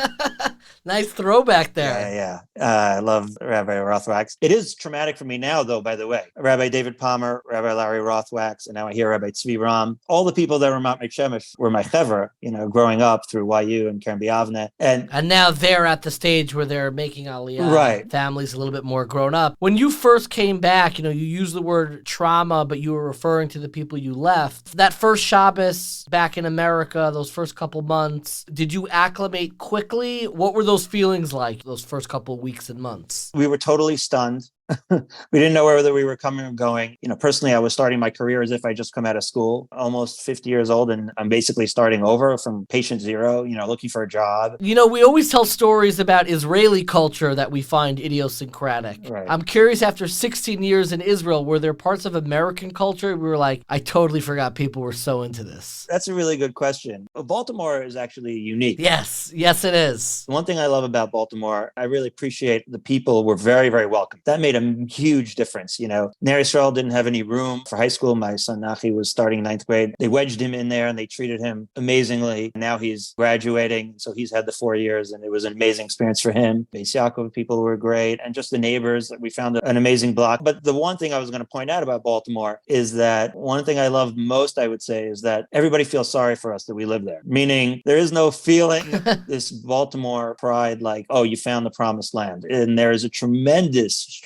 nice throwback there. Yeah. I love Rabbi Rothwax. It is traumatic for me now, though, by the way. Rabbi David Palmer, Rabbi Larry Rothwax, and now I hear Rabbi Tzvi Ram. All the people that were Mount Shemesh were my chever, growing up through YU and Keren B'Yavneh. And now they're at the stage where they're making aliyah. Right. Families a little bit more grown up. When you first came back, you used the word trauma, but you were referring to the people you left. That first Shabbos back in America, those first couple months, did you acclimate quickly? What were those feelings like those first couple of weeks and months? We were totally stunned. We didn't know whether we were coming or going. Personally, I was starting my career as if I just come out of school, almost 50 years old, and I'm basically starting over from patient zero, looking for a job. We always tell stories about Israeli culture that we find idiosyncratic. Right. I'm curious, after 16 years in Israel, were there parts of American culture we were like, I totally forgot people were so into this? That's a really good question. Baltimore is actually unique. Yes, it is. One thing I love about Baltimore, I really appreciate the people were very, very welcome. That made a huge difference. Ner Yisrael didn't have any room for high school. My son Nachi was starting 9th grade. They wedged him in there and they treated him amazingly. Now he's graduating, so he's had the 4 years, and it was an amazing experience for him. Beis Yaakov people were great, and just the neighbors. We found an amazing block. But the one thing I was going to point out about Baltimore is that one thing I love most, I would say, is that everybody feels sorry for us that we live there. Meaning there is no feeling this Baltimore pride like, oh, you found the promised land. And there is a tremendous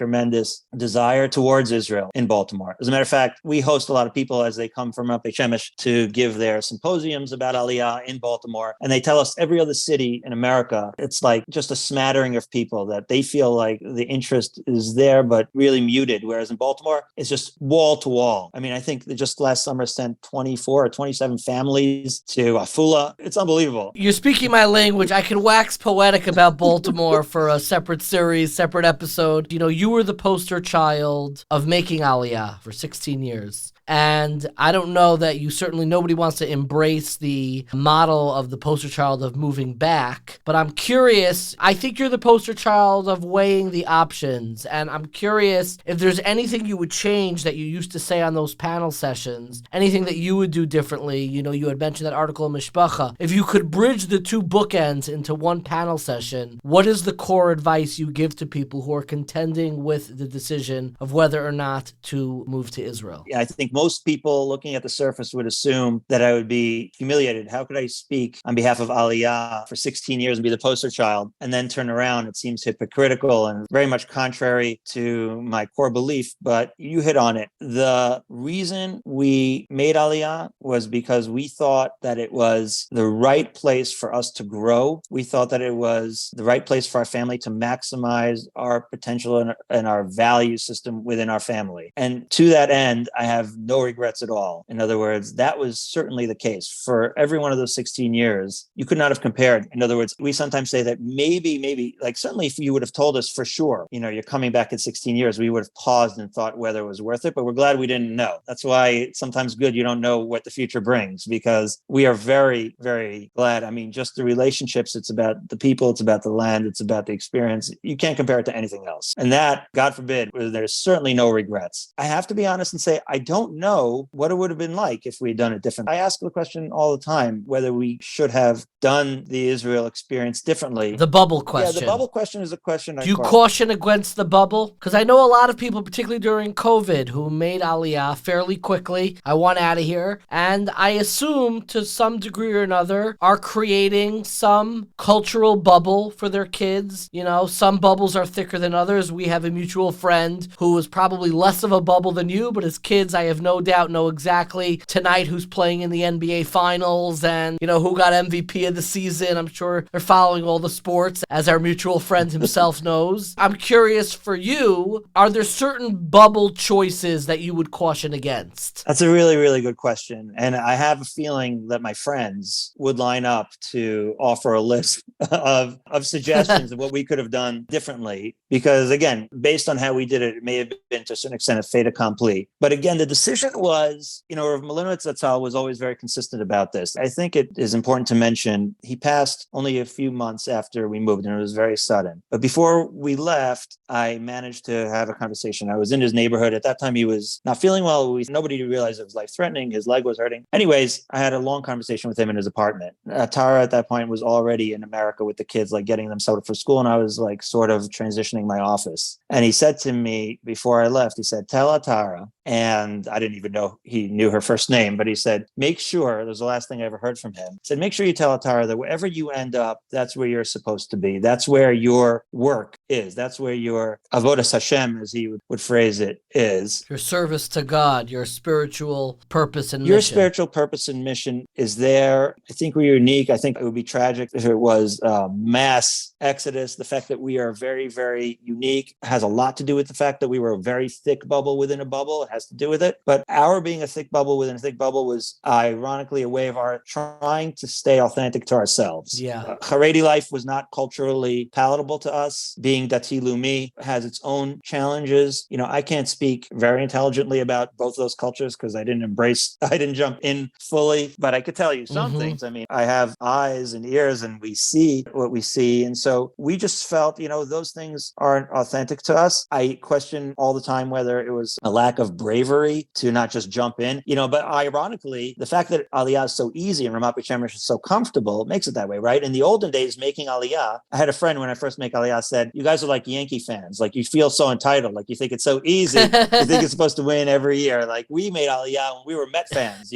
desire towards Israel in Baltimore. As a matter of fact, we host a lot of people as they come from Mount Shemesh to give their symposiums about Aliyah in Baltimore. And they tell us every other city in America, it's like just a smattering of people that they feel like the interest is there, but really muted. Whereas in Baltimore, it's just wall to wall. I mean, I think they just last summer sent 24 or 27 families to Afula. It's unbelievable. You're speaking my language. I can wax poetic about Baltimore for a separate series, separate episode. You were the poster child of making aliyah for 16 years. And I don't know that nobody wants to embrace the model of the poster child of moving back, but I'm curious, I think you're the poster child of weighing the options, and I'm curious if there's anything you would change that you used to say on those panel sessions, anything that you would do differently. You had mentioned that article in Mishpacha. If you could bridge the two bookends into one panel session, what is the core advice you give to people who are contending with the decision of whether or not to move to Israel? Yeah, I think most people looking at the surface would assume that I would be humiliated. How could I speak on behalf of Aliyah for 16 years and be the poster child and then turn around? It seems hypocritical and very much contrary to my core belief, but you hit on it. The reason we made Aliyah was because we thought that it was the right place for us to grow. We thought that it was the right place for our family to maximize our potential and our value system within our family. And to that end, I have no regrets at all. In other words, that was certainly the case. For every one of those 16 years, you could not have compared. In other words, we sometimes say that maybe, like certainly if you would have told us for sure, you're coming back in 16 years, we would have paused and thought whether it was worth it, but we're glad we didn't know. That's why it's sometimes good you don't know what the future brings, because we are very, very glad. I mean, just the relationships, it's about the people, it's about the land, it's about the experience. You can't compare it to anything else. And that, God forbid, there's certainly no regrets. I have to be honest and say, I don't know what it would have been like if we had done it different. I ask the question all the time, whether we should have done the Israel experience differently. The bubble question. Yeah, the bubble question is a question. Do you caution against the bubble? Because I know a lot of people, particularly during COVID, who made Aliyah fairly quickly. I want out of here. And I assume to some degree or another are creating some cultural bubble for their kids. Some bubbles are thicker than others. We have a mutual friend who was probably less of a bubble than you, but his kids, I have no doubt know exactly tonight who's playing in the NBA Finals and, who got MVP of the season. I'm sure they're following all the sports, as our mutual friend himself knows. I'm curious for you, are there certain bubble choices that you would caution against? That's a really, really good question. And I have a feeling that my friends would line up to offer a list of suggestions of what we could have done differently. Because again, based on how we did it, it may have been to a certain extent a fait accompli. But again, the decision was, Rav Melinowitz Zatzal was always very consistent about this. I think it is important to mention he passed only a few months after we moved, and it was very sudden. But before we left, I managed to have a conversation. I was in his neighborhood. At that time, he was not feeling well. Nobody realized it was life-threatening. His leg was hurting. Anyways, I had a long conversation with him in his apartment. Tara at that point was already in America with the kids, like getting them set up for school. And I was like sort of transitioning my office. And he said to me before I left, he said, "Tell Tara," and I didn't even know he knew her first name, but he said, "Make sure," that was the last thing I ever heard from him. He said, "Make sure you tell Tara that wherever you end up, that's where you're supposed to be. That's where your work is. That's where your avodas Hashem," as he would phrase it, is. Your service to God, your spiritual purpose and mission. Your spiritual purpose and mission is there. I think we're unique. I think it would be tragic if it was mass exodus. The fact that we are very, very unique has a lot to do with the fact that we were a very thick bubble within a bubble. It has to do with it. But our being a thick bubble within a thick bubble was ironically a way of our trying to stay authentic to ourselves. Yeah. Haredi life was not culturally palatable to us. Being Dati Lumi has its own challenges. I can't speak very intelligently about both those cultures because I didn't jump in fully, but I could tell you some things. I mean, I have eyes and ears and we see what we see. And so we just felt, those things aren't authentic to us. I question all the time whether it was a lack of bravery to not just jump in, but ironically, the fact that aliyah is so easy and Ramat Beit Shemesh is so comfortable makes it that way, right? In the olden days, making aliyah, I had a friend when I first make aliyah said, "You guys are like Yankee fans. Like you feel so entitled. Like you think it's so easy. You think it's supposed to win every year. Like we made aliyah when we were Met fans,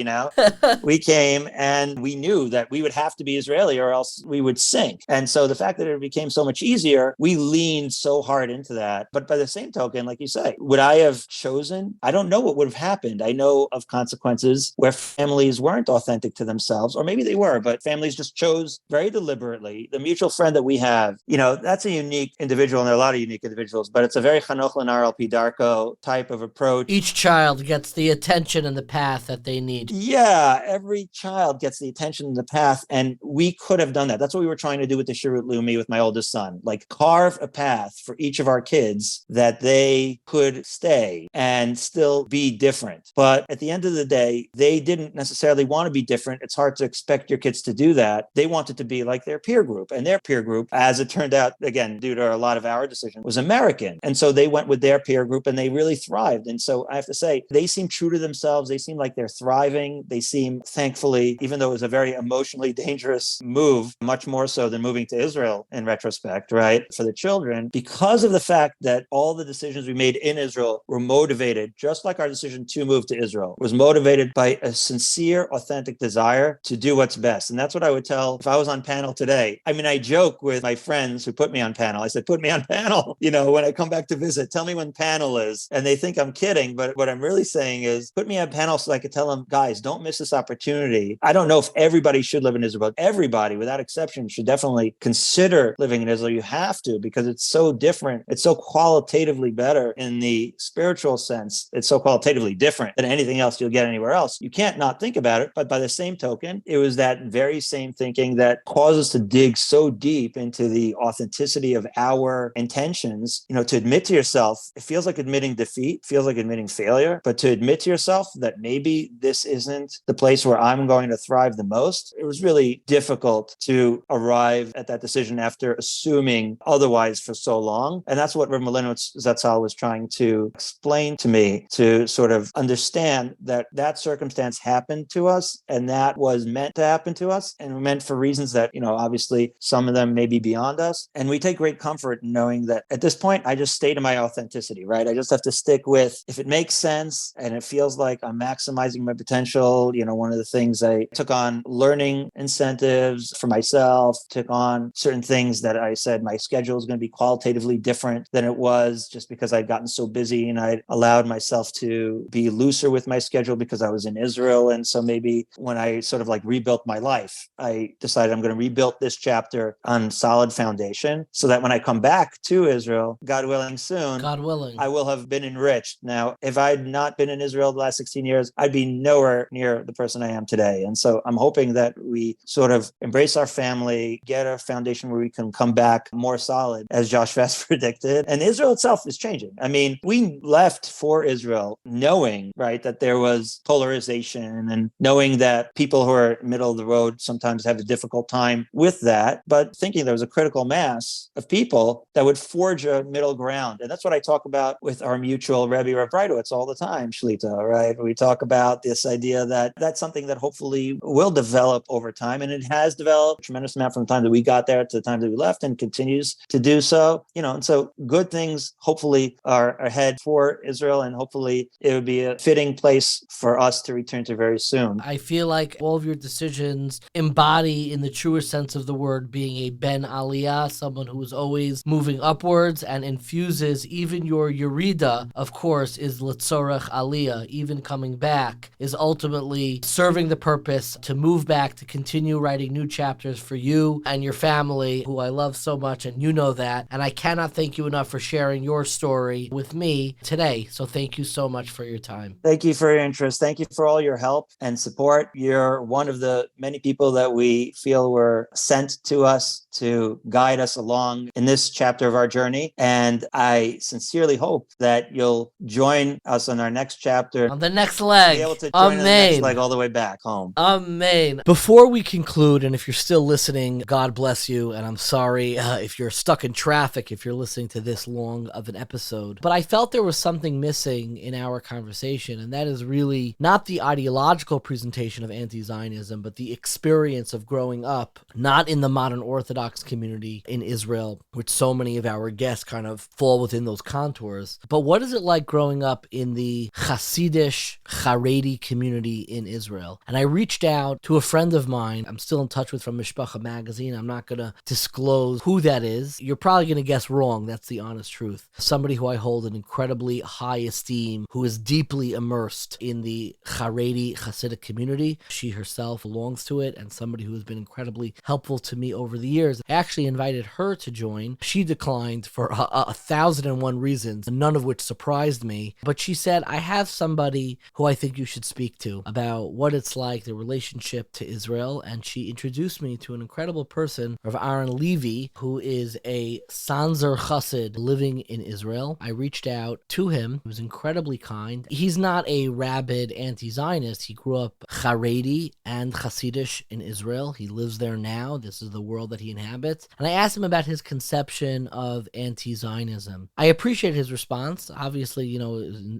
We came and we knew that we would have to be Israeli or else we would sink. And so the fact that it became so much easier, we leaned so hard into that. But by the same token, like you say, would I have chosen? I don't know what would have happened. I know of consequences where families weren't authentic to themselves, or maybe they were, but families just chose very deliberately. The mutual friend that we have, that's a unique individual, and there are a lot of unique individuals, but it's a very Chanoch Lenar Al Pi Darko type of approach. Each child gets the attention and the path that they need. Yeah, every child gets the attention and the path, and we could have done that. That's what we were trying to do with the Shirut Leumi with my oldest son, like carve a path for each of our kids that they could stay and still be different. But at the end of the day, they didn't necessarily want to be different. It's hard to expect your kids to do that. They wanted to be like their peer group, and their peer group, as it turned out, again, due to a lot of our decision, was American. And so they went with their peer group and they really thrived. And so I have to say, they seem true to themselves. They seem like they're thriving. They seem, thankfully, even though it was a very emotionally dangerous move, much more so than moving to Israel in retrospect, right, for the children, because of the fact that all the decisions we made in Israel were motivated, just like our decision to move to Israel, was motivated by a sincere, authentic desire to do what's best. And that's what I would tell if I was on panel today. I mean, I joke with my friends who put me on panel. I said, put me on panel, when I come back to visit, tell me when panel is. And they think I'm kidding, but what I'm really saying is put me on panel so I could tell them, guys, don't miss this opportunity. I don't know if everybody should live in Israel, but everybody, without exception, should definitely consider living in Israel. You have to, because it's so different. It's so qualitatively better in the spiritual sense. It's so qualitatively different than anything else you'll get anywhere else. You can't not think about it. But by the same token, it was that very same thinking that caused us to dig so deep into the authenticity of our intentions. To admit to yourself, it feels like admitting defeat, feels like admitting failure, but to admit to yourself that maybe this isn't the place where I'm going to thrive the most, it was really difficult to arrive at that decision after assuming otherwise for so long. And that's what Rav Melinowitz Zatzal was trying to explain to me, to sort of understand that that circumstance happened to us and that was meant to happen to us and meant for reasons that, obviously some of them may be beyond us. And we take great comfort in knowing that at this point, I just stay to my authenticity, right? I just have to stick with, if it makes sense and it feels like I'm maximizing my potential. One of the things I took on learning incentives for myself, took on certain things that I said my schedule is going to be qualitatively different than it was just because I'd gotten so busy and I'd allowed myself myself to be looser with my schedule because I was in Israel. And so maybe when I sort of like rebuilt my life, I decided I'm going to rebuild this chapter on solid foundation so that when I come back to Israel, God willing soon, God willing, I will have been enriched. Now, if I'd not been in Israel the last 16 years, I'd be nowhere near the person I am today. And so I'm hoping that we sort of embrace our family, get a foundation where we can come back more solid, as Josh Fass predicted. And Israel itself is changing. I mean, we left for Israel knowing, right, that there was polarization and knowing that people who are middle of the road sometimes have a difficult time with that, but thinking there was a critical mass of people that would forge a middle ground. And that's what I talk about with our mutual Rebbe Rav Breitowitz all the time, Shlita, right? We talk about this idea that that's something that hopefully will develop over time. And it has developed a tremendous amount from the time that we got there to the time that we left and continues to do so. And so good things hopefully are ahead for Israel, and hopefully it would be a fitting place for us to return to very soon. I feel like all of your decisions embody, in the truest sense of the word, being a ben aliyah, someone who is always moving upwards and infuses even your yerida, of course, is letzorech aliyah. Even coming back is ultimately serving the purpose to move back, to continue writing new chapters for you and your family, who I love so much, and you know that. And I cannot thank you enough for sharing your story with me today. So thank you so much for your time. Thank you for your interest. Thank you for all your help and support. You're one of the many people that we feel were sent to us to guide us along in this chapter of our journey. And I sincerely hope that you'll join us on our next chapter. On the next leg. Be able to join on the next leg all the way back home. Amen. Before we conclude, and if you're still listening, God bless you. And I'm sorry if you're stuck in traffic, if you're listening to this long of an episode. But I felt there was something missing in our conversation, and that is really not the ideological presentation of anti-Zionism, but the experience of growing up, not in the modern Orthodox community in Israel, which so many of our guests kind of fall within those contours. But what is it like growing up in the Hasidish, Haredi community in Israel? And I reached out to a friend of mine I'm still in touch with from Mishpacha magazine. I'm not going to disclose who that is. You're probably going to guess wrong. That's the honest truth. Somebody who I hold in incredibly high esteem, who is deeply immersed in the Haredi Hasidic community. She herself belongs to it, and somebody who has been incredibly helpful to me over the years. I actually invited her to join. She declined for 1,001 reasons, none of which surprised me. But she said, I have somebody who I think you should speak to about what it's like, the relationship to Israel. And she introduced me to an incredible person, Rav Ahron Levi, who is a Sanzer Chassid living in Israel. I reached out to him. He was incredibly kind. He's not a rabid anti-Zionist. He grew up Haredi and Hasidish in Israel. He lives there now. This is the world that he inhabits. And I asked him about his conception of anti-Zionism. I appreciate his response. Obviously,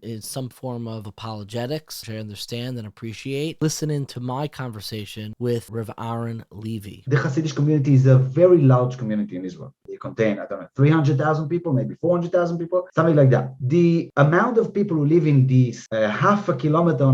is some form of apologetics, which I understand and appreciate. Listen into my conversation with Rav Ahron Levi. The Hasidic community is a very large community in Israel. They contain, 300,000 people, maybe 400,000 people, something like that. The amount of people who live in this half a kilometer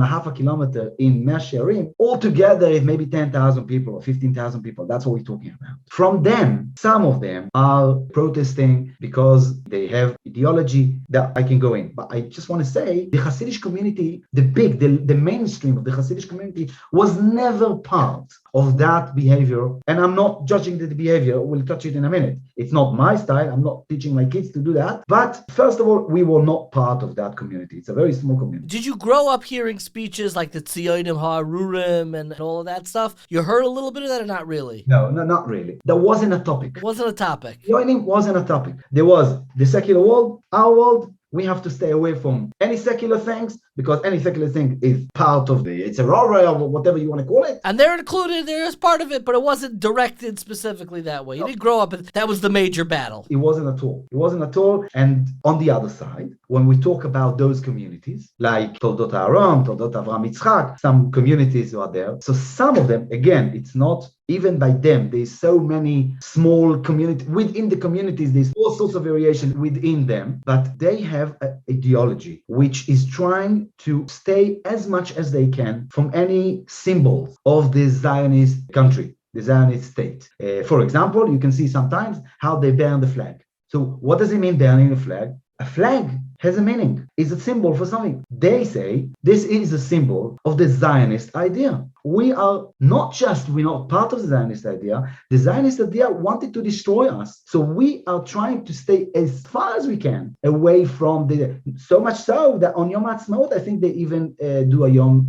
in Mea Shearim, altogether is maybe 10,000 people or 15,000 people. That's what we're talking about. From them, some of them are protesting because they have ideology that I can go in. But I just want to say the Hasidic community, the mainstream of the Hasidic community was never part of that behavior. And I'm not judging the behavior. We'll touch it in a minute. It's not my style. I'm not teaching my kids to do that. But first of all, we were not part of that community. It's a very small community. Did you grow up hearing speeches like the Zionim Ha'arurim and all of that stuff? You heard a little bit of that or not really? No, not really. That wasn't a topic. It wasn't a topic. Zionim wasn't a topic. There was the secular world, our world. We have to stay away from any secular things because any secular thing is part of it's a rara or whatever you want to call it. And they're included, they're as part of it, but it wasn't directed specifically that way. You didn't grow up, that was the major battle. It wasn't at all. And on the other side, when we talk about those communities, like Toldot Aaron, Toldot Avraham Yitzchak, some communities who are there. So some of them, again, it's not even by them. There's so many small communities. Within the communities, there's all sorts of variation within them, but they have an ideology which is trying to stay as much as they can from any symbols of the Zionist country, the Zionist state. For example, you can see sometimes how they burn the flag. So what does it mean burning the flag? A flag has a meaning, is a symbol for something. They say this is a symbol of the Zionist idea. We're not part of the Zionist idea. The Zionist idea wanted to destroy us. So we are trying to stay as far as we can away from so much so that on Yom Ha'atzmaut, I think they even do a Yom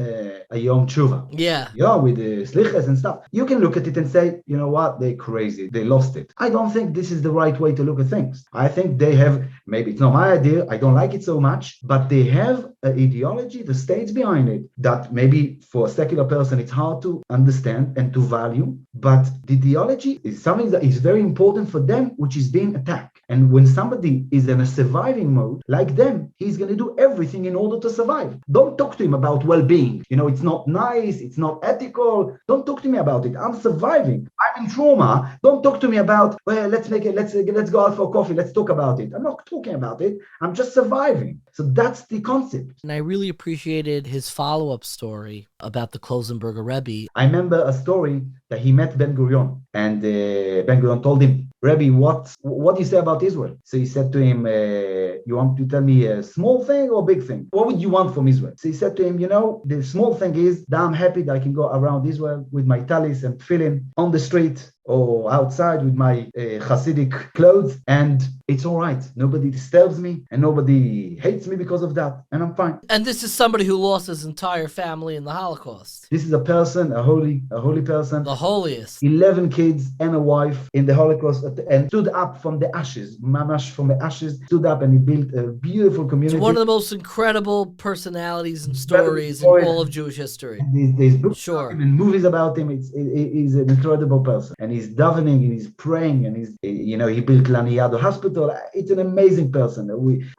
Tshuva. Yeah, with the slichas and stuff. You can look at it and say, you know what, they're crazy. They lost it. I don't think this is the right way to look at things. I think they have, maybe it's not my idea, I don't like it so much, but they have an ideology, the states behind it, that maybe for a secular person, it's hard to understand and to value, but the ideology is something that is very important for them, which is being attacked. And when somebody is in a surviving mode, like them, he's going to do everything in order to survive. Don't talk to him about well-being. It's not nice, it's not ethical. Don't talk to me about it. I'm surviving. I'm in trauma. Don't talk to me about, well, let's go out for coffee. Let's talk about it. I'm not talking about it. I'm just surviving. So that's the concept. and I really appreciated his follow-up story about the Klosenberger Rebbe. I remember a story that he met Ben Gurion, and Ben Gurion told him, Rebbe, what do you say about Israel? So he said to him, you want to tell me a small thing or big thing? What would you want from Israel? So he said to him, the small thing is that I'm happy that I can go around Israel with my talis and tefillin on the street or outside with my Hasidic clothes, and it's all right. Nobody disturbs me and nobody hates me because of that, and I'm fine. And this is somebody who lost his entire family in the Holocaust. This is a person, a holy person. The holiest. 11 kids and a wife in the Holocaust, and stood up from the ashes, mamash from the ashes, stood up and he built a beautiful community. It's one of the most incredible personalities and stories in all of Jewish history. There's books Sure. about him and movies about him. He's an incredible person, and he's davening and he's praying, and he built Laniado Hospital. It's an amazing person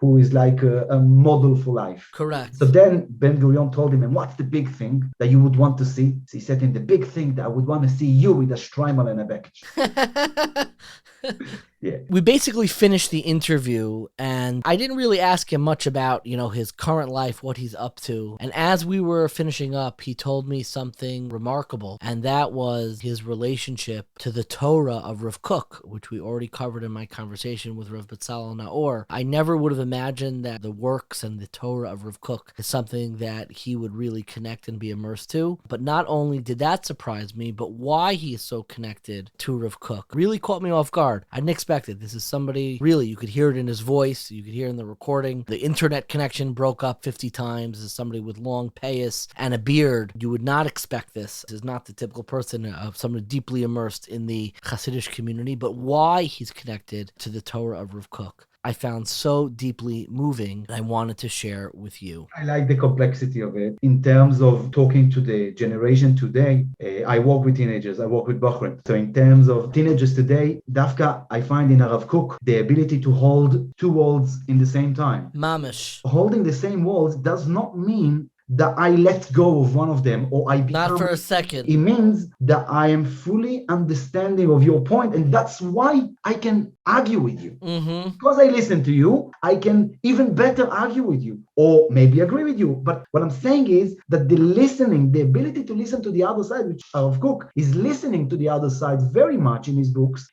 who is like a model for life. Correct. So then Ben Gurion told him, and what's the big thing that you would want to see? So he said to him, the big thing that I would want to see you with a Streimal and a package. Yeah. We basically finished the interview, and I didn't really ask him much about, his current life, what he's up to. And as we were finishing up, he told me something remarkable, and that was his relationship to the Torah of Rav Kook, which we already covered in my conversation with Rav Betzalel Naor. I never would have imagined that the works and the Torah of Rav Kook is something that he would really connect and be immersed to. But not only did that surprise me, but why he is so connected to Rav Kook really caught me off guard. I didn't expect it. This is somebody, really, you could hear it in his voice, you could hear it in the recording. The internet connection broke up 50 times. This is somebody with long payas and a beard. You would not expect this. This is not the typical person of somebody deeply immersed in the Hasidic community, but why he's connected to the Torah of Rav Kook, I found so deeply moving, and I wanted to share with you. I like the complexity of it. In terms of talking to the generation today, I work with teenagers, I work with Bochrim. So in terms of teenagers today, Dafka, I find in Rav Kook the ability to hold two worlds in the same time. Mamish. Holding the same worlds does not mean that I let go of one of them or I become... Not for a second. It means that I am fully understanding of your point, and that's why I can argue with you. Mm-hmm. Because I listen to you, I can even better argue with you, or maybe agree with you. But what I'm saying is that the listening, the ability to listen to the other side, which Rav Kook is listening to the other side very much in his books.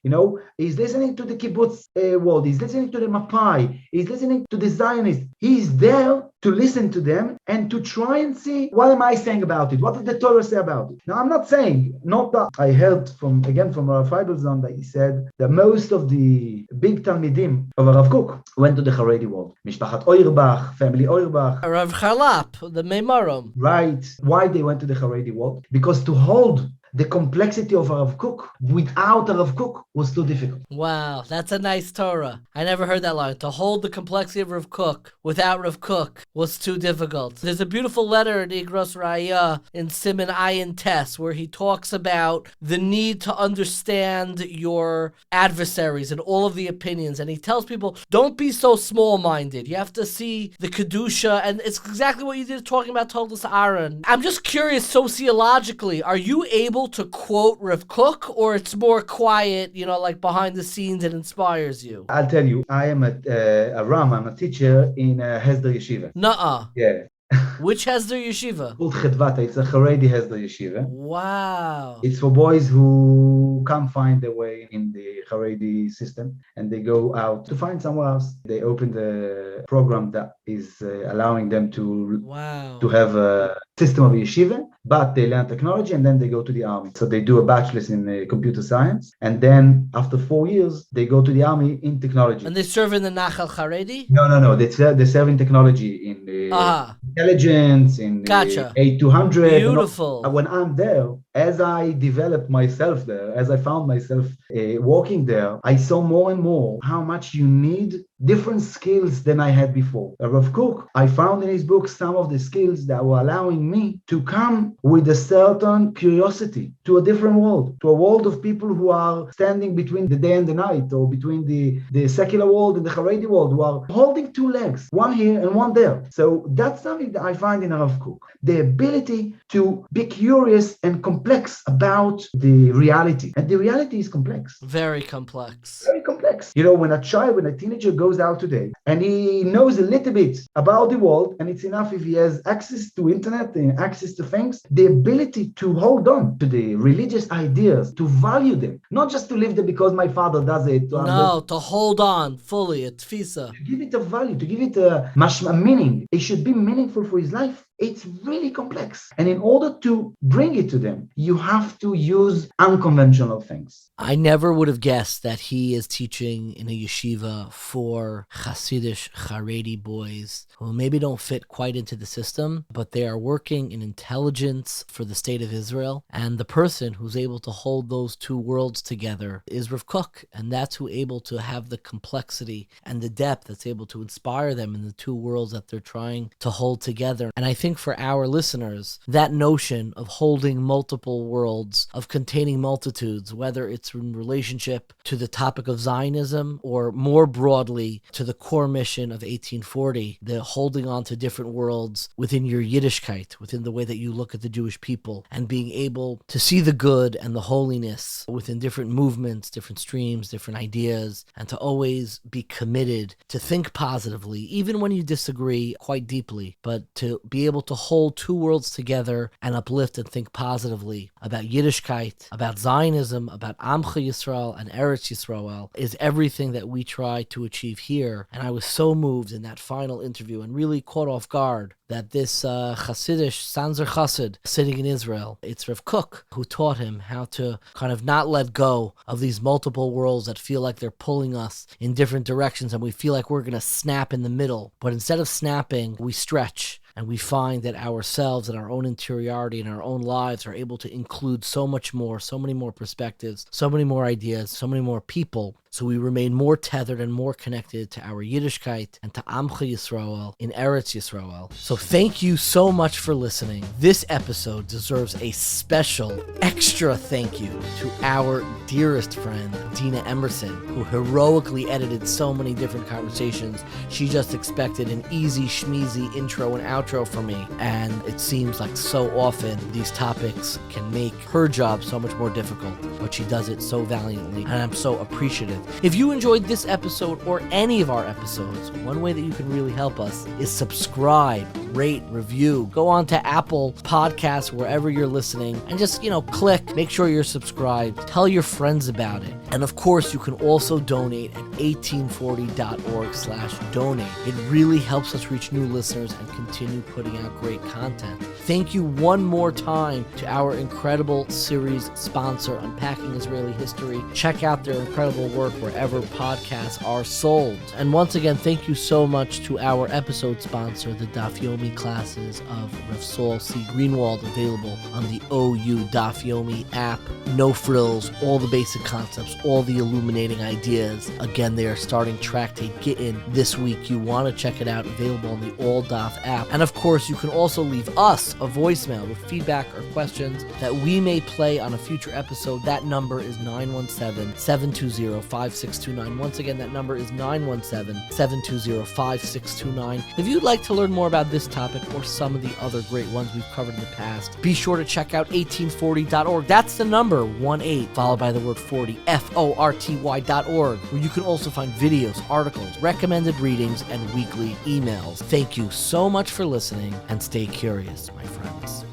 He's listening to the kibbutz world, he's listening to the Mapai, he's listening to the Zionists. He's there to listen to them and to try and see, what am I saying about it? What did the Torah say about it? Now, I'm not saying, not that I heard from Rav Feiblzon that he said that most of the big Talmidim of Rav Kook went to the Haredi world. Mishpachat Auerbach, family Auerbach. Rav Charlap, the Meimarim. Right. Why they went to the Haredi world? Because to hold the complexity of Rav Kook without Rav Kook was too difficult. Wow, that's a nice Torah. I never heard that line. To hold the complexity of Rav Kook without Rav Kook was too difficult. There's a beautiful letter in Igros Raya in Siman Ayin Tes where he talks about the need to understand your adversaries and all of the opinions. And he tells people, don't be so small-minded. You have to see the Kedusha. And it's exactly what you did talking about Toldos Ahron. I'm just curious, sociologically, are you able to quote Rav Kook, or it's more quiet, like behind the scenes, and inspires you? I'll tell you, I am a Ram, I'm a teacher in Hesder Yeshiva. Nuh-uh. Yeah. Which Hesder Yeshiva? Called Chedvata. It's a Haredi Hesder Yeshiva. Wow. It's for boys who can't find their way in the Haredi system and they go out to find somewhere else. They open the program that is allowing them to have a system of yeshiva, but they learn technology and then they go to the army. So they do a bachelor's in computer science, and then after 4 years, they go to the army in technology. And they serve in the Nachal Haredi? No. They serve in technology, in intelligence, in Gotcha. 8200. Beautiful. When I'm there, as I developed myself there, as I found myself working there, I saw more and more how much you need different skills than I had before. Rav Kook, I found in his book some of the skills that were allowing me to come with a certain curiosity to a different world, to a world of people who are standing between the day and the night, or between the secular world and the Haredi world, who are holding two legs, one here and one there. So that's something that I find in Rav Kook, the ability to be curious and complex about the reality. And the reality is complex. Very complex. Very complex. You know, when a teenager goes out today and he knows a little bit about the world, and it's enough if he has access to internet and access to things, the ability to hold on to the religious ideas, to value them, not just to live them because my father does it. To hold on fully, a tfisa. To give it a value, to give it a meaning. It should be meaningful for his life. It's really complex. And in order to bring it to them, you have to use unconventional things. I never would have guessed that he is teaching in a yeshiva for Hasidish Haredi boys who maybe don't fit quite into the system, but they are working in intelligence for the state of Israel. And the person who's able to hold those two worlds together is Rav Kook. And that's who able to have the complexity and the depth that's able to inspire them in the two worlds that they're trying to hold together. And I think for our listeners, that notion of holding multiple worlds, of containing multitudes, whether it's in relationship to the topic of Zionism or more broadly to the core mission of 1840, the holding on to different worlds within your Yiddishkeit, within the way that you look at the Jewish people, and being able to see the good and the holiness within different movements, different streams, different ideas, and to always be committed to think positively, even when you disagree quite deeply, but to be able to hold two worlds together and uplift and think positively about Yiddishkeit, about Zionism, about Amcha Yisrael and Eretz Yisrael is everything that we try to achieve here. And I was so moved in that final interview and really caught off guard that this Hasidish Sanzer Chassid sitting in Israel, it's Rav Kook who taught him how to kind of not let go of these multiple worlds that feel like they're pulling us in different directions and we feel like we're going to snap in the middle. But instead of snapping, we stretch. And we find that ourselves and our own interiority and our own lives are able to include so much more, so many more perspectives, so many more ideas, so many more people. So we remain more tethered and more connected to our Yiddishkeit and to Amcha Yisrael in Eretz Yisrael. So thank you so much for listening. This episode deserves a special, extra thank you to our dearest friend, Dina Emerson, who heroically edited so many different conversations. She just expected an easy, schmeezy intro and outro for me. And it seems like so often these topics can make her job so much more difficult, but she does it so valiantly, and I'm so appreciative. If you enjoyed this episode or any of our episodes, one way that you can really help us is subscribe, rate, review. Go on to Apple Podcasts, wherever you're listening, and just, click, make sure you're subscribed, tell your friends about it. And of course, you can also donate at 1840.org/donate. It really helps us reach new listeners and continue putting out great content. Thank you one more time to our incredible series sponsor, Unpacking Israeli History. Check out their incredible work wherever podcasts are sold. And once again, thank you so much to our episode sponsor, the Daf Yomi classes of Rav Saul C. Greenwald, available on the OU Daf Yomi app. No frills, all the basic concepts, all the illuminating ideas. Again, they are starting Tractate Gittin this week. You want to check it out, available on the All Daf app. And of course, you can also leave us a voicemail with feedback or questions that we may play on a future episode. That number is 917-720-5629. Once again, that number is 917-720-5629. If you'd like to learn more about this topic or some of the other great ones we've covered in the past, be sure to check out 1840.org. That's the number 18, followed by the word 40, FORTY.org, where you can also find videos, articles, recommended readings, and weekly emails. Thank you so much for listening, and stay curious, my friends.